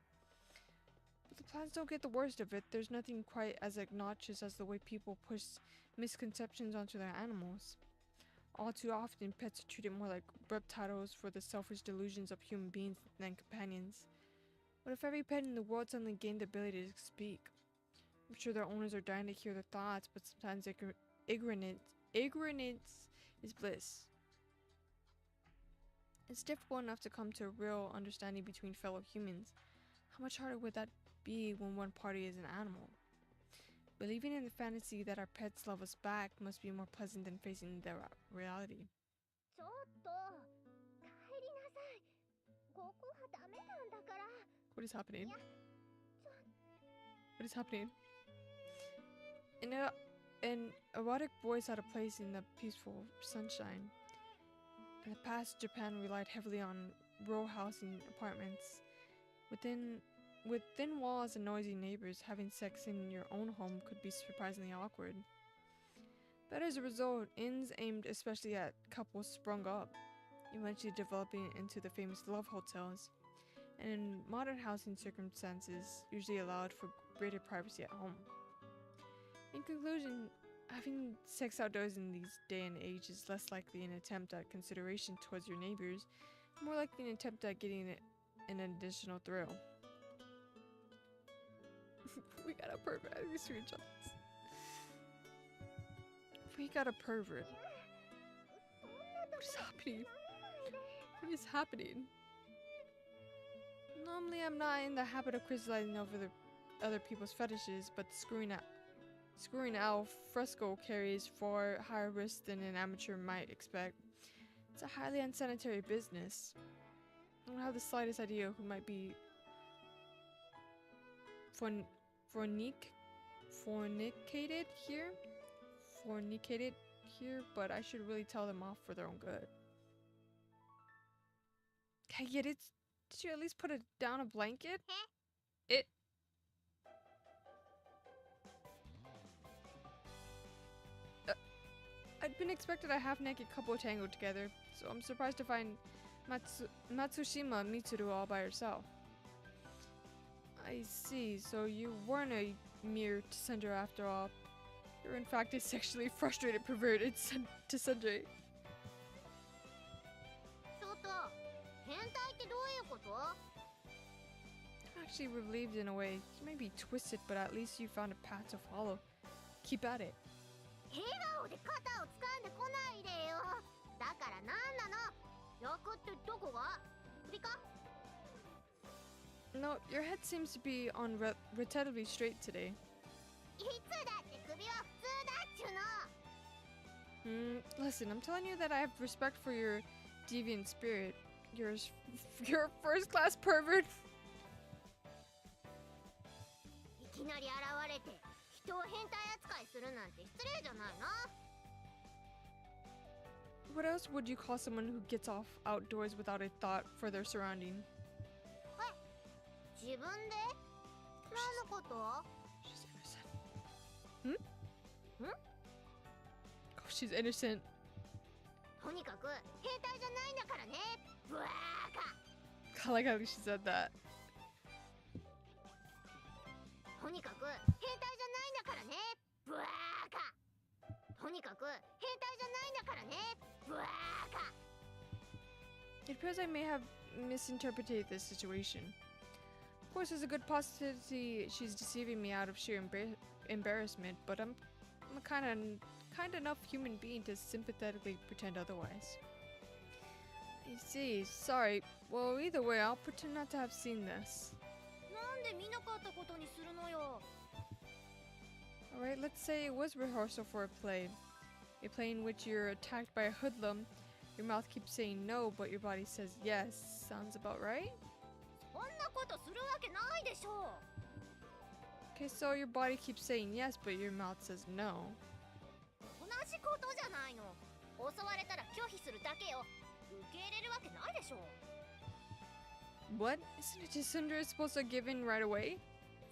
But the plants don't get the worst of it. There's nothing quite as obnoxious as the way people push misconceptions onto their animals. All too often, pets are treated more like reptiles for the selfish delusions of human beings than companions. What if every pet in the world suddenly gained the ability to speak? I'm sure their owners are dying to hear their thoughts, but sometimes ignorance is bliss. It's difficult enough to come to a real understanding between fellow humans. How much harder would that be when one party is an animal? Believing in the fantasy that our pets love us back must be more pleasant than facing their reality. ちょっと帰りなさい。ここはダメなんだから。 What is happening? いや、 What is happening? An erotic voice out of place in the peaceful sunshine. In the past, Japan relied heavily on row housing apartments. With thin walls and noisy neighbors, having sex in your own home could be surprisingly awkward. But as a result, inns aimed especially at couples sprung up, eventually developing into the famous love hotels, and in modern housing circumstances, usually allowed for greater privacy at home. In conclusion, having sex outdoors in these day and age is less likely an attempt at consideration towards your neighbors, more likely an attempt at getting an additional thrill. We got a pervert. These screenshots. We got a pervert. What is happening? What is happening? Normally, I'm not in the habit of criticizing over the other people's fetishes, but screwing al fresco carries far higher risk than an amateur might expect. It's a highly unsanitary business. I don't have the slightest idea who might be fornicated here, but I should really tell them off for their own good. Can I get it? Did you at least put down a blanket? It I'd been expected a half-naked couple tangled together, so I'm surprised to find Matsushima Mitsuru all by herself. I see, so you weren't a mere Tsundere after all. You're in fact a sexually frustrated, perverted Tsundere. ちょっと変態ってどういうこと？ I'm actually relieved in a way. You may be twisted, but at least you found a path to follow. Keep at it. 笑顔で肩を掴んでこないでよ。だからなんなの？役ってどこが？首か？ No, your head seems to be on relatively straight today. いつだって首は普通だっちゅの。 Listen, I'm telling you that I have respect for your deviant spirit. You're a first-class pervert. いきなり現れて人を変態扱いするなんて失礼じゃないの？ What else would you call someone who gets off outdoors without a thought for their surrounding? 自分で？何のこと？ She's innocent. Oh, she's innocent. とにかく変態じゃないんだからね。ブワーカ。 I like how she said that. とにかく変態じゃないんだからね。ブワーカ。とにかく変態じゃないんだからね。ブワーカ。 It appears I may have misinterpreted this situation. Of course, there's a good possibility she's deceiving me out of sheer embarrassment, but I'm a kind enough human being to sympathetically pretend otherwise. I see. Sorry. Well, either way, I'll pretend not to have seen this. なんで見なかったことにするのよ。 Alright, let's say it was rehearsal for a play. A play in which you're attacked by a hoodlum. Your mouth keeps saying no, but your body says yes. Sounds about right? そんなことするわけないでしょ。 Okay, so your body keeps saying yes, but your mouth says no. 同じことじゃないの。襲われたら拒否するだけよ。受け入れるわけないでしょ。 What? Isn't it just Cinder is supposed to give in right away?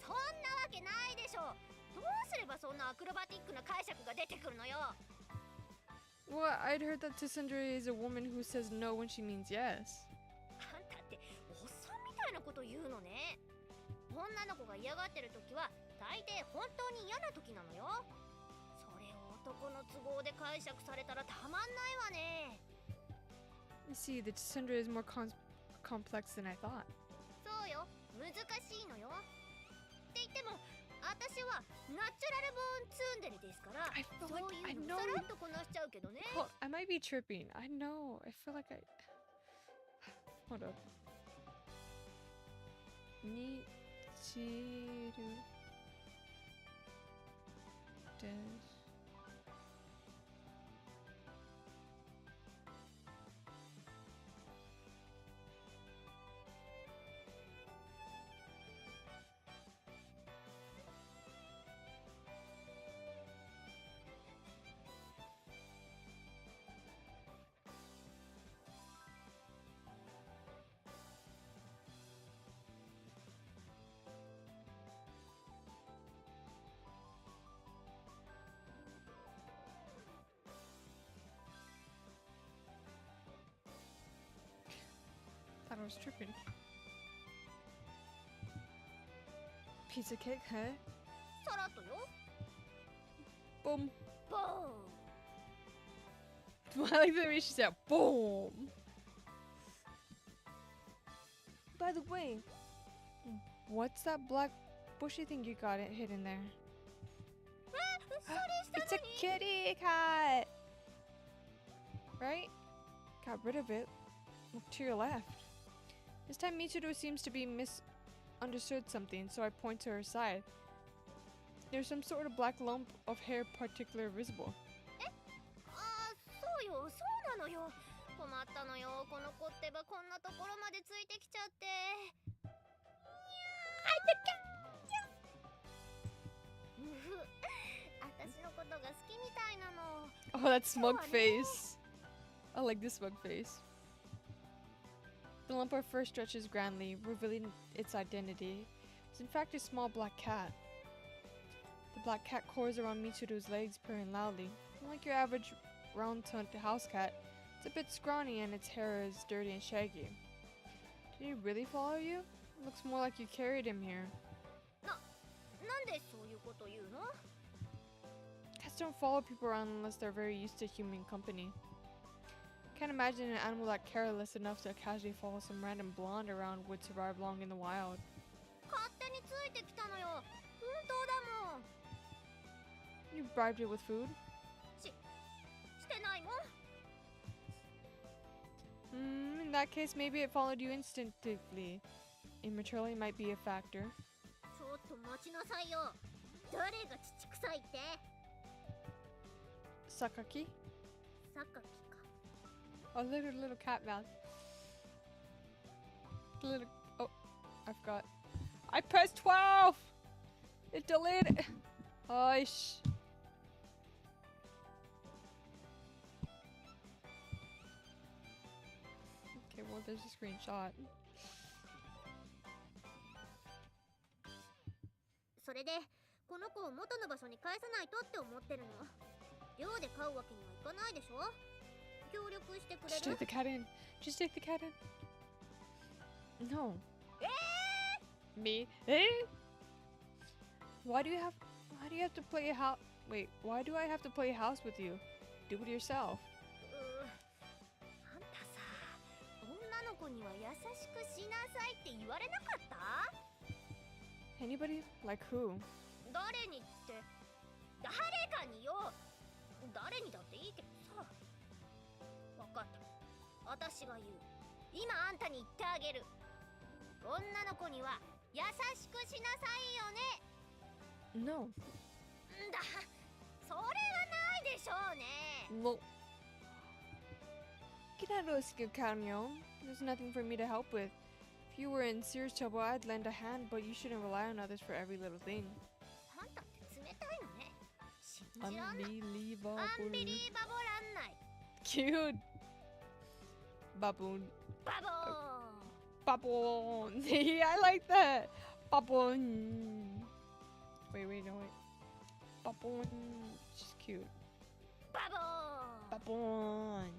そんなわけないでしょ。どうすればそんなアクロバティックな解釈が出てくるのよ。 Well, I'd heard that Tsundere is a woman who says no when she means yes. あんたっておっさんみたいなこと言うのね。女の子が嫌がってる時は大抵本当に嫌な時なのよ。それを男の都合で解釈されたらたまんないわね。 I see, the Tsundere is more complex than I thought. そうよ、難しいのよ。って言っても私はナチュラルボーンツンデレですから、 I feel そう like い I う know. のさらっとこなしちゃうけどね。 Hold, I might be tripping. I know. I feel like I. Hold up. Nichiru desu. Thought I was tripping. Pizza cake, huh? さらっとよ。 Boom. ボーン。 I like the way she said boom. By the way, what's that black bushy thing you got it hidden there? それした It's a のに。 kitty cat! Right? Got rid of it. Look to your left. This time Mitsuru seems to be misunderstood something, so I point to her side. There's some sort of black lump of hair particularly visible. ああ、そうよ、そうなのよ。困ったのよ。この子ってばこんなところまでついてきちゃって。うふ、私のことが好きみたいなの。 Oh, that smug face. I like this smug face. The lump of fur stretches grandly, revealing its identity. It's in fact a small black cat. The black cat coils around Mitsuru's legs, purring loudly. Unlike your average round-tongued house cat. It's a bit scrawny and its hair is dirty and shaggy. Did he really follow you? Looks more like you carried him here. なんでそういうこと言うの? Cats don't follow people around unless they're very used to human company. Can't imagine an animal that careless enough to casually follow some random blonde around would survive long in the wild. 勝手についてきたのよ。本当だもん。 You bribed it with food? してないもん。 In that case, maybe it followed you instinctively. Immaturely might be a factor. ちょっと待ちなさいよ。誰が乳臭いって? Sakaki? さかきか。 A little cat mouth. Little. Oh, I forgot. I pressed 12! It delayed it. Oish. Okay, well, there's a screenshot. それでこの子を元の場所に返さないとって思ってるの。寮で飼うわけにはいかないでしょ。協力してくれ Just take る? the cat in. Just take the cat in. No. Me? Why do you have to play a house? Wait, why do I have to play a house with you? Do it yourself. あんたさ、女の子には優しくしなさいって言われなかった? Anybody? Like who? 誰にって、誰かによ。誰にだっていいけどさ。わかった。私が言う。今あんたに言ってあげる。女の子には優しくしなさいよね。 No. んだ、それはないでしょうね。 Well, get out of this, Cameo. There's nothing for me to help with. If you were in serious trouble, I'd lend a hand, but you shouldn't rely on others for every little thing. あんたって冷たいのね。信じらんない。 Unbelievable. アンビリーバボらんない。 Cute. Baboon. バボーン。 Baboon. Yeah, I like that. Baboon. Wait, no, wait. Baboon. She's cute. バボーン。 Baboon.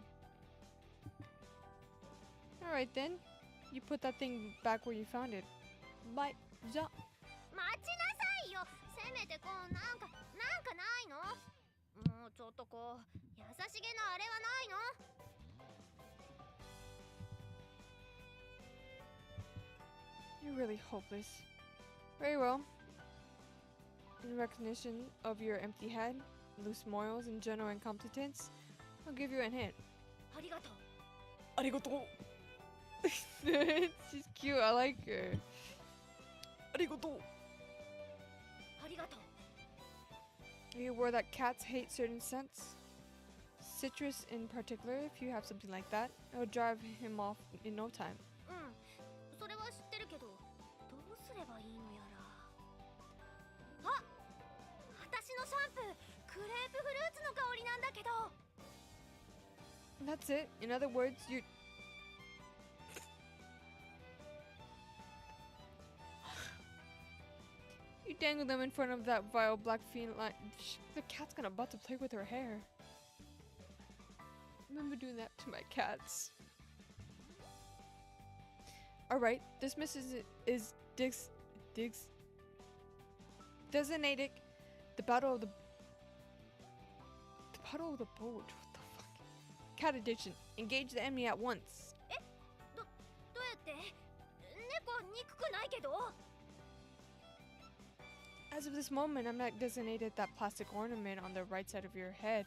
Alright then. You put that thing back where you found it. Bye. Ja. 待ちなさいよ。せめてこうなんかないの？もうちょっとこう優しげなあれはないの？You're really hopeless. Very well. In recognition of your empty head, loose morals, and general incompetence, I'll give you a hint. ありがとう。 Arigato. She's cute. I like her. Arigato. ありがとう。 Are you aware that cats hate certain scents? Citrus in particular, if you have something like that, it'll drive him off in no time. うん、それは知ってるけど、どうすればいいのやら。あ、私のシャンプー、クレープフルーツの香りなんだけど。 That's it. In other words, you dangle them in front of that vile black fiend like the cat's gonna about to play with her hair. Remember doing that to my cats. Alright, this mission is designated the battle of the boat. What the fuck? Cat addiction. Engage the enemy at once. どうやって？猫憎くないけど。 As of this moment, I'm not designated that plastic ornament on the right side of your head,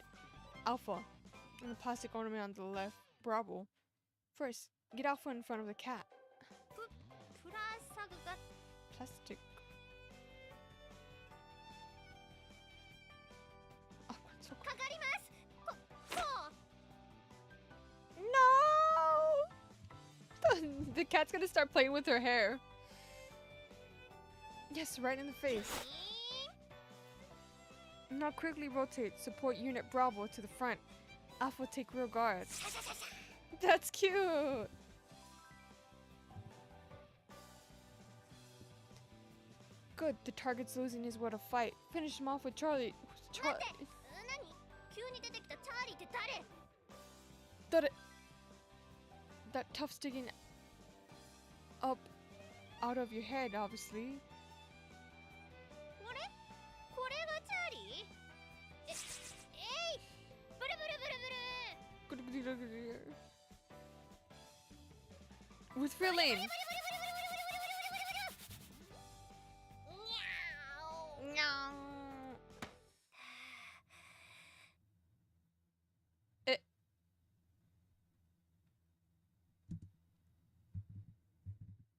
Alpha, and the plastic ornament on the left, Bravo. First, get Alpha in front of the cat. プラサグが Plastic. Oh, so かかります。こう。 No! The cat's gonna start playing with her hair. Yes, right in the face. Now quickly rotate. Support Unit Bravo to the front. Alpha take rear guard. That's cute! Good, the target's losing his will to fight. Finish him off with Charlie. 待って、何？急に出てきたチャーリーって誰？ That tuff sticking up out of your head, obviously. これがチャーリー？えいブルブルブルブル With feeling.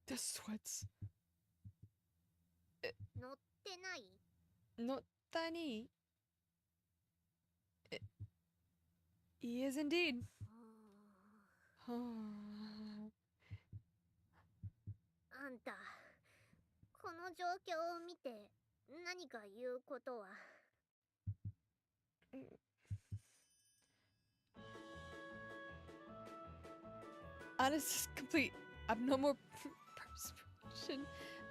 The sweats. 乗ってない？ Not tiny. He is indeed. あんた、この状況を見て何か言うことは？ Honest, complete, abnormal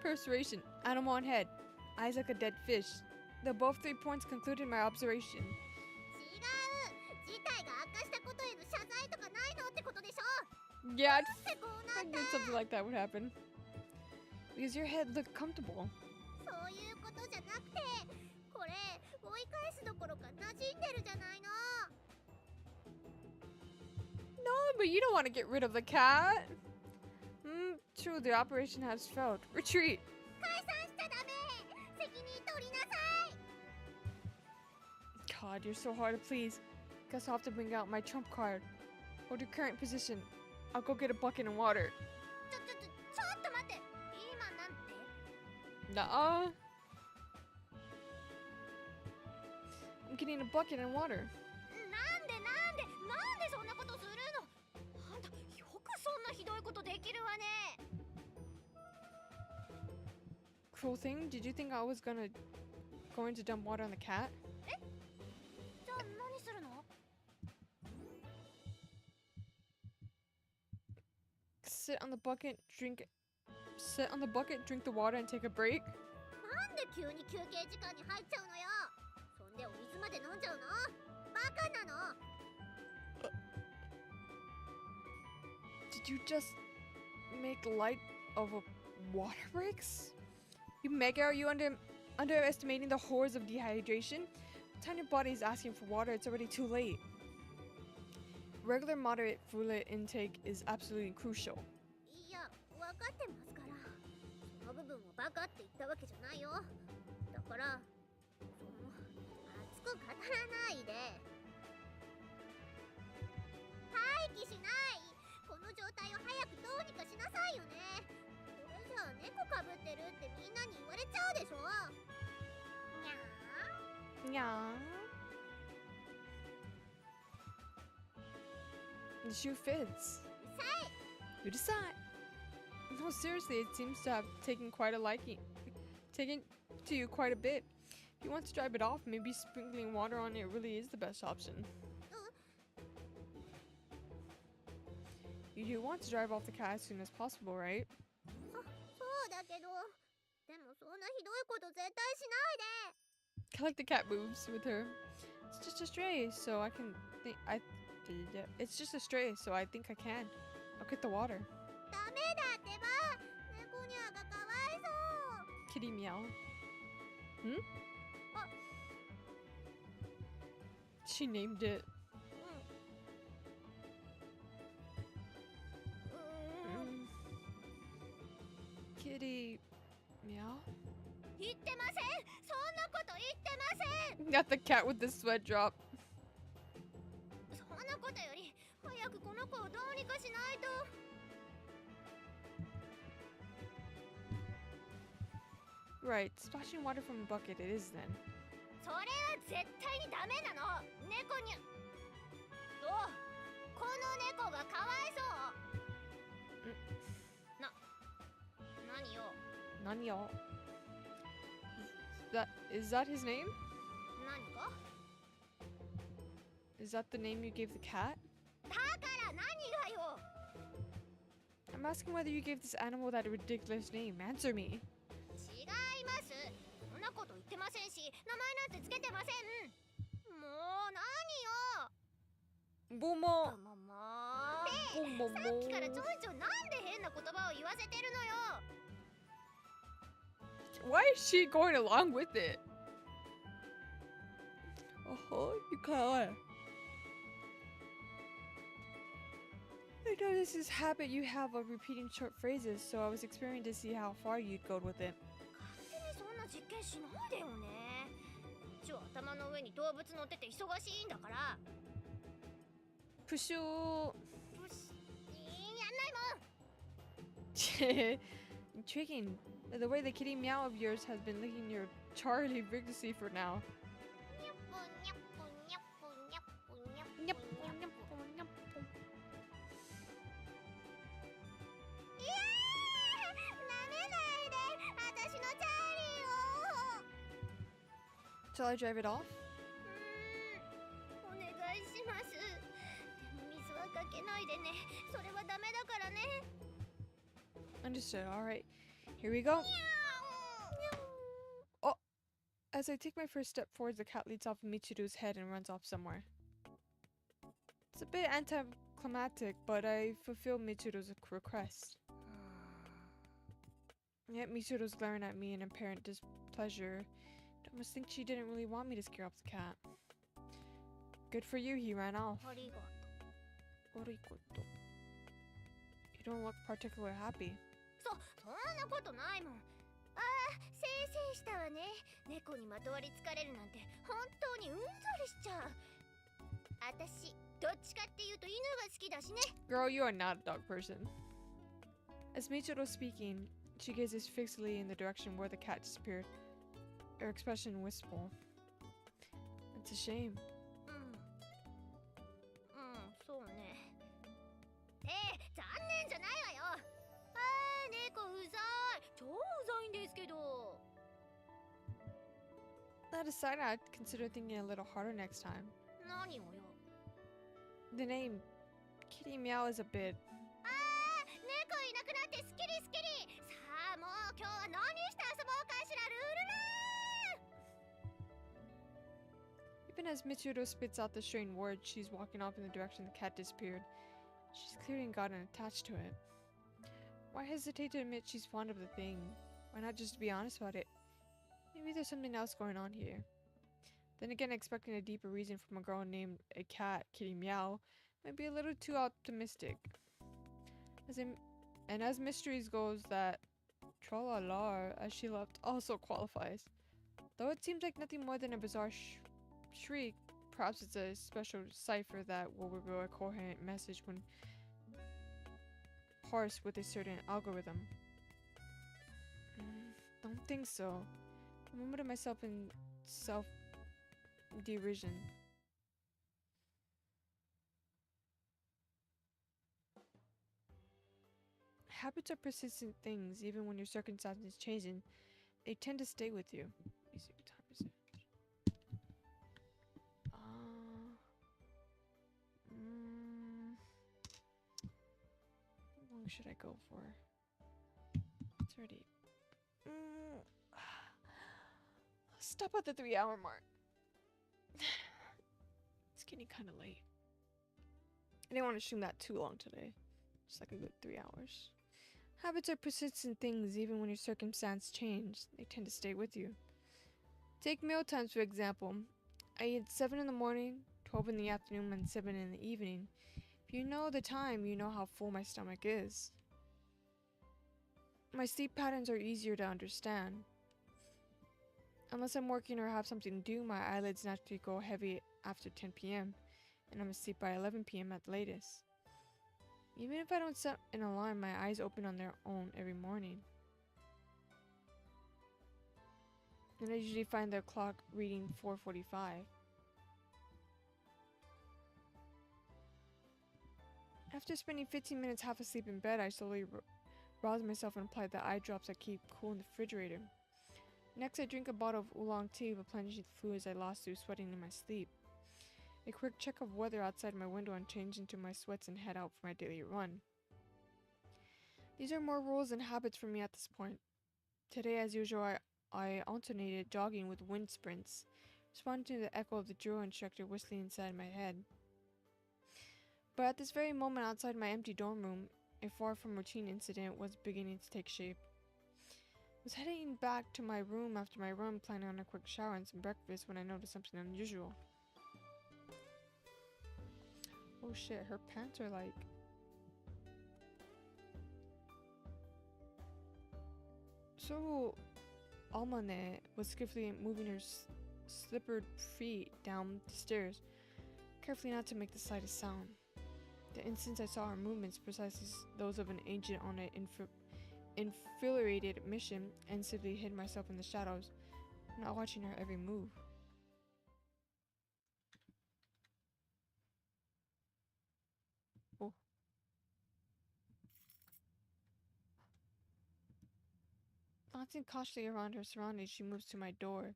perspiration, animal on head, eyes like a dead fish. The above 3 points concluded my observation. 違う、事態が悪化したことへの謝罪とかないのってことでしょ。 Yeah, なんでこうな I んだ？ figured something like that would happen. Because your head looked comfortable. そういうことじゃなくて、これ追い返すどころか馴染んでるじゃないの。 No, but you don't want to get rid of the cat. True, the operation has failed. Retreat. 解散しちゃダメ。責任取りなさい。 God, you're so hard to please. Guess I'll have to bring out my trump card. Hold your current position. I'll go get a bucket and water. ちょっと待って。今なんて？ Nuh-uh. I'm getting a bucket and water. なんでそんなことするの？あんたよくそんなひどいことできるわね。 Cruel thing, did you think I was going to dump water on the cat? じゃあ何するの？ Sit on the bucket, drink the water and take a break? なんで急に休憩時間に入っちゃうのよ。そんでお水まで飲んじゃうの？バカなの？ Did you just make light of water breaks? You mega, are you underestimating the horrors of dehydration? The time your body is asking for water, it's already too late. Regular moderate fluid intake is absolutely crucial. いや、分かってますから。その部分をバカって言ったわけじゃないよ。だから、熱く語らないで。待機しない。この状態を早くどうにかしなさいよね。これじゃあ猫かぶってるってみんなに言われちゃうでしょ。にゃー。 Yeah. The shoe fits. You decide. No, seriously, it seems to have taken to you quite a bit. If you want to drive it off, maybe sprinkling water on it really is the best option. You do want to drive off the cat as soon as possible, right? そうだけど、でもそんなひどいこと絶対しないで。 I like the cat moves with her. It's just a stray, so I can think it's just a stray, so I think I can. I'll get the water. ダメだってば。猫ニャーがかわいそう。 Kitty Miao. Hmm? She named it. Kitty Meow? 言ってません。そんなこと言ってません。 Got the cat with the sweat drop. そんなことより早くこの子をどうにかしないと。 Right, splashing water from a bucket it is then. それは絶対にダメなの。猫にゃ。どう？この猫がかわいそう。何よ。 Nanyo. Is that his name? 何か？ Is that the name you gave the cat? だから何がよ。 I'm asking whether you gave this animal that ridiculous name. Answer me. 違います。そんなこと言ってませんし、名前なんてつけてません。もう何よ。 뭐뭐 ももねえ、さっきからちょいちょいなんで変な言葉を言わせてるのよ。 Why is she going along with it? You kind of. I noticed this habit you have of repeating short phrases, so I was experimenting to see how far you'd go with it. 勝手にそんな実験しないでよね。ちょ、頭の上に動物乗ってて忙しいんだから。Pushu. よし、やんないもん。 Intriguing. The way the kitty Miao of yours has been licking your Charlie vigorously for now. にゃっぽにゃっぽにゃっぽにゃっぽにゃっぽにゃっぽ。いやー、なめないで、私のチャーリーを。 Shall I drive it off? お願いします。でも水はかけないでね。それはダメだからね。 Understood. Alright. Here we go. Oh! As I take my first step forward, the cat leads off of Michiru's head and runs off somewhere. It's a bit anticlimactic, but I fulfill Michiru's request. Yet Michiru's glaring at me in apparent displeasure. I must think she didn't really want me to scare off the cat. Good for you, he ran off. Origoto. You don't look particularly happy. そんなことないもん。ああ、せいせいしたわね。猫にまとわりつかれるなんて本当にうんざりしちゃう。私、どっちかっていうと犬が好きだしね。 Girl, you are not a dog person. As Michiru was speaking, she gazes fixedly in the direction where the cat disappeared, her expression wistful. It's a shame. そうね。残念じゃないわよ。猫うざい。超うざいんですけど。 That aside, I'd consider thinking a little harder next time. 何をよ。 The name, Kitty Miao, is a bit. 猫いなくなってスキリスキリ。さあもう今日は何して遊ぼうかしら。ルール Even as Michiru spits out the strange word, she's walking off in the direction the cat disappeared. She's clearly gotten attached to it. Why hesitate to admit she's fond of the thing? Why not just be honest about it? Maybe there's something else going on here. Then again, expecting a deeper reason from a girl named a cat, Kitty Miao, might be a little too optimistic. As mysteries goes, that tra-la-la, as she left, also qualifies. Though it seems like nothing more than a bizarre shriek, perhaps it's a special cipher that will reveal a coherent message when parsed with a certain algorithm. Don't think so. I murmured to myself in self-derision. Habits are persistent things, even when your circumstances change, and they tend to stay with you. Let me see, what time is it? How long should I go for? It's already. Stop at the 3-hour mark. It's getting kind of late. I didn't want to stream that too long today. Just like a good 3 hours. Habits are persistent things, even when your circumstances change. They tend to stay with you. Take meal times, for example. I eat 7 in the morning, 12 in the afternoon, and 7 in the evening. If you know the time, you know how full my stomach is. My sleep patterns are easier to understand. Unless I'm working or have something to do, my eyelids naturally go heavy after 10 p.m. and I'm asleep by 11 p.m. at the latest. Even if I don't set an alarm, my eyes open on their own every morning. And I usually find the clock reading 4:45. After spending 15 minutes half asleep in bed, I slowly rouse myself and apply the eye drops I keep cool in the refrigerator. Next, I drink a bottle of oolong tea, replenishing the fluids I lost through sweating in my sleep. A quick check of weather outside my window and change into my sweats and head out for my daily run. These are more rules and habits for me at this point. Today, as usual, I alternated jogging with wind sprints, responding to the echo of the drill instructor whistling inside my head. But at this very moment outside my empty dorm room, a far from routine incident was beginning to take shape. I was heading back to my room after my run, planning on a quick shower and some breakfast when I noticed something unusual. Oh shit, her pants are like... So, Almane was swiftly moving her slippered feet down the stairs, carefully not to make the slightest sound. The instant I saw her movements, precisely those of an agent on an infuriated mission, and simply hid myself in the shadows, not watching her every move. Oh. Glancing cautiously around her surroundings, she moves to my door.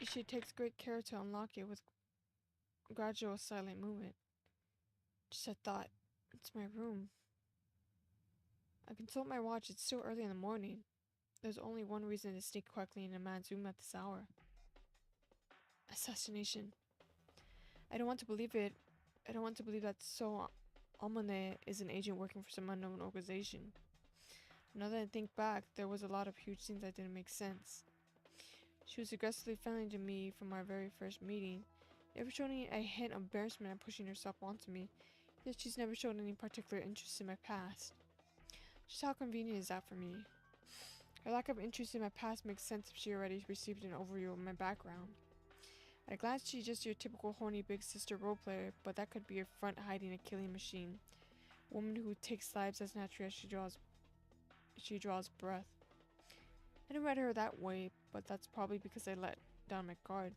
She takes great care to unlock it with gradual silent movement. Just a thought. It's my room. I consult my watch. It's still early in the morning. There's only one reason to sneak quietly in a man's room at this hour. Assassination. I don't want to believe it. I don't want to believe that So Almane is an agent working for some unknown organization. Now that I think back, there was a lot of huge things that didn't make sense. She was aggressively friendly to me from our very first meeting, never showing a hint of embarrassment at pushing herself onto me, yet she's never shown any particular interest in my past. Just how convenient is that for me? Her lack of interest in my past makes sense if she already received an overview of my background. At a glance, she's just your typical horny big sister roleplayer, but that could be a front hiding a killing machine. A woman who takes lives as naturally as she draws breath. I didn't read her that way, but that's probably because I let down my guard.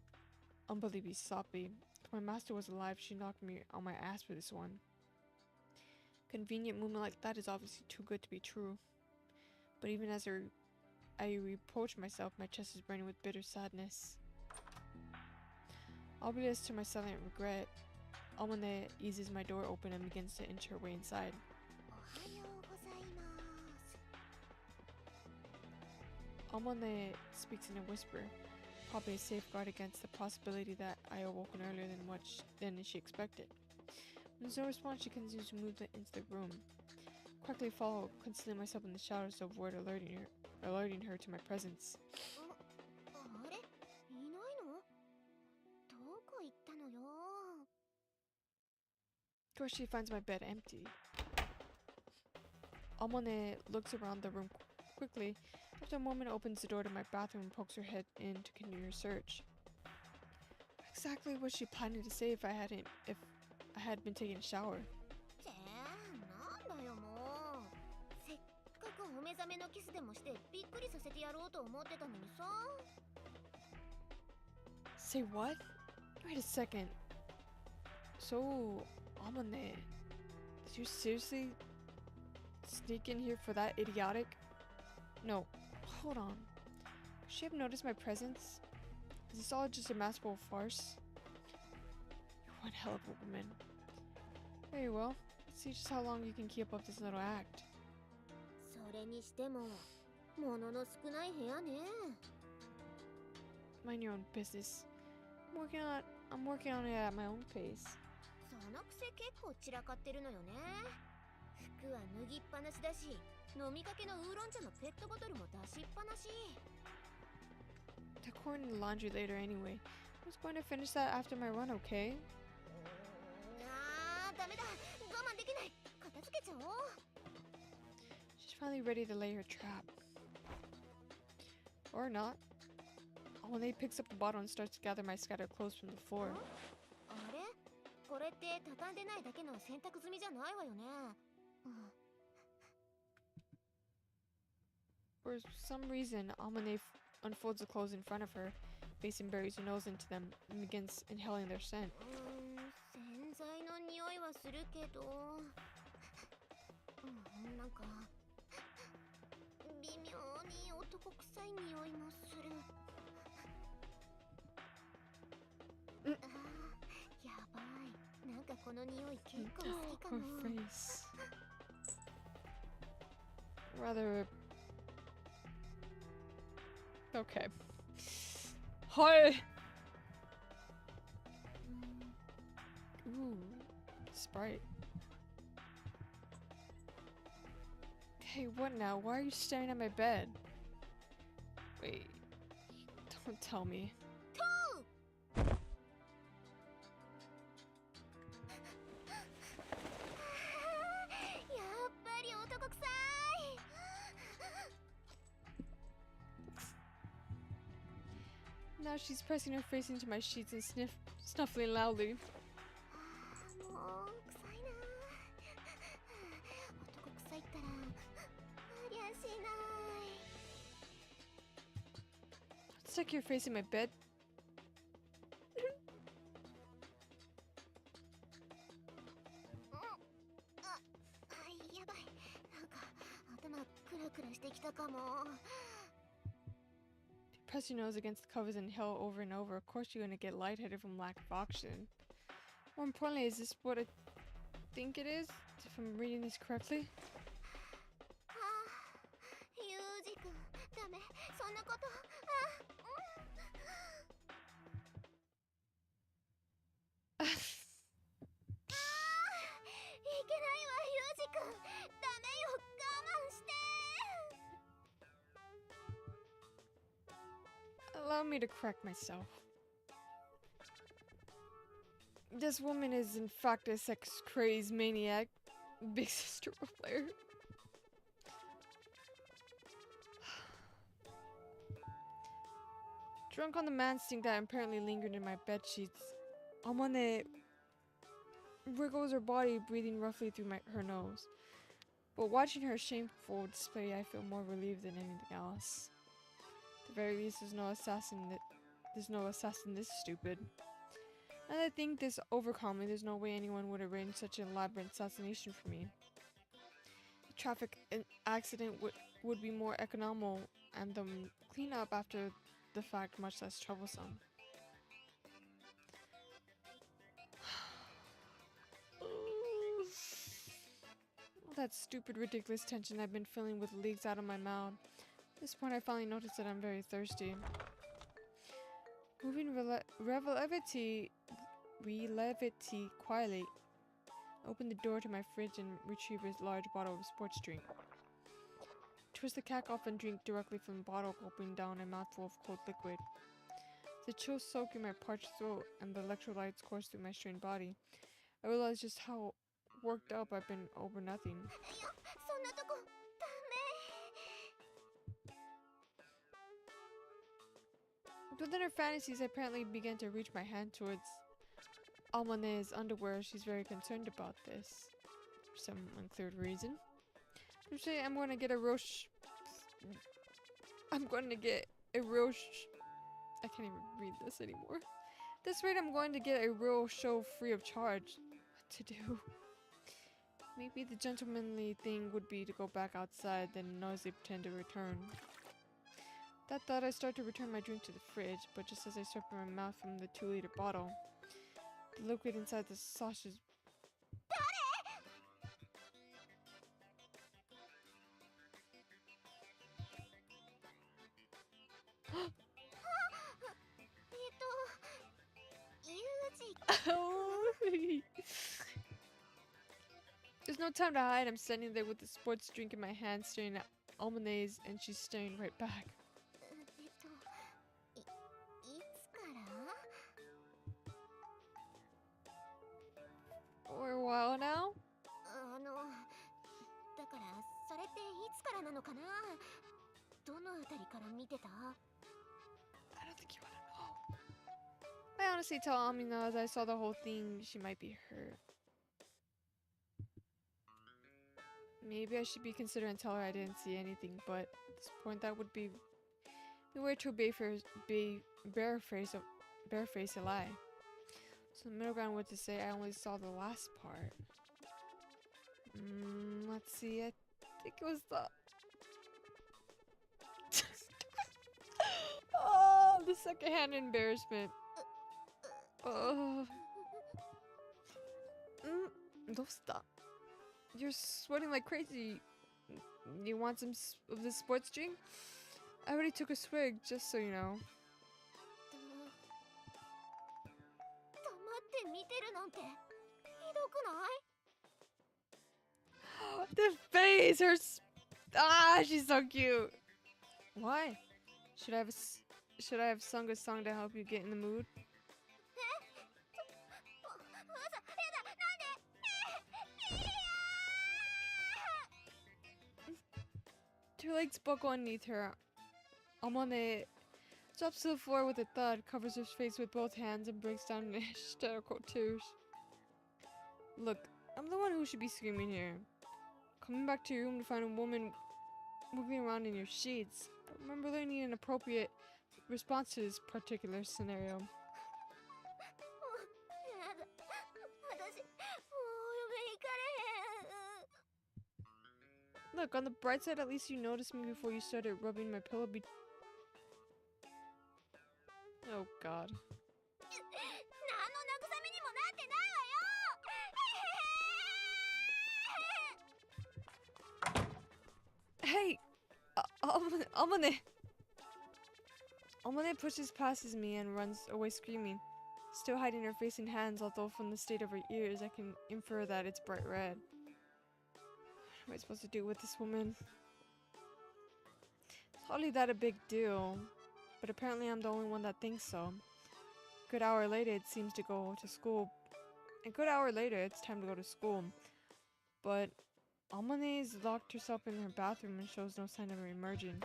Unbelievably sloppy. If my master was alive, she knocked me on my ass for this one. Convenient movement like that is obviously too good to be true. But even as I reproach myself, my chest is burning with bitter sadness. Oblivious to my silent regret, Almane eases my door open and begins to inch her way inside. Almane speaks in a whisper, probably a safeguard against the possibility that I awoken earlier than she expected. When there's no response, she continues to move into the room. Quickly follow, concealing myself in the shadows to avoid alerting her to my presence. Of course, she finds my bed empty. Almane looks around the room quickly. After a moment, opens the door to my bathroom and pokes her head in to continue her search. Exactly what she planning to say if I had been taking a shower. Say what? Wait a second. So, Almane, did you seriously sneak in here for that idiotic? No, hold on. Could she have noticed my presence? Is this all just a masterful farce? You're one hell of a woman. Very well. Let's see just how long you can keep up this little act. Mind your own business. I'm working on it at my own pace. They're pouring the laundry later anyway. I was going to finish that after my run, okay? She's finally ready to lay her trap. Or not. When they picks up the bottle and starts to gather my scattered clothes from the floor. For some reason, Almane unfolds the clothes in front of her, facing buries her nose into them, and begins inhaling their scent. Her face. Rather... Okay. Hi! Ooh. Sprite. Hey, what now? Why are you staring at my bed? Wait. Don't tell me. Now she's pressing her face into my sheets and snuffling loudly. Stick your face in my bed. Press your nose against the covers and inhale over and over. Of course you're gonna get lightheaded from lack of oxygen. More importantly, is this what I think it is? If I'm reading this correctly? Allow me to correct myself. This woman is in fact a sex-crazed maniac. Big sister player. Drunk on the man stink that apparently lingered in my bed sheets, Amane wriggles her body, breathing roughly through her nose. But watching her shameful display, I feel more relieved than anything else. At the very least, there's no assassin this stupid. And I think this overcalmly, there's no way anyone would arrange such an elaborate assassination for me. A traffic accident would be more economical, and the cleanup after the fact much less troublesome. That stupid, ridiculous tension I've been feeling with leaks out of my mouth. At this point, I finally noticed that I'm very thirsty. Moving relevity quietly, I opened the door to my fridge and retrieved a large bottle of sports drink. Twist the cap off and drink directly from the bottle, gulping down a mouthful of cold liquid. The chill soaking my parched throat and the electrolytes course through my strained body. I realized just how worked up I've been over nothing. Within her fantasies, I apparently began to reach my hand towards Almane's underwear. She's very concerned about this, for some unclear reason. Usually I'm going to get a real I can't even read this anymore. This rate I'm going to get a real show free of charge. What to do? Maybe the gentlemanly thing would be to go back outside, then noisily pretend to return. That thought, I start to return my drink to the fridge, but just as I swept my mouth from the 2-liter bottle, the liquid inside the sausage... There's no time to hide. I'm standing there with the sports drink in my hand, staring at Almane's, and she's staring right back. For a while now? I don't think you want to know. I honestly tell Amina as I saw the whole thing, she might be hurt. Maybe I should be considerate and tell her I didn't see anything, but at this point that would be way too barefaced a lie. So the middle ground would to say I only saw the last part. Let's see, I think it was the... Oh, the secondhand embarrassment. Don't stop. You're sweating like crazy. You want some of this sports drink? I already took a swig, just so you know. The face, she's so cute. Why? Should I have sung a song to help you get in the mood? Her legs buckle underneath her. Amane drops to the floor with a thud, covers her face with both hands, and breaks down in hysterical tears. Look, I'm the one who should be screaming here. Coming back to your room to find a woman moving around in your sheets. But remember learning an appropriate response to this particular scenario. Look, on the bright side, at least you noticed me before you started rubbing my pillow Oh god. Hey! Amane pushes past me and runs away screaming, still hiding her face and hands, although from the state of her ears I can infer that it's bright red. What am I supposed to do with this woman? It's hardly that a big deal, but apparently I'm the only one that thinks so. A good hour later, it seems to go to school. A good hour later, it's time to go to school. But Amane's locked herself in her bathroom and shows no sign of her emerging.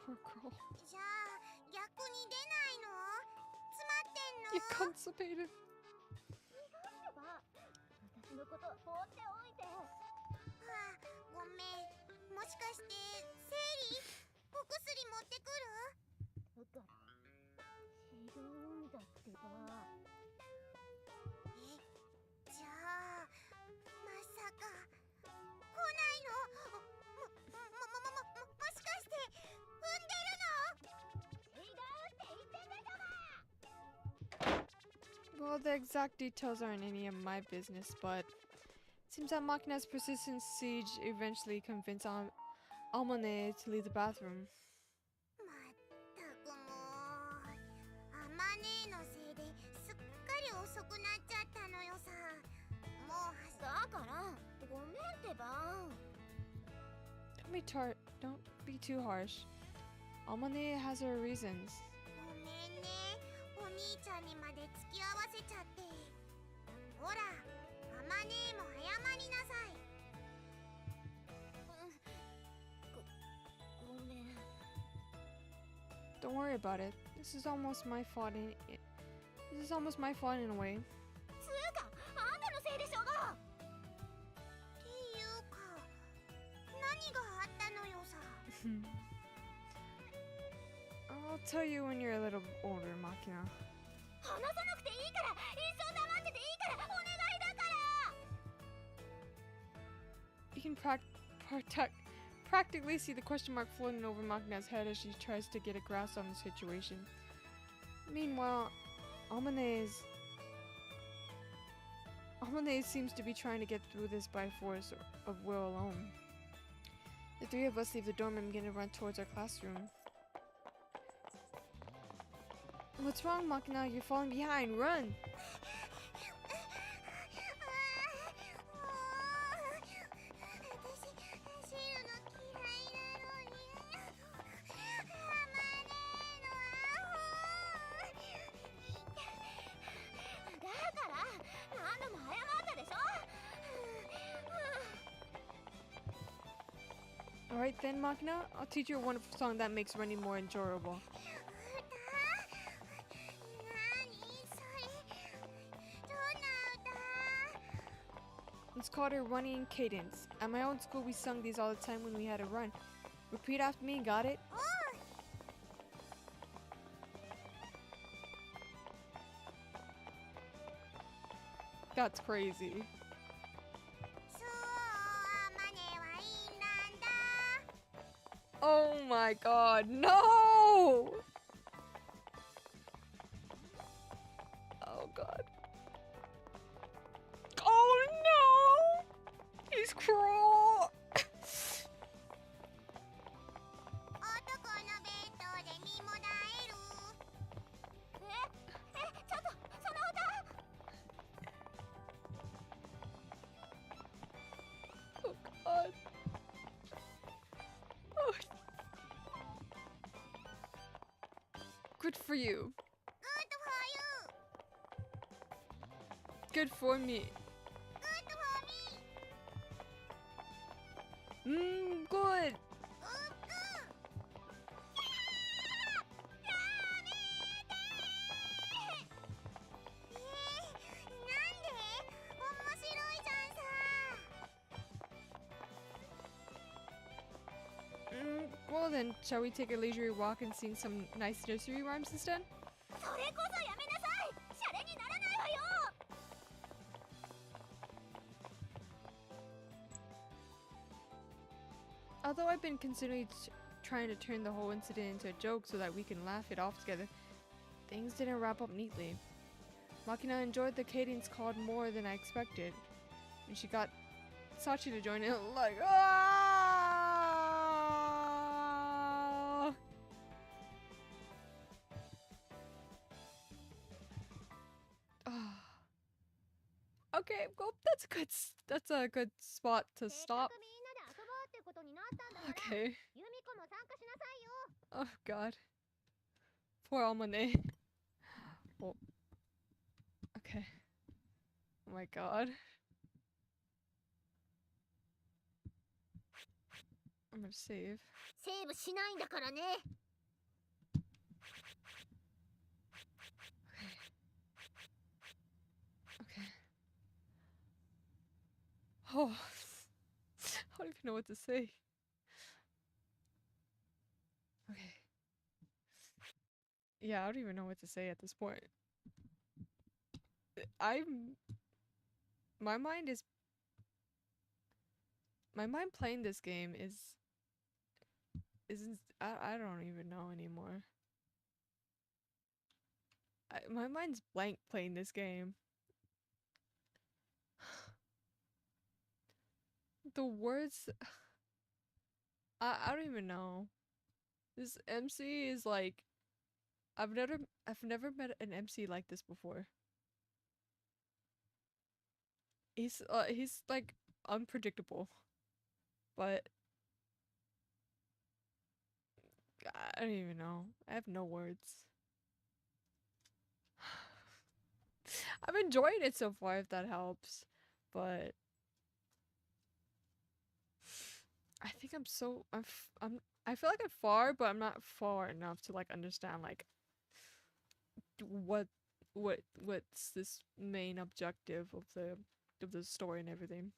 Poor girl. You're constipated. Well, the exact details aren't any of my business, but it seems that Makina's persistent siege eventually convinced Amane to leave the bathroom. Don't be too harsh. Amane has her reasons. Don't worry about it. This is almost my fault in a way. I'll tell you when you're a little older, Makina. You can practically see the question mark floating over Makina's head as she tries to get a grasp on the situation. Meanwhile, Amane seems to be trying to get through this by force of will alone. The three of us leave the dorm and begin to run towards our classroom. What's wrong, Makina? You're falling behind. Run! Alright then, Makina, I'll teach you a wonderful song that makes running more enjoyable. It's called a running cadence. At my own school, we sung these all the time when we had a run. Repeat after me, got it? That's crazy. Oh my god, no! Oh god. Oh no! He's cruel! ちょっとその歌 Oh god. Oh. Good for you. Good for you. Good for me. Good for me. Good. Well then, shall we take a leisurely walk and sing some nice nursery rhymes instead? それこそやめなさい。シャレにならないわよ。 Although I've been considering trying to turn the whole incident into a joke so that we can laugh it off together, things didn't wrap up neatly. Makina enjoyed the cadence called more than I expected, and she got Sachi to join in like, ah! Okay, well, that's a good spot to stop. Okay. Oh god. Poor Almane. Well, okay. Oh my god. I'm gonna save. セーブしないんだからね。 Okay. Oh. I don't even know what to say. Okay. Yeah, I don't even know what to say at this point. My mind is... My mind playing this game isn't... I don't even know anymore. My mind's blank playing this game. The words... I don't even know. This MC is like... I've never met an MC like this before. He's like unpredictable. But I don't even know. I have no words. I'm enjoying it so far, if that helps. But I think I feel like I'm far, but I'm not far enough to like understand like what's this main objective of the story and everything.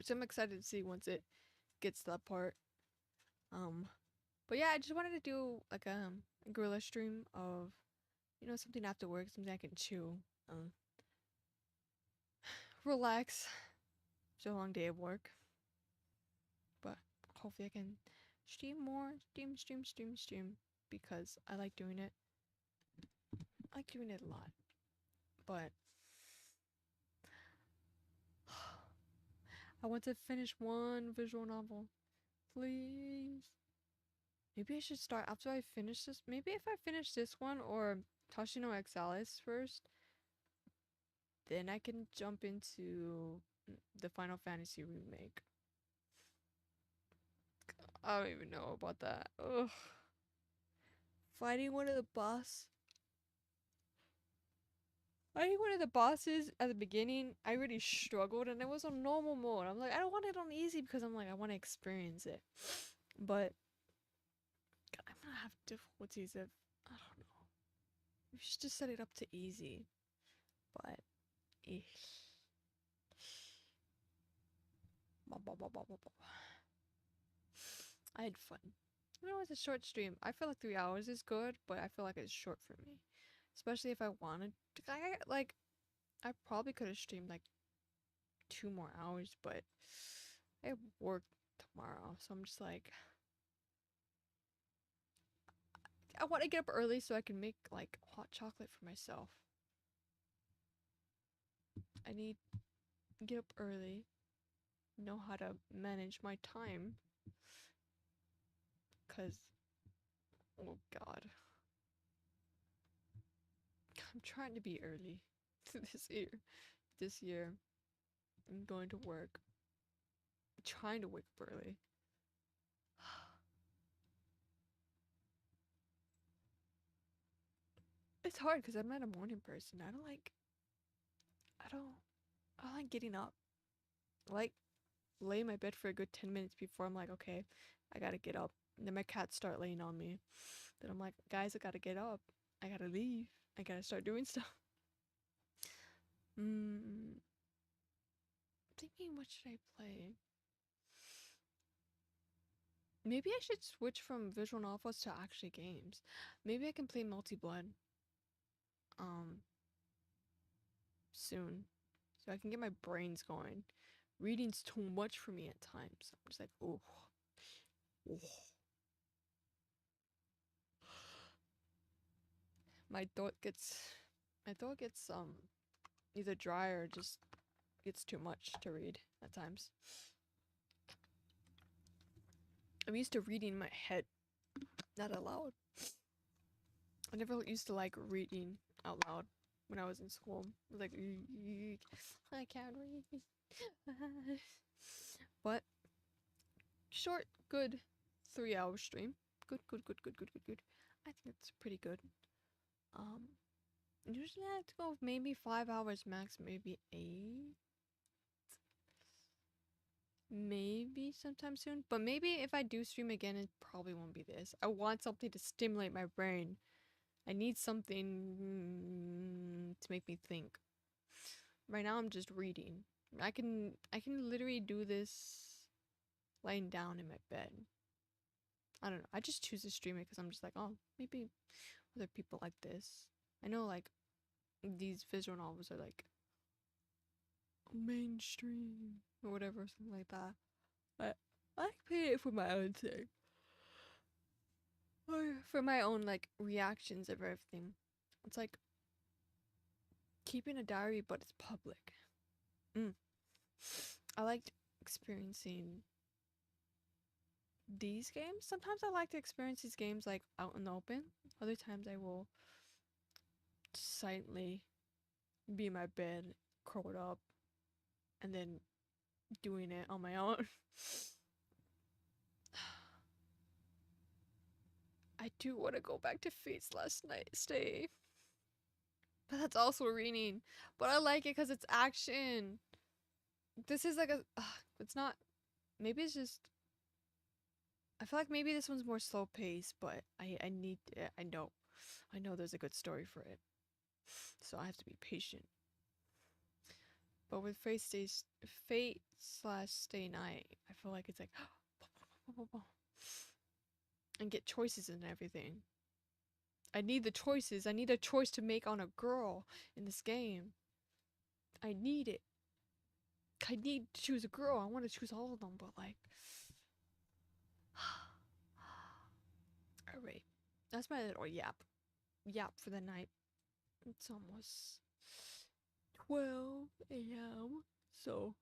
So I'm excited to see once it gets to that part. But yeah, I just wanted to do like a gorilla stream of, you know, something after work, something I can chew, relax. It's a long day of work, but hopefully I can stream more, stream because I like doing it. I like doing it a lot, but I want to finish one visual novel, please. Maybe I should start after I finish this. Maybe if I finish this one or Tashino Exalis first, then I can jump into the Final Fantasy remake. I don't even know about that. Ugh. Fighting one of the bosses at the beginning, I really struggled, and it was on normal mode. I'm like, I don't want it on easy because I'm like, I want to experience it. But God, I'm gonna have difficulties if I don't know. We should just set it up to easy. But I had fun. You know, it's a short stream. I feel like 3 hours is good, but I feel like it's short for me. Especially if I wanted to. I probably could have streamed like 2 more hours, but I have work tomorrow, so I'm just like, I want to get up early so I can make like hot chocolate for myself. I need to get up early, know how to manage my time. Cause, oh god, I'm trying to be early this year. This year, I'm going to work. I'm trying to wake up early. It's hard because I'm not a morning person. I don't like. I don't like getting up. I like lay in my bed for a good 10 minutes before I'm like, okay, I gotta get up. And then my cats start laying on me. Then I'm like, guys, I gotta get up. I gotta leave. I gotta start doing stuff. Thinking, what should I play? Maybe I should switch from visual novels to actually games. Maybe I can play Multi-Blood soon, so I can get my brains going. Reading's too much for me at times. I'm just like, oh. My throat gets either dry or just gets too much to read at times. I'm used to reading in my head, not out loud. I never used to like reading out loud when I was in school. I was like, I can't read. But short, good 3-hour stream. Good. I think it's pretty good. Usually I have to go with maybe 5 hours max, maybe 8. Maybe sometime soon. But maybe if I do stream again, it probably won't be this. I want something to stimulate my brain. I need something to make me think. Right now I'm just reading. I can literally do this laying down in my bed. I don't know. I just choose to stream it because I'm just like, oh, maybe other people like this. I know like these visual novels are like mainstream or whatever, something like that. But I play it for my own sake. Or for my own like reactions of everything. It's like keeping a diary, but it's public. I liked experiencing these games. Sometimes I like to experience these games like out in the open. Other times I will silently be in my bed, curled up, and then doing it on my own. I do want to go back to Fate's Last Night Stay. But that's also reading. But I like it because it's action. This is like a... it's not... Maybe it's just... I feel like maybe this one's more slow paced, but I need... I know there's a good story for it. So I have to be patient. But with Fate/Stay Night, I feel like it's like... and get choices and everything. I need the choices. I need a choice to make on a girl in this game. I need it. I need to choose a girl. I want to choose all of them, but like... Alright. That's my little yap for the night. It's almost 12 a.m. So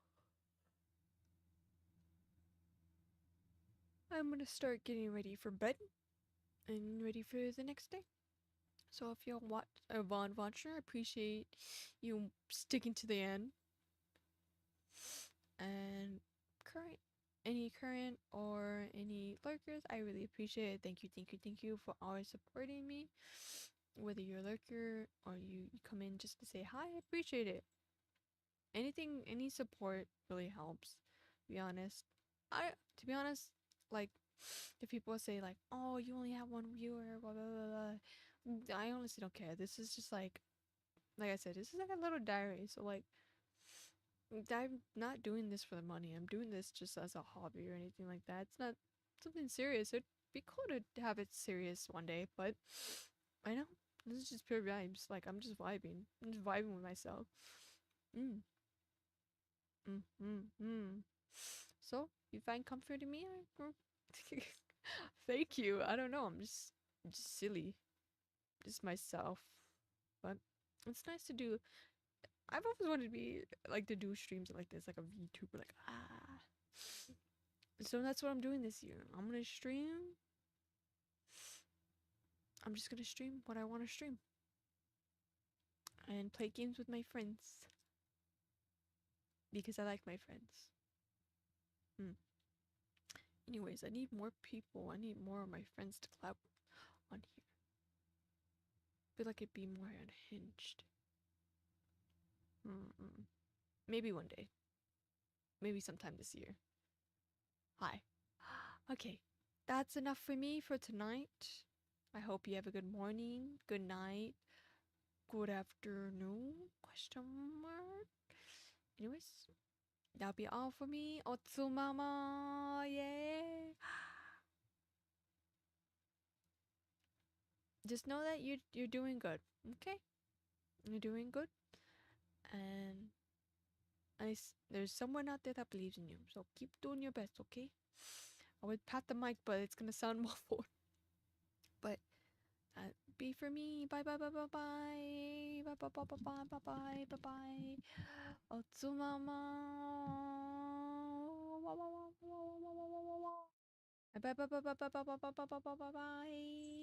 I'm gonna start getting ready for bed and ready for the next day. So if you're a Vaughn watcher, I appreciate you sticking to the end. And any current or any lurkers, I really appreciate it. Thank you for always supporting me. Whether you're a lurker or you come in just to say hi, I appreciate it. Any support really helps. To be honest, to be honest, like if people say like, oh, you only have one viewer, blah blah blah blah, I honestly don't care. This is just like I said, this is like a little diary. So like, I'm not doing this for the money. I'm doing this just as a hobby or anything like that. It's not something serious. It'd be cool to have it serious one day, but I know this is just pure vibes. Like I'm just vibing. I'm just vibing with myself. So you find comfort in me? Thank you. I don't know. I'm just just silly, just myself. But it's nice to do. I've always wanted to be like to do streams like this, like a VTuber, like ah. So that's what I'm doing this year. I'm gonna stream. I'm just gonna stream what I want to stream and play games with my friends because I like my friends. Anyways, I need more people. I need more of my friends to collab on here. I feel like it'd be more unhinged. Maybe one day. Maybe sometime this year. Hi. Okay, that's enough for me for tonight. I hope you have a good morning, good night, good afternoon, question mark. Anyways, that'll be all for me. Otsumama, yay! Just know that you're doing good, okay? You're doing good, and there's someone out there that believes in you. So keep doing your best, okay? I would pat the mic, but it's gonna sound muffled. But be for me. Bye bye bye bye bye. Bye bye bye bye bye bye bye bye bye. Otsumama. Bye bye bye bye bye bye bye bye bye bye bye bye bye bye.